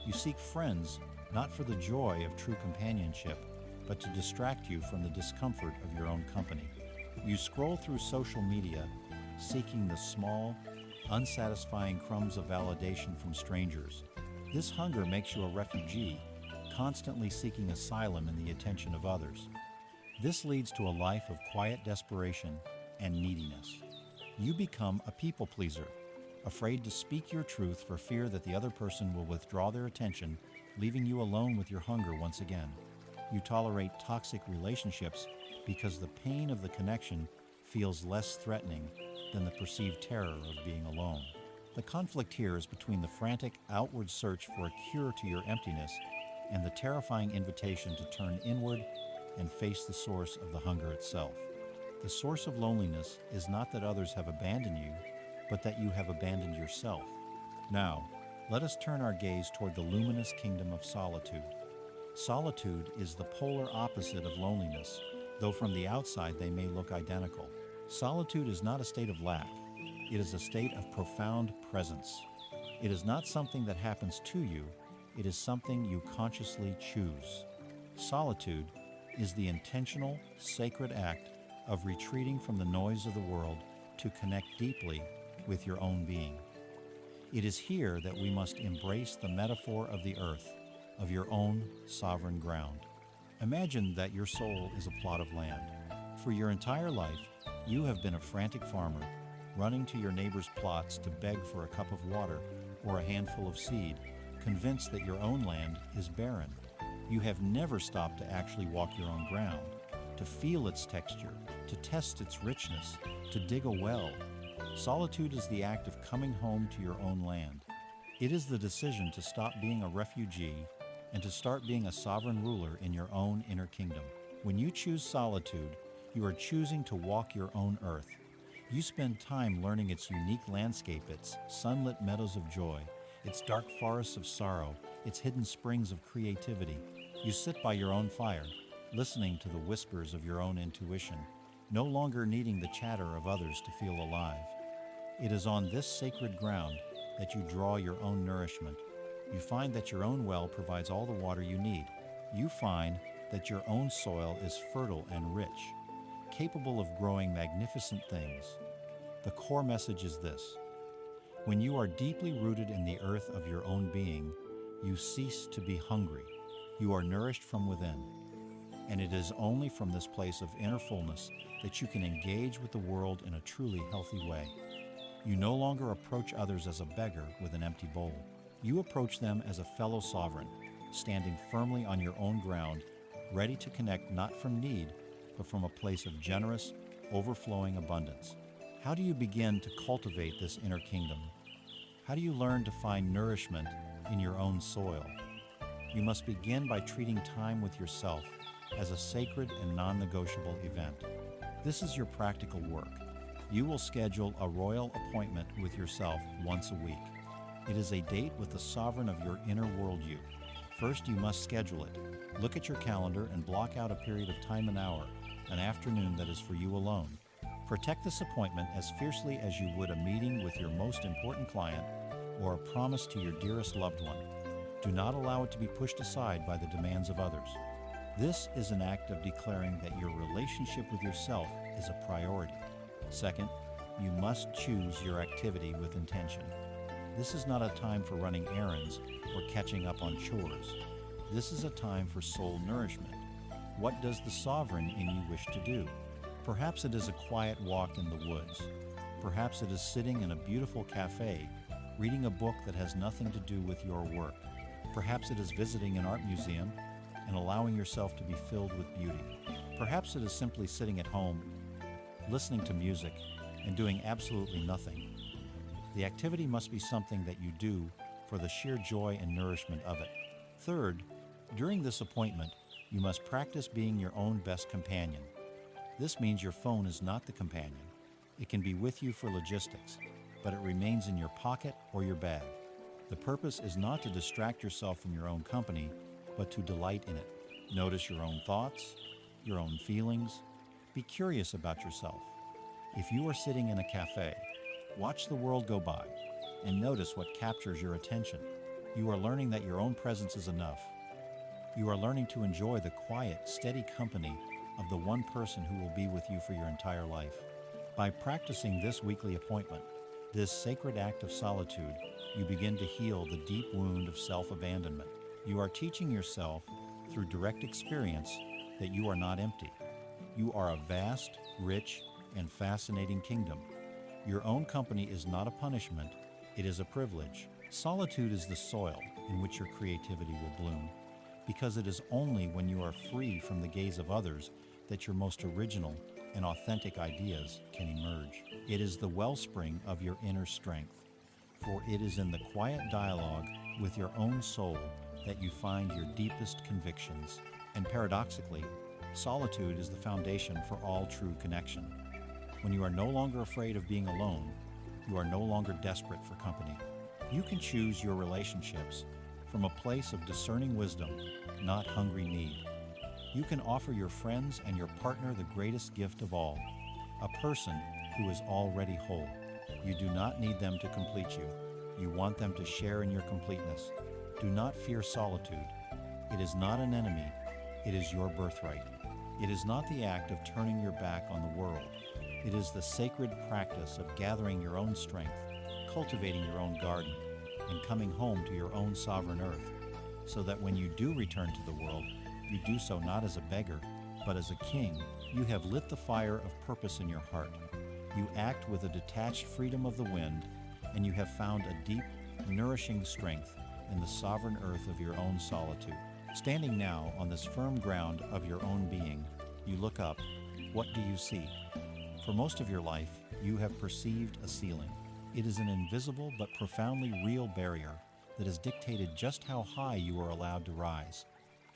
You seek friends not for the joy of true companionship, but to distract you from the discomfort of your own company. You scroll through social media, seeking the small, unsatisfying crumbs of validation from strangers. This hunger makes you a refugee, constantly seeking asylum in the attention of others. This leads to a life of quiet desperation and neediness. You become a people pleaser, afraid to speak your truth for fear that the other person will withdraw their attention, leaving you alone with your hunger once again. You tolerate toxic relationships because the pain of the connection feels less threatening than the perceived terror of being alone. The conflict here is between the frantic outward search for a cure to your emptiness and the terrifying invitation to turn inward and face the source of the hunger itself. The source of loneliness is not that others have abandoned you, but that you have abandoned yourself. Now, let us turn our gaze toward the luminous kingdom of solitude. Solitude is the polar opposite of loneliness, though from the outside they may look identical. Solitude is not a state of lack. It is a state of profound presence. It is not something that happens to you. It is something you consciously choose. Solitude is the intentional, sacred act of retreating from the noise of the world to connect deeply with your own being. It is here that we must embrace the metaphor of the earth, of your own sovereign ground. Imagine that your soul is a plot of land. For your entire life, you have been a frantic farmer, running to your neighbor's plots to beg for a cup of water or a handful of seed, convinced that your own land is barren. You have never stopped to actually walk your own ground, to feel its texture, to test its richness, to dig a well. Solitude is the act of coming home to your own land. It is the decision to stop being a refugee and to start being a sovereign ruler in your own inner kingdom. When you choose solitude, you are choosing to walk your own earth. You spend time learning its unique landscape, its sunlit meadows of joy, its dark forests of sorrow, its hidden springs of creativity. You sit by your own fire, listening to the whispers of your own intuition, no longer needing the chatter of others to feel alive. It is on this sacred ground that you draw your own nourishment. You find that your own well provides all the water you need. You find that your own soil is fertile and rich, capable of growing magnificent things. The core message is this: when you are deeply rooted in the earth of your own being, you cease to be hungry. You are nourished from within. And it is only from this place of inner fullness that you can engage with the world in a truly healthy way. You no longer approach others as a beggar with an empty bowl. You approach them as a fellow sovereign, standing firmly on your own ground, ready to connect not from need, but from a place of generous, overflowing abundance. How do you begin to cultivate this inner kingdom? How do you learn to find nourishment in your own soil? You must begin by treating time with yourself as a sacred and non-negotiable event. This is your practical work. You will schedule a royal appointment with yourself once a week. It is a date with the sovereign of your inner world you. First, you must schedule it. Look at your calendar and block out a period of time, an hour, an afternoon that is for you alone. Protect this appointment as fiercely as you would a meeting with your most important client or a promise to your dearest loved one. Do not allow it to be pushed aside by the demands of others. This is an act of declaring that your relationship with yourself is a priority. Second, you must choose your activity with intention. This is not a time for running errands or catching up on chores. This is a time for soul nourishment. What does the sovereign in you wish to do? Perhaps it is a quiet walk in the woods. Perhaps it is sitting in a beautiful cafe, reading a book that has nothing to do with your work. Perhaps it is visiting an art museum and allowing yourself to be filled with beauty. Perhaps it is simply sitting at home, listening to music, and doing absolutely nothing. The activity must be something that you do for the sheer joy and nourishment of it. Third, during this appointment, you must practice being your own best companion. This means your phone is not the companion. It can be with you for logistics, but it remains in your pocket or your bag. The purpose is not to distract yourself from your own company, but to delight in it. Notice your own thoughts, your own feelings. Be curious about yourself. If you are sitting in a cafe, watch the world go by and notice what captures your attention. You are learning that your own presence is enough. You are learning to enjoy the quiet, steady company of the one person who will be with you for your entire life. By practicing this weekly appointment, this sacred act of solitude, you begin to heal the deep wound of self-abandonment. You are teaching yourself through direct experience that you are not empty. You are a vast, rich, and fascinating kingdom. Your own company is not a punishment, it is a privilege. Solitude is the soil in which your creativity will bloom, because it is only when you are free from the gaze of others that your most original and authentic ideas can emerge. It is the wellspring of your inner strength, for it is in the quiet dialogue with your own soul that you find your deepest convictions. And paradoxically, solitude is the foundation for all true connection. When you are no longer afraid of being alone, you are no longer desperate for company. You can choose your relationships from a place of discerning wisdom, not hungry need. You can offer your friends and your partner the greatest gift of all, a person who is already whole. You do not need them to complete you. You want them to share in your completeness. Do not fear solitude. It is not an enemy. It is your birthright. It is not the act of turning your back on the world. It is the sacred practice of gathering your own strength, cultivating your own garden, and coming home to your own sovereign earth, so that when you do return to the world, you do so not as a beggar, but as a king. You have lit the fire of purpose in your heart. You act with a detached freedom of the wind, and you have found a deep, nourishing strength in the sovereign earth of your own solitude. Standing now on this firm ground of your own being, you look up. What do you see? For most of your life, you have perceived a ceiling. It is an invisible but profoundly real barrier that has dictated just how high you are allowed to rise,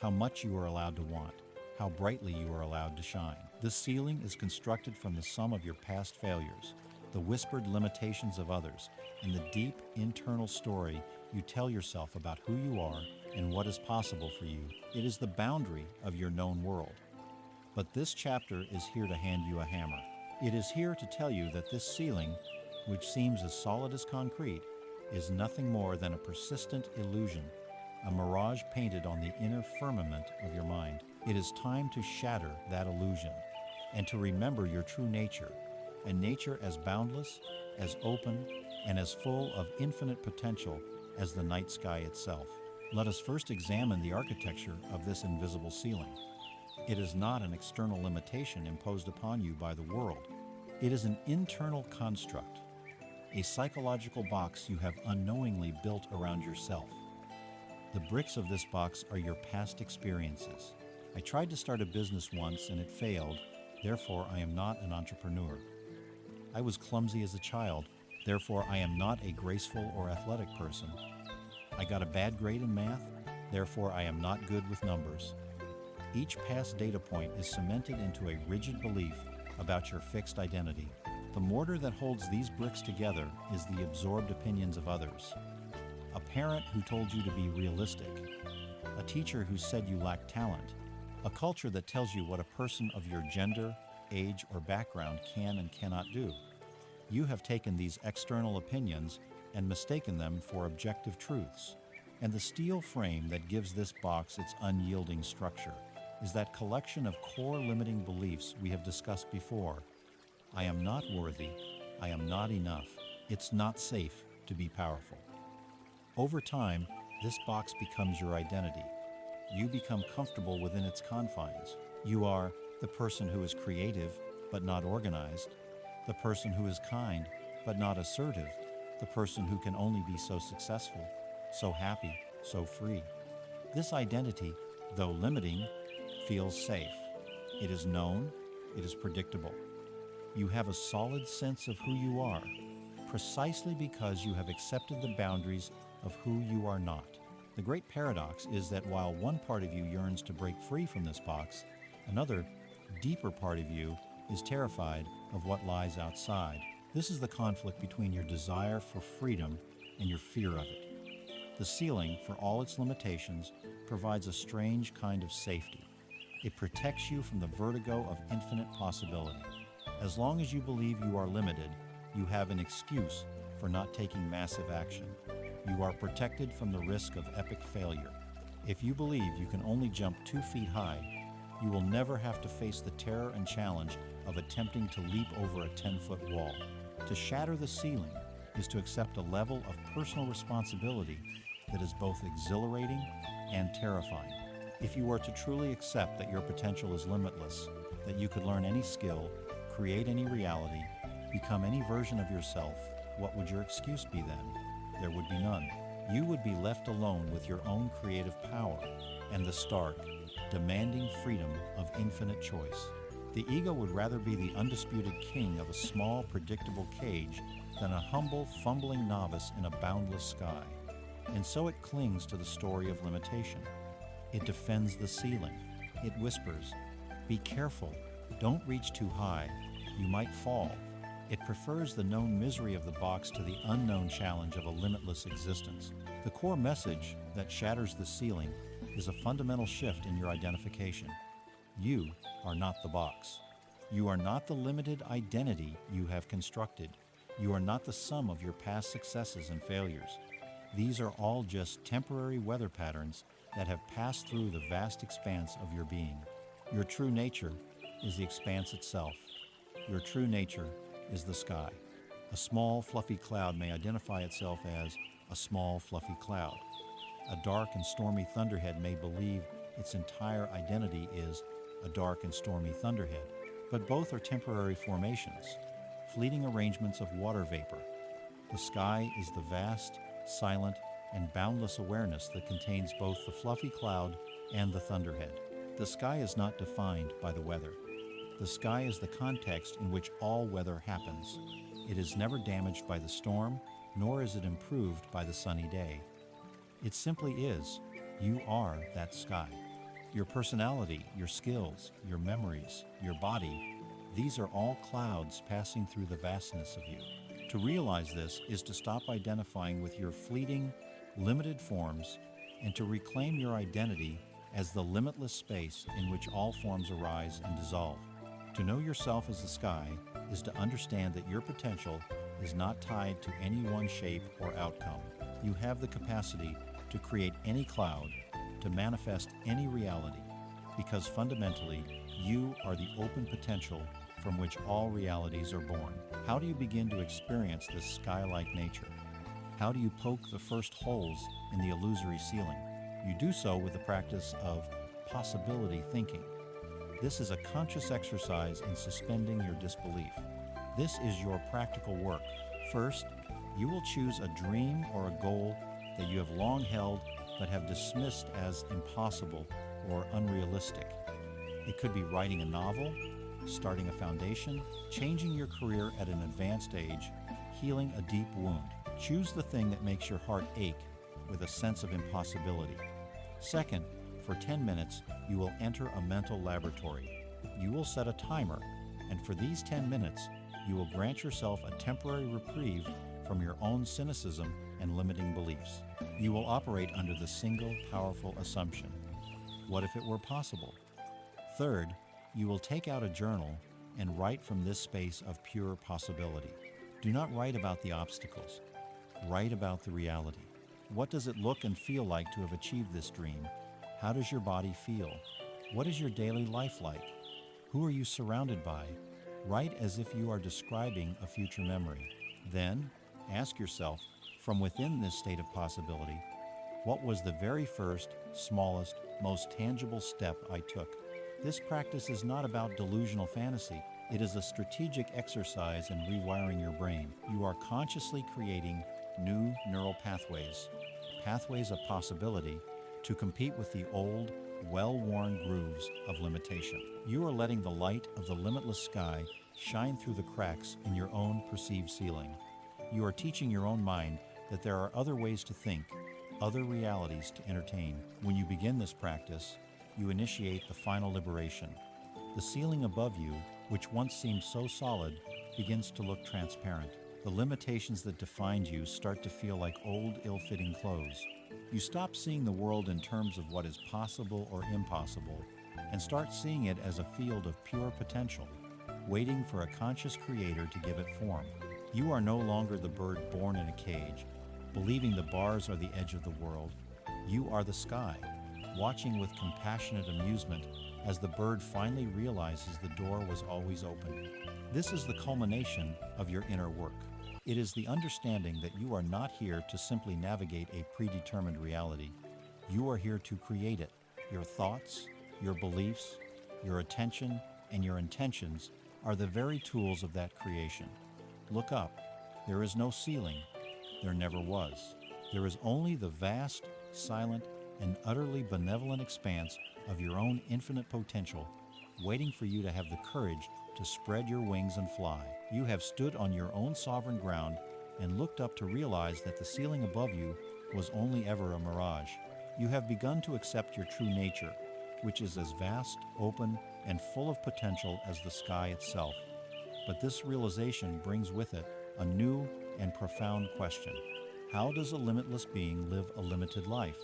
how much you are allowed to want, how brightly you are allowed to shine. This ceiling is constructed from the sum of your past failures, the whispered limitations of others, and the deep internal story you tell yourself about who you are and what is possible for you. It is the boundary of your known world. But this chapter is here to hand you a hammer. It is here to tell you that this ceiling, which seems as solid as concrete, is nothing more than a persistent illusion, a mirage painted on the inner firmament of your mind. It is time to shatter that illusion and to remember your true nature, a nature as boundless, as open, and as full of infinite potential as the night sky itself. Let us first examine the architecture of this invisible ceiling. It is not an external limitation imposed upon you by the world. It is an internal construct, a psychological box you have unknowingly built around yourself. The bricks of this box are your past experiences. I tried to start a business once and it failed, therefore I am not an entrepreneur. I was clumsy as a child, therefore I am not a graceful or athletic person. I got a bad grade in math, therefore I am not good with numbers. Each past data point is cemented into a rigid belief about your fixed identity. The mortar that holds these bricks together is the absorbed opinions of others. A parent who told you to be realistic. A teacher who said you lacked talent. A culture that tells you what a person of your gender, age, or background can and cannot do. You have taken these external opinions and mistaken them for objective truths. And the steel frame that gives this box its unyielding structure is that collection of core limiting beliefs we have discussed before. I am not worthy. I am not enough. It's not safe to be powerful. Over time, this box becomes your identity. You become comfortable within its confines. You are the person who is creative but not organized, the person who is kind but not assertive, the person who can only be so successful, so happy, so free. This identity, though limiting, feels safe. It is known, it is predictable. You have a solid sense of who you are, precisely because you have accepted the boundaries of who you are not. The great paradox is that while one part of you yearns to break free from this box, another, deeper part of you is terrified of what lies outside. This is the conflict between your desire for freedom and your fear of it. The ceiling, for all its limitations, provides a strange kind of safety. It protects you from the vertigo of infinite possibility. As long as you believe you are limited, you have an excuse for not taking massive action. You are protected from the risk of epic failure. If you believe you can only jump 2 feet high, you will never have to face the terror and challenge of attempting to leap over a 10-foot wall. To shatter the ceiling, is to accept a level of personal responsibility that is both exhilarating and terrifying. If you were to truly accept that your potential is limitless, that you could learn any skill, create any reality, become any version of yourself, what would your excuse be then? There would be none. You would be left alone with your own creative power and the stark, demanding freedom of infinite choice. The ego would rather be the undisputed king of a small, predictable cage than a humble, fumbling novice in a boundless sky. And so it clings to the story of limitation. It defends the ceiling. It whispers, "Be careful, don't reach too high, you might fall." It prefers the known misery of the box to the unknown challenge of a limitless existence. The core message that shatters the ceiling is a fundamental shift in your identification. You are not the box. You are not the limited identity you have constructed. You are not the sum of your past successes and failures. These are all just temporary weather patterns that have passed through the vast expanse of your being. Your true nature is the expanse itself. Your true nature is the sky. A small, fluffy cloud may identify itself as a small, fluffy cloud. A dark and stormy thunderhead may believe its entire identity is a dark and stormy thunderhead. But both are temporary formations, fleeting arrangements of water vapor. The sky is the vast, silent, and boundless awareness that contains both the fluffy cloud and the thunderhead. The sky is not defined by the weather. The sky is the context in which all weather happens. It is never damaged by the storm, nor is it improved by the sunny day. It simply is. You are that sky. Your personality, your skills, your memories, your body, these are all clouds passing through the vastness of you. To realize this is to stop identifying with your fleeting, limited forms and to reclaim your identity as the limitless space in which all forms arise and dissolve. To know yourself as the sky is to understand that your potential is not tied to any one shape or outcome. You have the capacity to create any cloud, to manifest any reality, because fundamentally, you are the open potential from which all realities are born. How do you begin to experience this sky-like nature? How do you poke the first holes in the illusory ceiling? You do so with the practice of possibility thinking. This is a conscious exercise in suspending your disbelief. This is your practical work. First, you will choose a dream or a goal that you have long held but have dismissed as impossible or unrealistic. It could be writing a novel, starting a foundation, changing your career at an advanced age, healing a deep wound. Choose the thing that makes your heart ache with a sense of impossibility. Second, for 10 minutes, you will enter a mental laboratory. You will set a timer, and for these 10 minutes, you will grant yourself a temporary reprieve from your own cynicism and limiting beliefs. You will operate under the single powerful assumption: what if it were possible? Third, you will take out a journal and write from this space of pure possibility. Do not write about the obstacles. Write about the reality. What does it look and feel like to have achieved this dream? How does your body feel? What is your daily life like? Who are you surrounded by? Write as if you are describing a future memory. Then, ask yourself, from within this state of possibility, what was the very first, smallest, most tangible step I took? This practice is not about delusional fantasy. It is a strategic exercise in rewiring your brain. You are consciously creating new neural pathways of possibility, to compete with the old, well-worn grooves of limitation. You are letting the light of the limitless sky shine through the cracks in your own perceived ceiling. You are teaching your own mind that there are other ways to think, other realities to entertain. When you begin this practice, you initiate the final liberation. The ceiling above you, which once seemed so solid, begins to look transparent. The limitations that defined you start to feel like old, ill-fitting clothes. You stop seeing the world in terms of what is possible or impossible and start seeing it as a field of pure potential, waiting for a conscious creator to give it form. You are no longer the bird born in a cage, believing the bars are the edge of the world. You are the sky, watching with compassionate amusement as the bird finally realizes the door was always open. This is the culmination of your inner work. It is the understanding that you are not here to simply navigate a predetermined reality. You are here to create it. Your thoughts, your beliefs, your attention, and your intentions are the very tools of that creation. Look up. There is no ceiling. There never was. There is only the vast, silent, and utterly benevolent expanse of your own infinite potential, waiting for you to have the courage to spread your wings and fly. You have stood on your own sovereign ground and looked up to realize that the ceiling above you was only ever a mirage. You have begun to accept your true nature, which is as vast, open, and full of potential as the sky itself. But this realization brings with it a new and profound question. How does a limitless being live a limited life?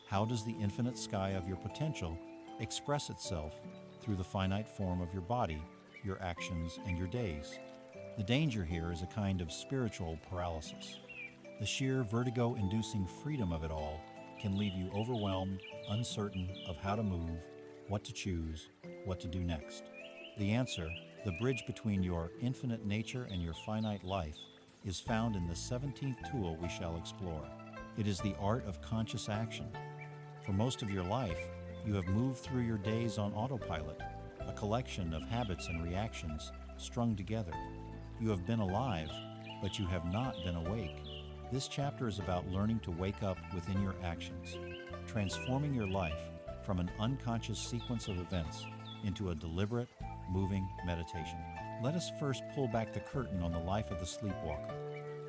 How does the infinite sky of your potential express itself through the finite form of your body, your actions, and your days? The danger here is a kind of spiritual paralysis. The sheer vertigo-inducing freedom of it all can leave you overwhelmed, uncertain of how to move, what to choose, what to do next. The answer, the bridge between your infinite nature and your finite life, is found in the 17th tool we shall explore. It is the art of conscious action. For most of your life, you have moved through your days on autopilot, a collection of habits and reactions strung together. You have been alive, but you have not been awake. This chapter is about learning to wake up within your actions, transforming your life from an unconscious sequence of events into a deliberate, moving meditation. Let us first pull back the curtain on the life of the sleepwalker.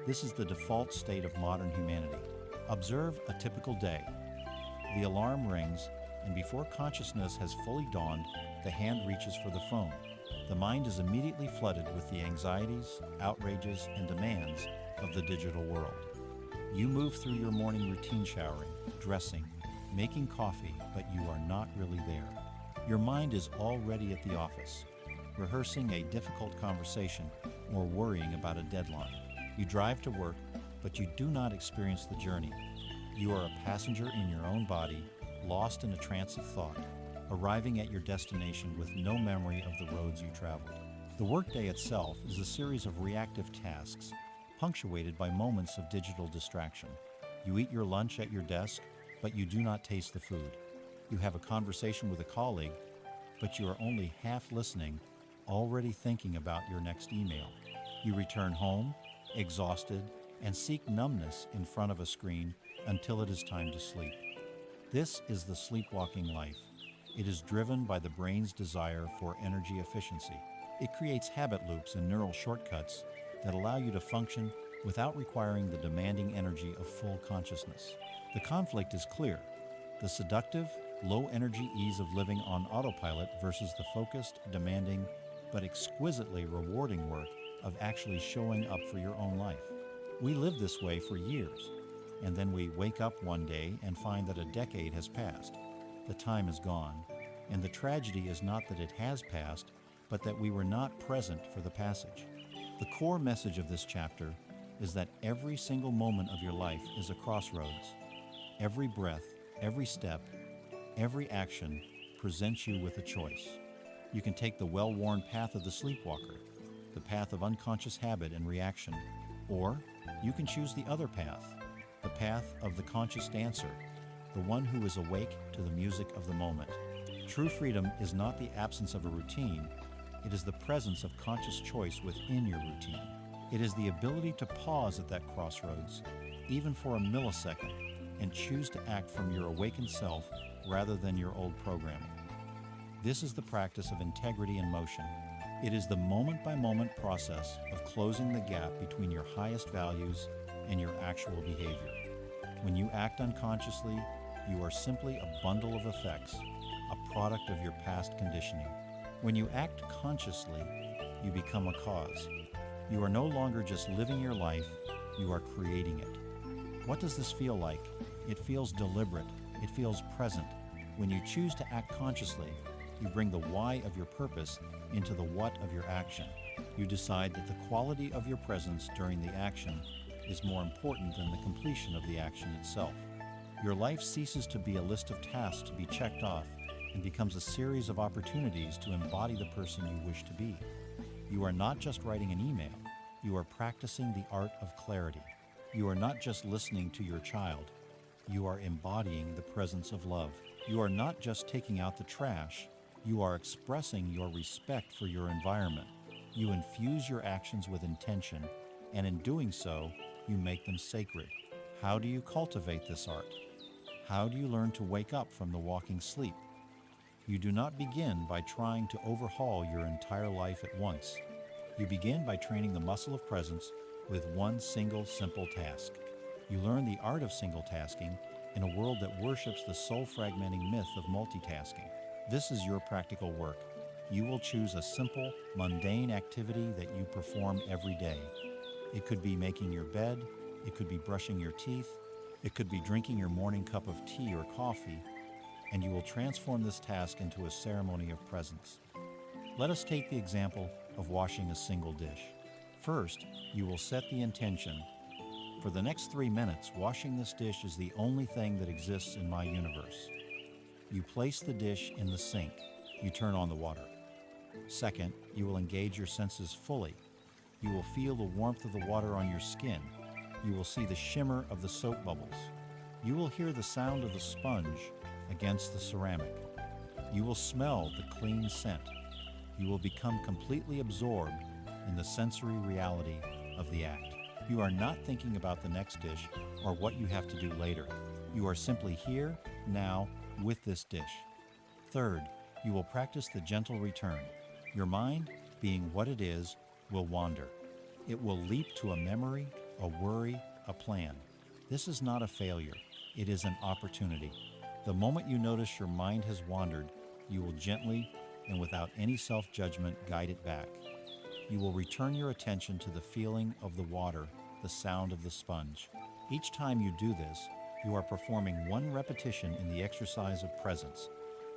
This is the default state of modern humanity. Observe a typical day. The alarm rings, and before consciousness has fully dawned, the hand reaches for the phone. The mind is immediately flooded with the anxieties, outrages, and demands of the digital world. You move through your morning routine, showering, dressing, making coffee, but you are not really there. Your mind is already at the office, rehearsing a difficult conversation or worrying about a deadline. You drive to work, but you do not experience the journey. You are a passenger in your own body, lost in a trance of thought, arriving at your destination with no memory of the roads you traveled. The workday itself is a series of reactive tasks, punctuated by moments of digital distraction. You eat your lunch at your desk, but you do not taste the food. You have a conversation with a colleague, but you are only half listening, already thinking about your next email. You return home, exhausted, and seek numbness in front of a screen until it is time to sleep. This is the sleepwalking life. It is driven by the brain's desire for energy efficiency. It creates habit loops and neural shortcuts that allow you to function without requiring the demanding energy of full consciousness. The conflict is clear. The seductive, low-energy ease of living on autopilot versus the focused, demanding, but exquisitely rewarding work of actually showing up for your own life. We live this way for years, and then we wake up one day and find that a decade has passed. The time is gone, and the tragedy is not that it has passed, but that we were not present for the passage. The core message of this chapter is that every single moment of your life is a crossroads. Every breath, every step, every action presents you with a choice. You can take the well-worn path of the sleepwalker, the path of unconscious habit and reaction, or you can choose the other path, the path of the conscious dancer, the one who is awake to the music of the moment. True freedom is not the absence of a routine, it is the presence of conscious choice within your routine. It is the ability to pause at that crossroads, even for a millisecond, and choose to act from your awakened self rather than your old programming. This is the practice of integrity in motion. It is the moment-by-moment process of closing the gap between your highest values and your actual behavior. When you act unconsciously, you are simply a bundle of effects, a product of your past conditioning. When you act consciously, you become a cause. You are no longer just living your life, you are creating it. What does this feel like? It feels deliberate. It feels present. When you choose to act consciously, you bring the why of your purpose into the what of your action. You decide that the quality of your presence during the action is more important than the completion of the action itself. Your life ceases to be a list of tasks to be checked off and becomes a series of opportunities to embody the person you wish to be. You are not just writing an email. You are practicing the art of clarity. You are not just listening to your child. You are embodying the presence of love. You are not just taking out the trash. You are expressing your respect for your environment. You infuse your actions with intention, and in doing so, you make them sacred. How do you cultivate this art? How do you learn to wake up from the walking sleep? You do not begin by trying to overhaul your entire life at once. You begin by training the muscle of presence with one single simple task. You learn the art of single tasking in a world that worships the soul-fragmenting myth of multitasking. This is your practical work. You will choose a simple, mundane activity that you perform every day. It could be making your bed, it could be brushing your teeth, it could be drinking your morning cup of tea or coffee, and you will transform this task into a ceremony of presence. Let us take the example of washing a single dish. First, you will set the intention. For the next 3 minutes, washing this dish is the only thing that exists in my universe. You place the dish in the sink. You turn on the water. Second, you will engage your senses fully. You will feel the warmth of the water on your skin. You will see the shimmer of the soap bubbles. You will hear the sound of the sponge against the ceramic. You will smell the clean scent. You will become completely absorbed in the sensory reality of the act. You are not thinking about the next dish or what you have to do later. You are simply here, now, with this dish. Third, you will practice the gentle return. Your mind, being what it is, will wander. It will leap to a memory, a worry, a plan. This is not a failure. It is an opportunity. The moment you notice your mind has wandered, you will gently and without any self-judgment guide it back. You will return your attention to the feeling of the water, the sound of the sponge. Each time you do this, you are performing one repetition in the exercise of presence.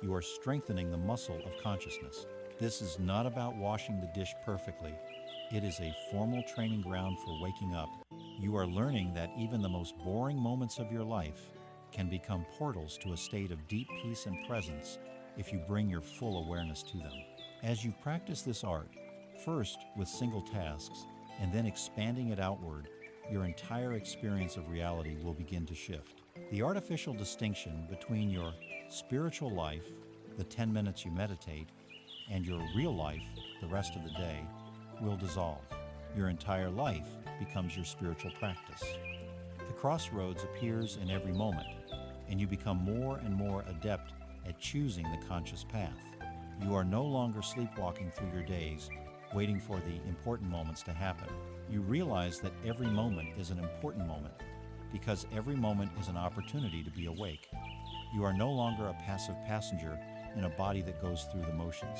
You are strengthening the muscle of consciousness. This is not about washing the dish perfectly. It is a formal training ground for waking up. You are learning that even the most boring moments of your life can become portals to a state of deep peace and presence if you bring your full awareness to them. As you practice this art, first with single tasks and then expanding it outward, your entire experience of reality will begin to shift. The artificial distinction between your spiritual life, the 10 minutes you meditate, and your real life, the rest of the day, will dissolve. Your entire life becomes your spiritual practice. The crossroads appears in every moment, and you become more and more adept at choosing the conscious path. You are no longer sleepwalking through your days, waiting for the important moments to happen. You realize that every moment is an important moment, because every moment is an opportunity to be awake. You are no longer a passive passenger in a body that goes through the motions.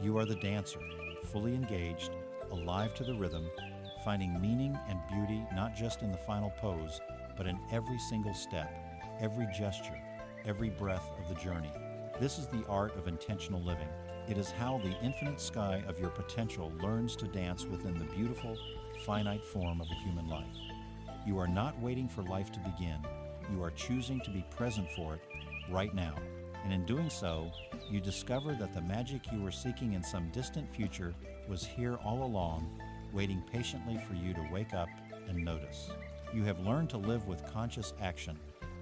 You are the dancer, fully engaged, alive to the rhythm, finding meaning and beauty not just in the final pose, but in every single step, every gesture, every breath of the journey. This is the art of intentional living. It is how the infinite sky of your potential learns to dance within the beautiful, finite form of a human life. You are not waiting for life to begin. You are choosing to be present for it right now. And in doing so, you discover that the magic you were seeking in some distant future was here all along, waiting patiently for you to wake up and notice. You have learned to live with conscious action,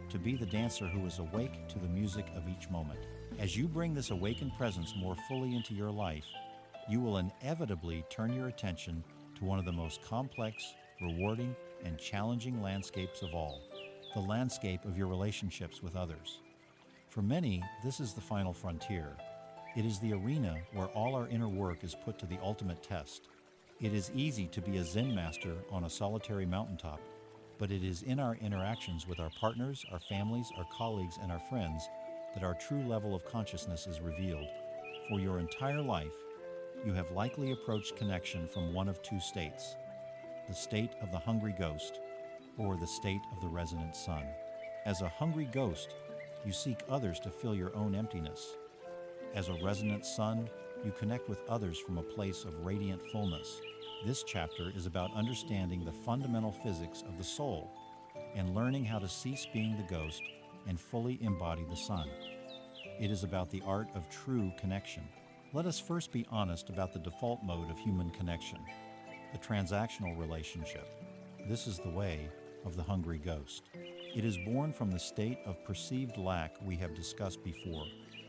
to be the dancer who is awake to the music of each moment. As you bring this awakened presence more fully into your life, you will inevitably turn your attention to one of the most complex, rewarding, and challenging landscapes of all, the landscape of your relationships with others. For many, this is the final frontier. It is the arena where all our inner work is put to the ultimate test. It is easy to be a Zen master on a solitary mountaintop, but it is in our interactions with our partners, our families, our colleagues, and our friends that our true level of consciousness is revealed. For your entire life, you have likely approached connection from one of two states: the state of the hungry ghost or the state of the resonant sun. As a hungry ghost, you seek others to fill your own emptiness. As a resonant sun, you connect with others from a place of radiant fullness. This chapter is about understanding the fundamental physics of the soul and learning how to cease being the ghost and fully embody the sun. It is about the art of true connection. Let us first be honest about the default mode of human connection. the transactional relationship. This is the way of the hungry ghost. It is born from the state of perceived lack we have discussed before,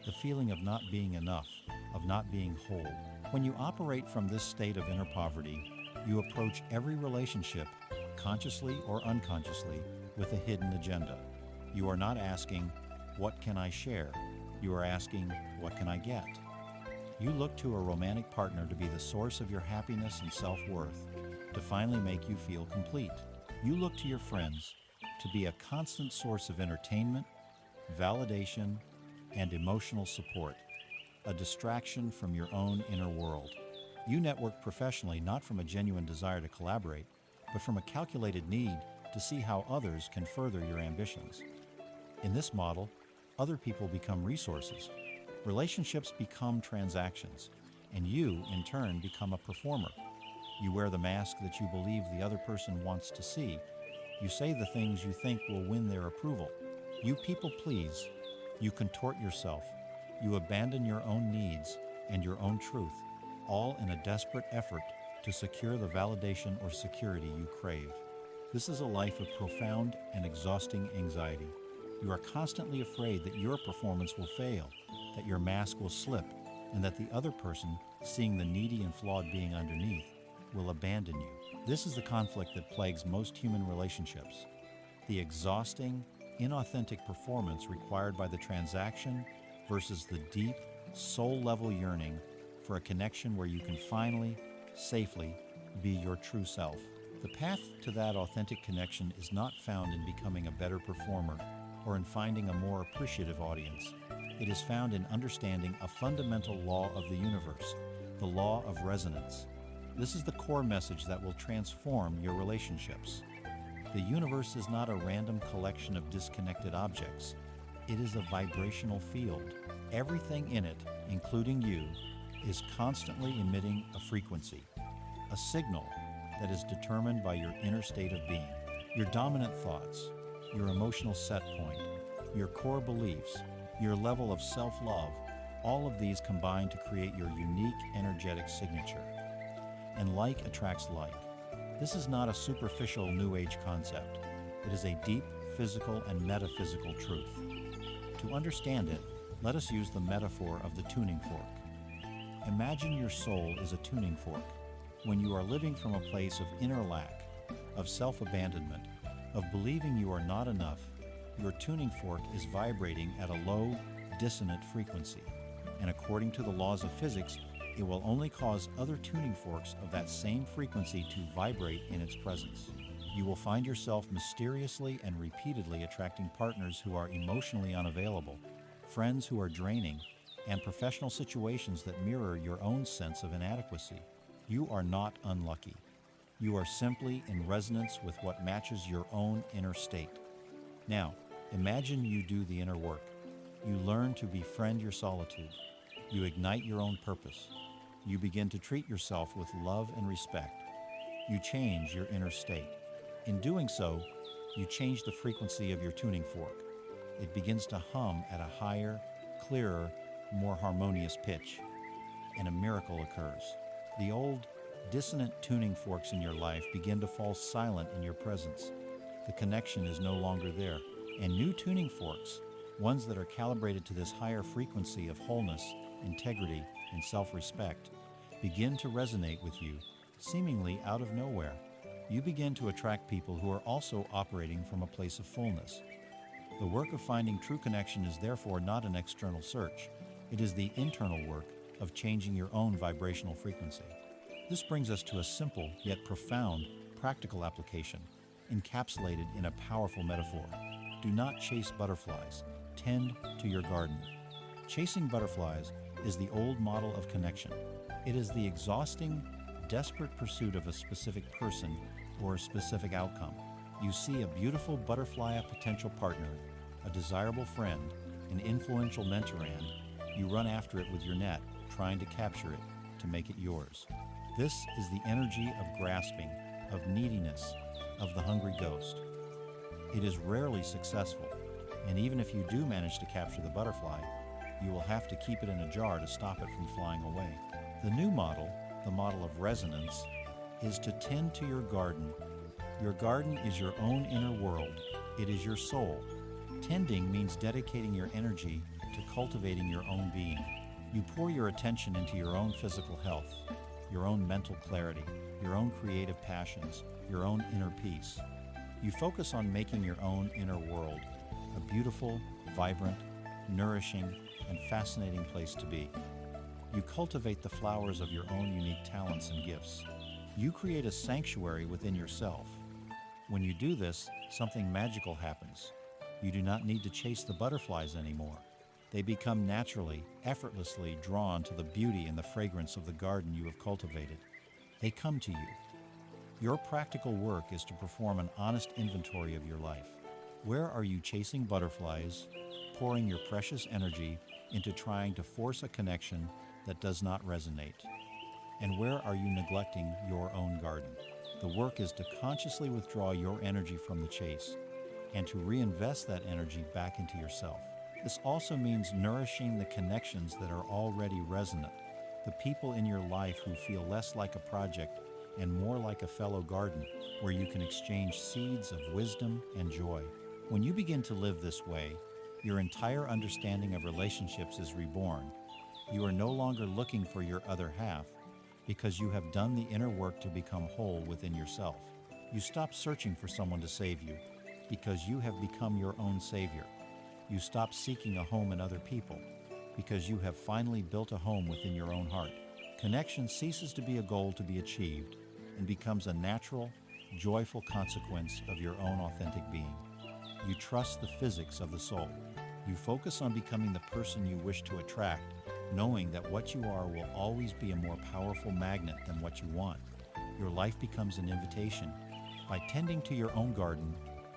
the feeling of not being enough, of not being whole. When you operate from this state of inner poverty, you approach every relationship, consciously or unconsciously, with a hidden agenda. You are not asking, "What can I share?" You are asking, "What can I get?" You look to a romantic partner to be the source of your happiness and self-worth, to finally make you feel complete. You look to your friends to be a constant source of entertainment, validation, and emotional support, a distraction from your own inner world. You network professionally not from a genuine desire to collaborate, but from a calculated need to see how others can further your ambitions. In this model, other people become resources. Relationships become transactions, and you, in turn, become a performer. You wear the mask that you believe the other person wants to see. You say the things you think will win their approval. You people please. You contort yourself. You abandon your own needs and your own truth, all in a desperate effort to secure the validation or security you crave. This is a life of profound and exhausting anxiety. You are constantly afraid that your performance will fail, that your mask will slip, and that the other person, seeing the needy and flawed being underneath, will abandon you. This is the conflict that plagues most human relationships. The exhausting, inauthentic performance required by the transaction versus the deep, soul-level yearning for a connection where you can finally, safely, be your true self. The path to that authentic connection is not found in becoming a better performer or in finding a more appreciative audience. It is found in understanding a fundamental law of the universe, the law of resonance. This is the core message that will transform your relationships. The universe is not a random collection of disconnected objects. It is a vibrational field. Everything in it, including you, is constantly emitting a frequency, a signal that is determined by your inner state of being. Your dominant thoughts, your emotional set point, your core beliefs, your level of self-love, all of these combine to create your unique energetic signature. And like attracts like. This is not a superficial New Age concept. It is a deep physical and metaphysical truth. To understand it, let us use the metaphor of the tuning fork. Imagine your soul is a tuning fork. When you are living from a place of inner lack, of self-abandonment, of believing you are not enough, your tuning fork is vibrating at a low, dissonant frequency. And according to the laws of physics, it will only cause other tuning forks of that same frequency to vibrate in its presence. You will find yourself mysteriously and repeatedly attracting partners who are emotionally unavailable, friends who are draining, and professional situations that mirror your own sense of inadequacy. You are not unlucky. You are simply in resonance with what matches your own inner state. Now, imagine you do the inner work. You learn to befriend your solitude. You ignite your own purpose. You begin to treat yourself with love and respect. You change your inner state. In doing so, you change the frequency of your tuning fork. It begins to hum at a higher, clearer, more harmonious pitch, and a miracle occurs. The old, dissonant tuning forks in your life begin to fall silent in your presence. The connection is no longer there, and new tuning forks, ones that are calibrated to this higher frequency of wholeness, integrity, and self-respect, begin to resonate with you, seemingly out of nowhere. You begin to attract people who are also operating from a place of fullness. The work of finding true connection is therefore not an external search. It is the internal work of changing your own vibrational frequency. This brings us to a simple yet profound practical application, encapsulated in a powerful metaphor. Do not chase butterflies. Tend to your garden. Chasing butterflies is the old model of connection. It is the exhausting, desperate pursuit of a specific person or a specific outcome. You see a beautiful butterfly, a potential partner, a desirable friend, an influential mentor, and you run after it with your net, trying to capture it, to make it yours. This is the energy of grasping, of neediness, of the hungry ghost. It is rarely successful, and even if you do manage to capture the butterfly, you will have to keep it in a jar to stop it from flying away. The new model, the model of resonance, is to tend to your garden. Your garden is your own inner world. It is your soul. Tending means dedicating your energy to cultivating your own being. You pour your attention into your own physical health, your own mental clarity, your own creative passions, your own inner peace. You focus on making your own inner world a beautiful, vibrant, nourishing, and fascinating place to be. You cultivate the flowers of your own unique talents and gifts. You create a sanctuary within yourself. When you do this, something magical happens. You do not need to chase the butterflies anymore. They become naturally, effortlessly drawn to the beauty and the fragrance of the garden you have cultivated. They come to you. Your practical work is to perform an honest inventory of your life. Where are you chasing butterflies, pouring your precious energy into trying to force a connection that does not resonate? And where are you neglecting your own garden? The work is to consciously withdraw your energy from the chase and to reinvest that energy back into yourself. This also means nourishing the connections that are already resonant, the people in your life who feel less like a project and more like a fellow garden, where you can exchange seeds of wisdom and joy. When you begin to live this way, your entire understanding of relationships is reborn. You are no longer looking for your other half because you have done the inner work to become whole within yourself. You stop searching for someone to save you because you have become your own savior. You stop seeking a home in other people because you have finally built a home within your own heart. Connection ceases to be a goal to be achieved and becomes a natural, joyful consequence of your own authentic being. You trust the physics of the soul. You focus on becoming the person you wish to attract, knowing that what you are will always be a more powerful magnet than what you want. Your life becomes an invitation. By tending to your own garden,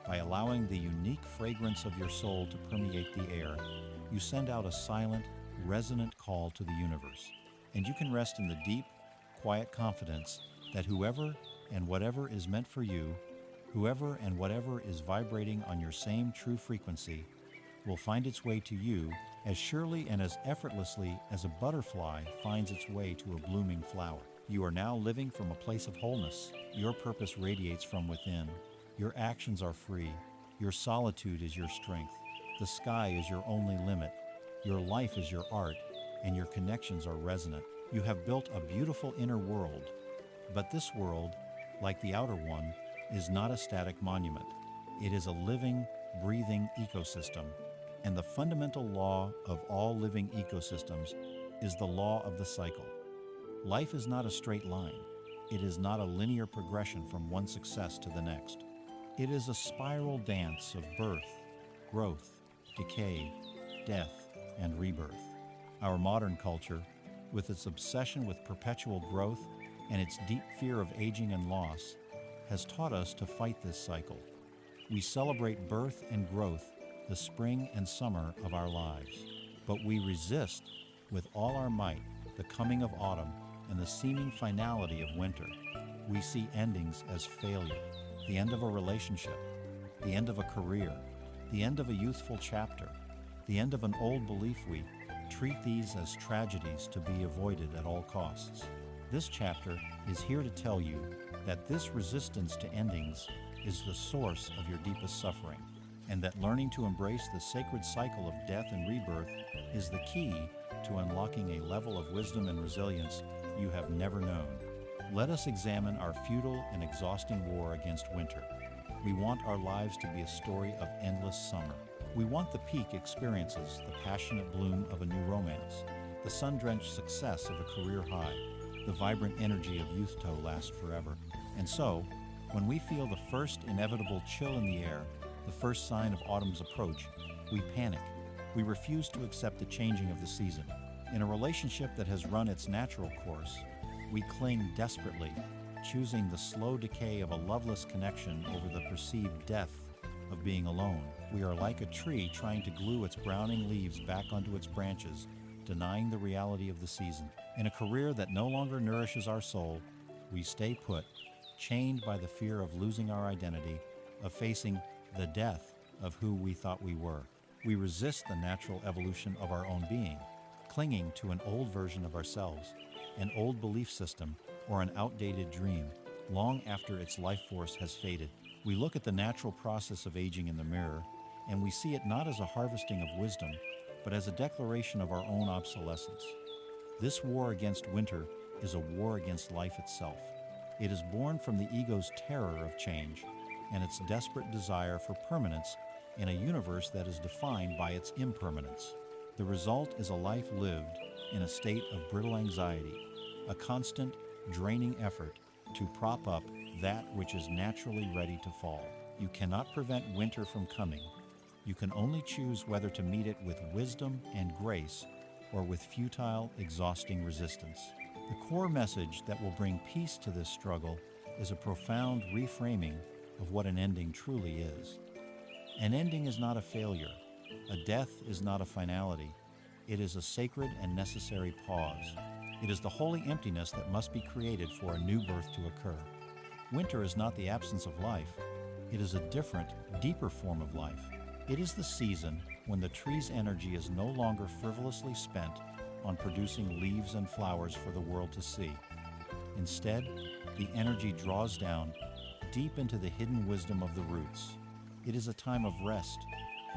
by allowing the unique fragrance of your soul to permeate the air, you send out a silent, resonant call to the universe. And you can rest in the deep, quiet confidence that whoever and whatever is meant for you, whoever and whatever is vibrating on your same true frequency, will find its way to you as surely and as effortlessly as a butterfly finds its way to a blooming flower. You are now living from a place of wholeness. Your purpose radiates from within. Your actions are free. Your solitude is your strength. The sky is your only limit. Your life is your art, and your connections are resonant. You have built a beautiful inner world, but this world, like the outer one, is not a static monument. It is a living, breathing ecosystem, and the fundamental law of all living ecosystems is the law of the cycle. Life is not a straight line. It is not a linear progression from one success to the next. It is a spiral dance of birth, growth, decay, death, and rebirth. Our modern culture, with its obsession with perpetual growth and its deep fear of aging and loss, has taught us to fight this cycle. We celebrate birth and growth, the spring and summer of our lives, but we resist with all our might the coming of autumn and the seeming finality of winter. We see endings as failure, the end of a relationship, the end of a career, the end of a youthful chapter, the end of an old belief. We treat these as tragedies to be avoided at all costs. This chapter is here to tell you that this resistance to endings is the source of your deepest suffering, and that learning to embrace the sacred cycle of death and rebirth is the key to unlocking a level of wisdom and resilience you have never known. Let us examine our futile and exhausting war against winter. We want our lives to be a story of endless summer. We want the peak experiences, the passionate bloom of a new romance, the sun-drenched success of a career high, the vibrant energy of youth to last forever. And so, when we feel the first inevitable chill in the air, the first sign of autumn's approach, we panic. We refuse to accept the changing of the season. In a relationship that has run its natural course, we cling desperately, choosing the slow decay of a loveless connection over the perceived death of being alone. We are like a tree trying to glue its browning leaves back onto its branches, denying the reality of the season. In a career that no longer nourishes our soul, we stay put, chained by the fear of losing our identity, of facing the death of who we thought we were. We resist the natural evolution of our own being, clinging to an old version of ourselves, an old belief system, or an outdated dream. long after its life force has faded. We look at the natural process of aging in the mirror, and we see it not as a harvesting of wisdom, but as a declaration of our own obsolescence. This war against winter is a war against life itself. It is born from the ego's terror of change and its desperate desire for permanence in a universe that is defined by its impermanence. The result is a life lived in a state of brittle anxiety, a constant, draining effort to prop up that which is naturally ready to fall. You cannot prevent winter from coming. You can only choose whether to meet it with wisdom and grace or with futile, exhausting resistance. The core message that will bring peace to this struggle is a profound reframing of what an ending truly is. An ending is not a failure. A death is not a finality. It is a sacred and necessary pause. It is the holy emptiness that must be created for a new birth to occur. Winter is not the absence of life. It is a different, deeper form of life. It is the season when the tree's energy is no longer frivolously spent on producing leaves and flowers for the world to see. Instead, the energy draws down deep into the hidden wisdom of the roots. It is a time of rest,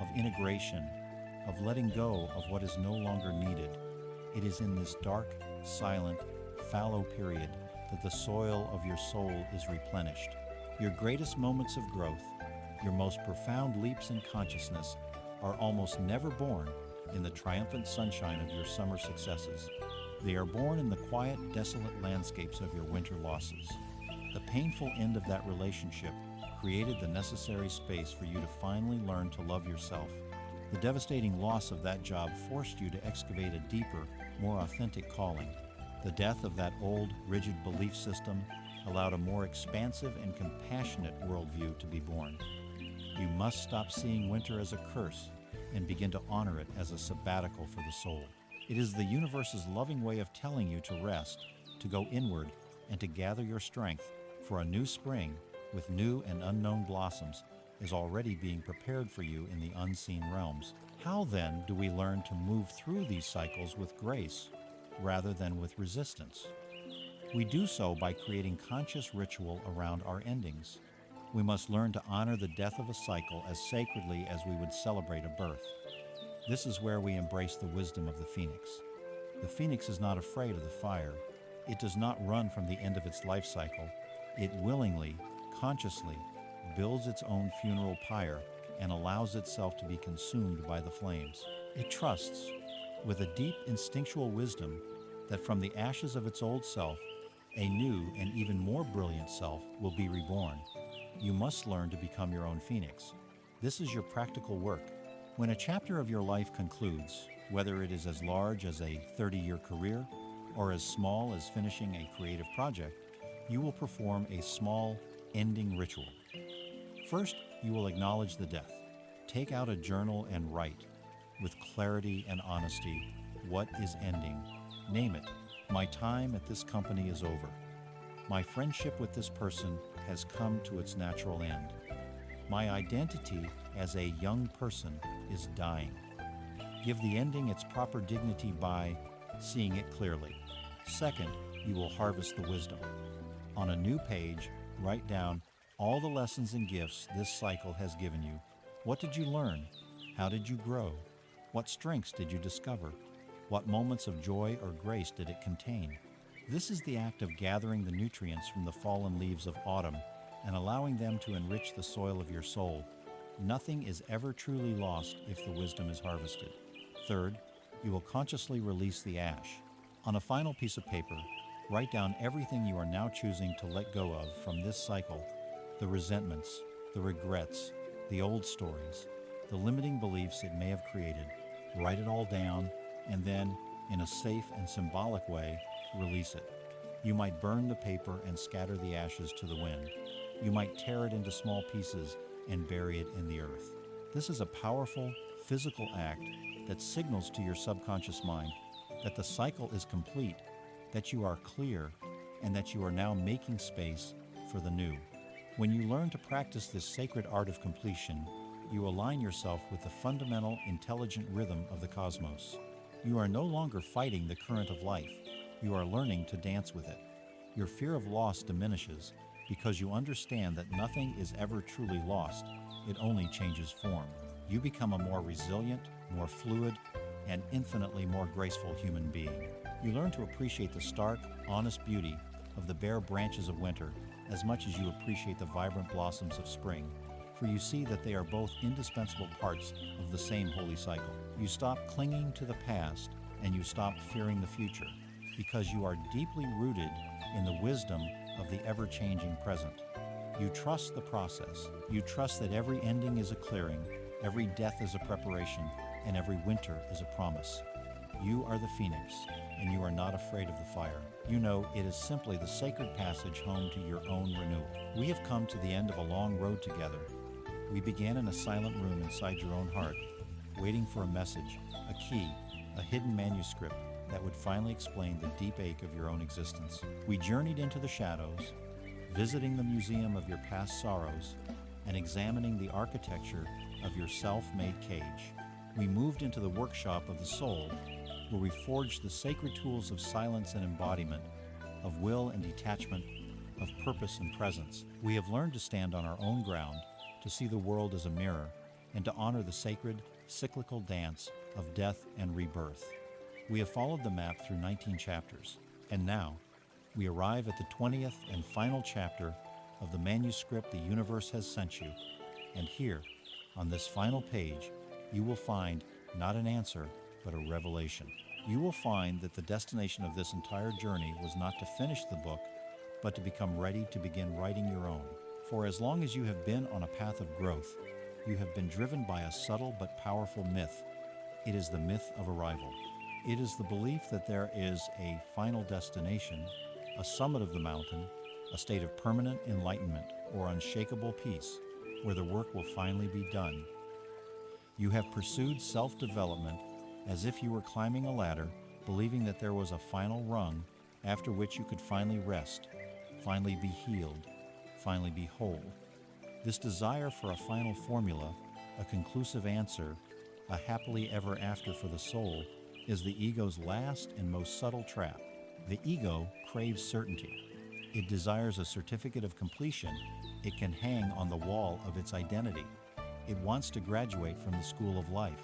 of integration, of letting go of what is no longer needed. It is in this dark, silent, fallow period that the soil of your soul is replenished. Your greatest moments of growth, your most profound leaps in consciousness, are almost never born in the triumphant sunshine of your summer successes. They are born in the quiet, desolate landscapes of your winter losses. The painful end of that relationship created the necessary space for you to finally learn to love yourself. The devastating loss of that job forced you to excavate a deeper, more authentic calling. The death of that old, rigid belief system allowed a more expansive and compassionate worldview to be born. You must stop seeing winter as a curse and begin to honor it as a sabbatical for the soul. It is the universe's loving way of telling you to rest, to go inward, and to gather your strength, for a new spring with new and unknown blossoms is already being prepared for you in the unseen realms. How then do we learn to move through these cycles with grace rather than with resistance? We do so by creating conscious ritual around our endings. We must learn to honor the death of a cycle as sacredly as we would celebrate a birth. This is where we embrace the wisdom of the phoenix. The phoenix is not afraid of the fire. It does not run from the end of its life cycle. It willingly, consciously, builds its own funeral pyre and allows itself to be consumed by the flames. It trusts, with a deep instinctual wisdom, that from the ashes of its old self, a new and even more brilliant self will be reborn. You must learn to become your own phoenix. This is your practical work. When a chapter of your life concludes, whether it is as large as a 30-year career or as small as finishing a creative project, you will perform a small ending ritual. First, you will acknowledge the death. Take out a journal and write, with clarity and honesty, what is ending. Name it. My time at this company is over. My friendship with this person has come to its natural end. My identity as a young person is dying. Give the ending its proper dignity by seeing it clearly. Second, you will harvest the wisdom. On a new page, write down all the lessons and gifts this cycle has given you. What did you learn? How did you grow? What strengths did you discover? What moments of joy or grace did it contain? This is the act of gathering the nutrients from the fallen leaves of autumn and allowing them to enrich the soil of your soul. Nothing is ever truly lost if the wisdom is harvested. Third, you will consciously release the ash. On a final piece of paper, write down everything you are now choosing to let go of from this cycle: the resentments, the regrets, the old stories, the limiting beliefs it may have created. Write it all down and then, in a safe and symbolic way, release it. You might burn the paper and scatter the ashes to the wind. You might tear it into small pieces and bury it in the earth. This is a powerful, physical act that signals to your subconscious mind that the cycle is complete, that you are clear, and that you are now making space for the new. When you learn to practice this sacred art of completion, you align yourself with the fundamental, intelligent rhythm of the cosmos. You are no longer fighting the current of life. You are learning to dance with it. Your fear of loss diminishes, because you understand that nothing is ever truly lost, it only changes form. You become a more resilient, more fluid, and infinitely more graceful human being. You learn to appreciate the stark, honest beauty of the bare branches of winter as much as you appreciate the vibrant blossoms of spring, for you see that they are both indispensable parts of the same holy cycle. You stop clinging to the past and you stop fearing the future, because you are deeply rooted in the wisdom of the ever-changing present. You trust the process. You trust that every ending is a clearing, every death is a preparation, and every winter is a promise. You are the phoenix, and you are not afraid of the fire. You know it is simply the sacred passage home to your own renewal. We have come to the end of a long road together. We began in a silent room inside your own heart, waiting for a message, a key, a hidden manuscript that would finally explain the deep ache of your own existence. We journeyed into the shadows, visiting the museum of your past sorrows and examining the architecture of your self-made cage. We moved into the workshop of the soul, where we forged the sacred tools of silence and embodiment, of will and detachment, of purpose and presence. We have learned to stand on our own ground, to see the world as a mirror, and to honor the sacred, cyclical dance of death and rebirth. We have followed the map through 19 chapters, and now we arrive at the 20th and final chapter of the manuscript the universe has sent you. And here, on this final page, you will find not an answer, but a revelation. You will find that the destination of this entire journey was not to finish the book, but to become ready to begin writing your own. For as long as you have been on a path of growth, you have been driven by a subtle but powerful myth. It is the myth of arrival. It is the belief that there is a final destination, a summit of the mountain, a state of permanent enlightenment or unshakable peace, where the work will finally be done. You have pursued self-development as if you were climbing a ladder, believing that there was a final rung after which you could finally rest, finally be healed, finally be whole. This desire for a final formula, a conclusive answer, a happily ever after for the soul, is the ego's last and most subtle trap. The ego craves certainty. It desires a certificate of completion it can hang on the wall of its identity. It wants to graduate from the school of life.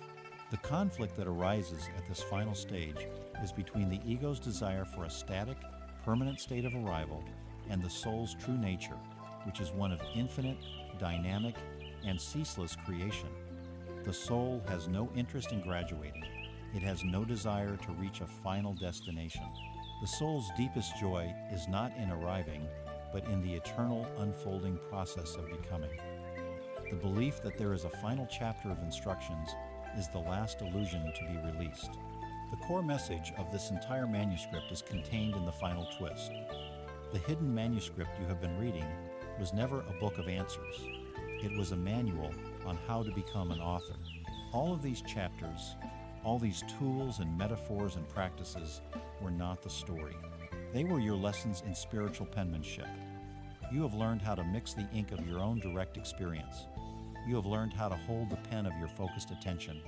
The conflict that arises at this final stage is between the ego's desire for a static, permanent state of arrival and the soul's true nature, which is one of infinite, dynamic, and ceaseless creation. The soul has no interest in graduating. It has no desire to reach a final destination. The soul's deepest joy is not in arriving, but in the eternal unfolding process of becoming. The belief that there is a final chapter of instructions is the last illusion to be released. The core message of this entire manuscript is contained in the final twist. The hidden manuscript you have been reading was never a book of answers. It was a manual on how to become an author. All of these chapters, all these tools and metaphors and practices were not the story. They were your lessons in spiritual penmanship. You have learned how to mix the ink of your own direct experience. You have learned how to hold the pen of your focused attention.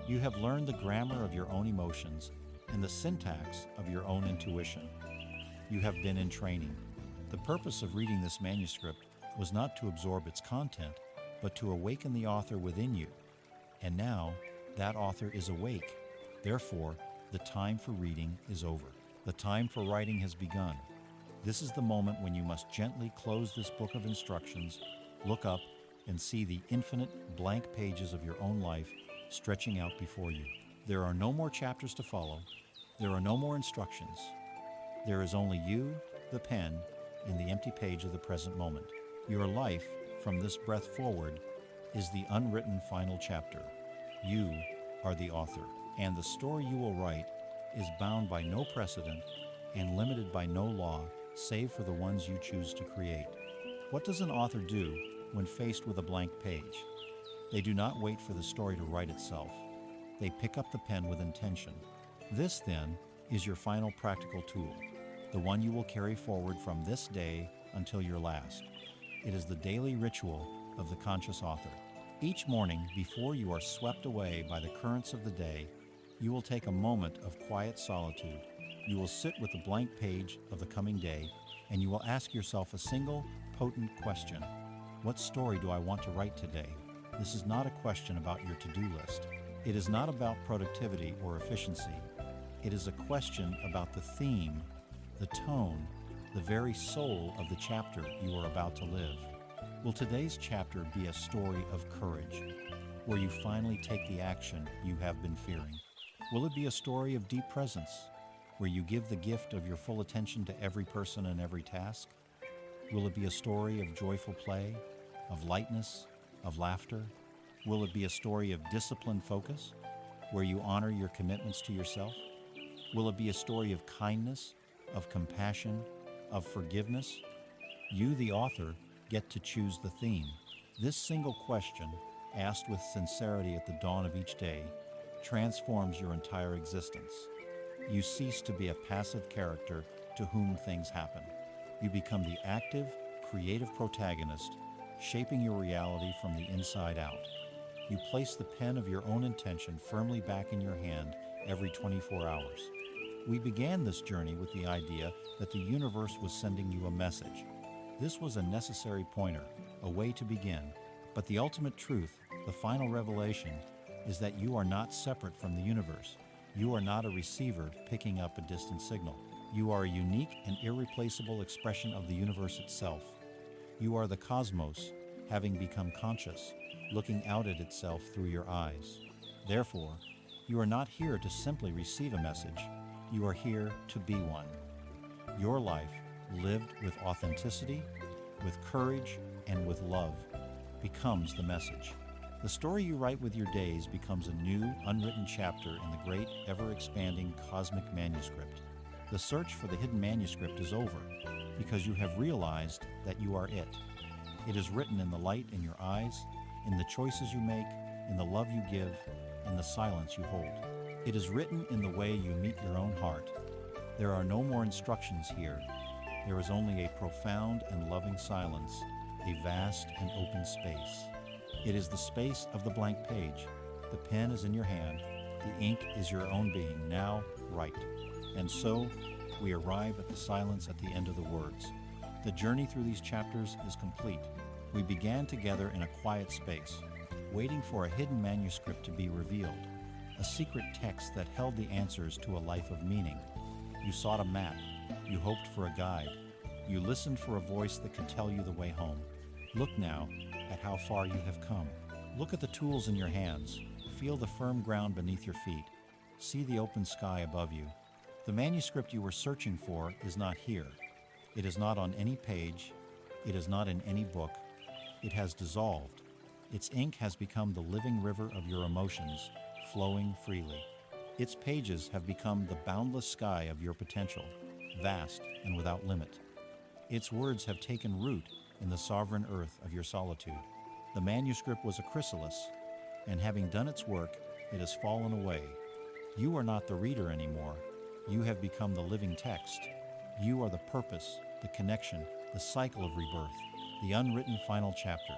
You have learned the grammar of your own emotions and the syntax of your own intuition. You have been in training. The purpose of reading this manuscript was not to absorb its content, but to awaken the author within you. And now, that author is awake. Therefore, the time for reading is over. The time for writing has begun. This is the moment when you must gently close this book of instructions, look up, and see the infinite blank pages of your own life stretching out before you. There are no more chapters to follow. There are no more instructions. There is only you, the pen, and the empty page of the present moment. Your life, from this breath forward, is the unwritten final chapter. You are the author, and the story you will write is bound by no precedent and limited by no law, save for the ones you choose to create. What does an author do when faced with a blank page? They do not wait for the story to write itself. They pick up the pen with intention. This, then, is your final practical tool, the one you will carry forward from this day until your last. It is the daily ritual of the conscious author. Each morning, before you are swept away by the currents of the day, you will take a moment of quiet solitude. You will sit with the blank page of the coming day, and you will ask yourself a single potent question. What story do I want to write today? This is not a question about your to-do list. It is not about productivity or efficiency. It is a question about the theme, the tone, the very soul of the chapter you are about to live. Will today's chapter be a story of courage, where you finally take the action you have been fearing? Will it be a story of deep presence, where you give the gift of your full attention to every person and every task? Will it be a story of joyful play, of lightness, of laughter? Will it be a story of disciplined focus, where you honor your commitments to yourself? Will it be a story of kindness, of compassion, of forgiveness? You, the author, get to choose the theme. This single question, asked with sincerity at the dawn of each day, transforms your entire existence. You cease to be a passive character to whom things happen. You become the active, creative protagonist, shaping your reality from the inside out. You place the pen of your own intention firmly back in your hand every 24 hours. We began this journey with the idea that the universe was sending you a message. This was a necessary pointer, a way to begin. But the ultimate truth, the final revelation, is that you are not separate from the universe. You are not a receiver picking up a distant signal. You are a unique and irreplaceable expression of the universe itself. You are the cosmos, having become conscious, looking out at itself through your eyes. Therefore, you are not here to simply receive a message. You are here to be one. Your life, lived with authenticity, with courage, and with love, becomes the message. The story you write with your days becomes a new, unwritten chapter in the great, ever-expanding cosmic manuscript. The search for the hidden manuscript is over, because you have realized that you are it. It is written in the light in your eyes, in the choices you make, in the love you give, in the silence you hold. It is written in the way you meet your own heart. There are no more instructions here. There is only a profound and loving silence, a vast and open space. It is the space of the blank page. The pen is in your hand. The ink is your own being. Now, write. And so, we arrive at the silence at the end of the words. The journey through these chapters is complete. We began together in a quiet space, waiting for a hidden manuscript to be revealed, a secret text that held the answers to a life of meaning. You sought a map. You hoped for a guide. You listened for a voice that could tell you the way home. Look now at how far you have come. Look at the tools in your hands. Feel the firm ground beneath your feet. See the open sky above you. The manuscript you were searching for is not here. It is not on any page. It is not in any book. It has dissolved. Its ink has become the living river of your emotions, flowing freely. Its pages have become the boundless sky of your potential, vast and without limit. Its words have taken root in the sovereign earth of your solitude. The manuscript was a chrysalis, and having done its work, it has fallen away. You are not the reader anymore. You have become the living text. You are the purpose, the connection, the cycle of rebirth, the unwritten final chapter.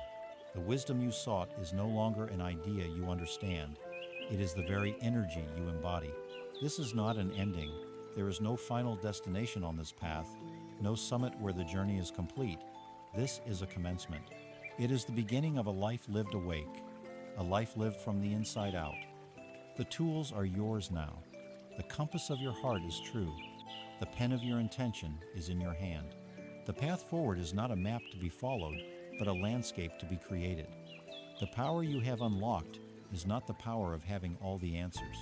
The wisdom you sought is no longer an idea you understand. It is the very energy you embody. This is not an ending. There is no final destination on this path, no summit where the journey is complete. This is a commencement. It is the beginning of a life lived awake, a life lived from the inside out. The tools are yours now. The compass of your heart is true. The pen of your intention is in your hand. The path forward is not a map to be followed, but a landscape to be created. The power you have unlocked is not the power of having all the answers.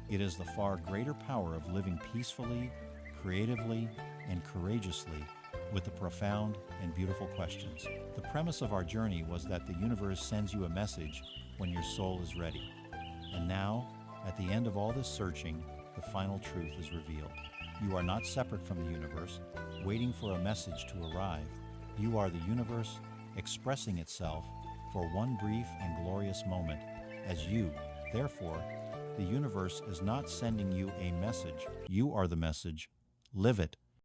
It is the far greater power of living peacefully, creatively, and courageously with the profound and beautiful questions. The premise of our journey was that the universe sends you a message when your soul is ready. And now, at the end of all this searching, the final truth is revealed. You are not separate from the universe, waiting for a message to arrive. You are the universe expressing itself for one brief and glorious moment as you. Therefore, the universe is not sending you a message. You are the message. Live it.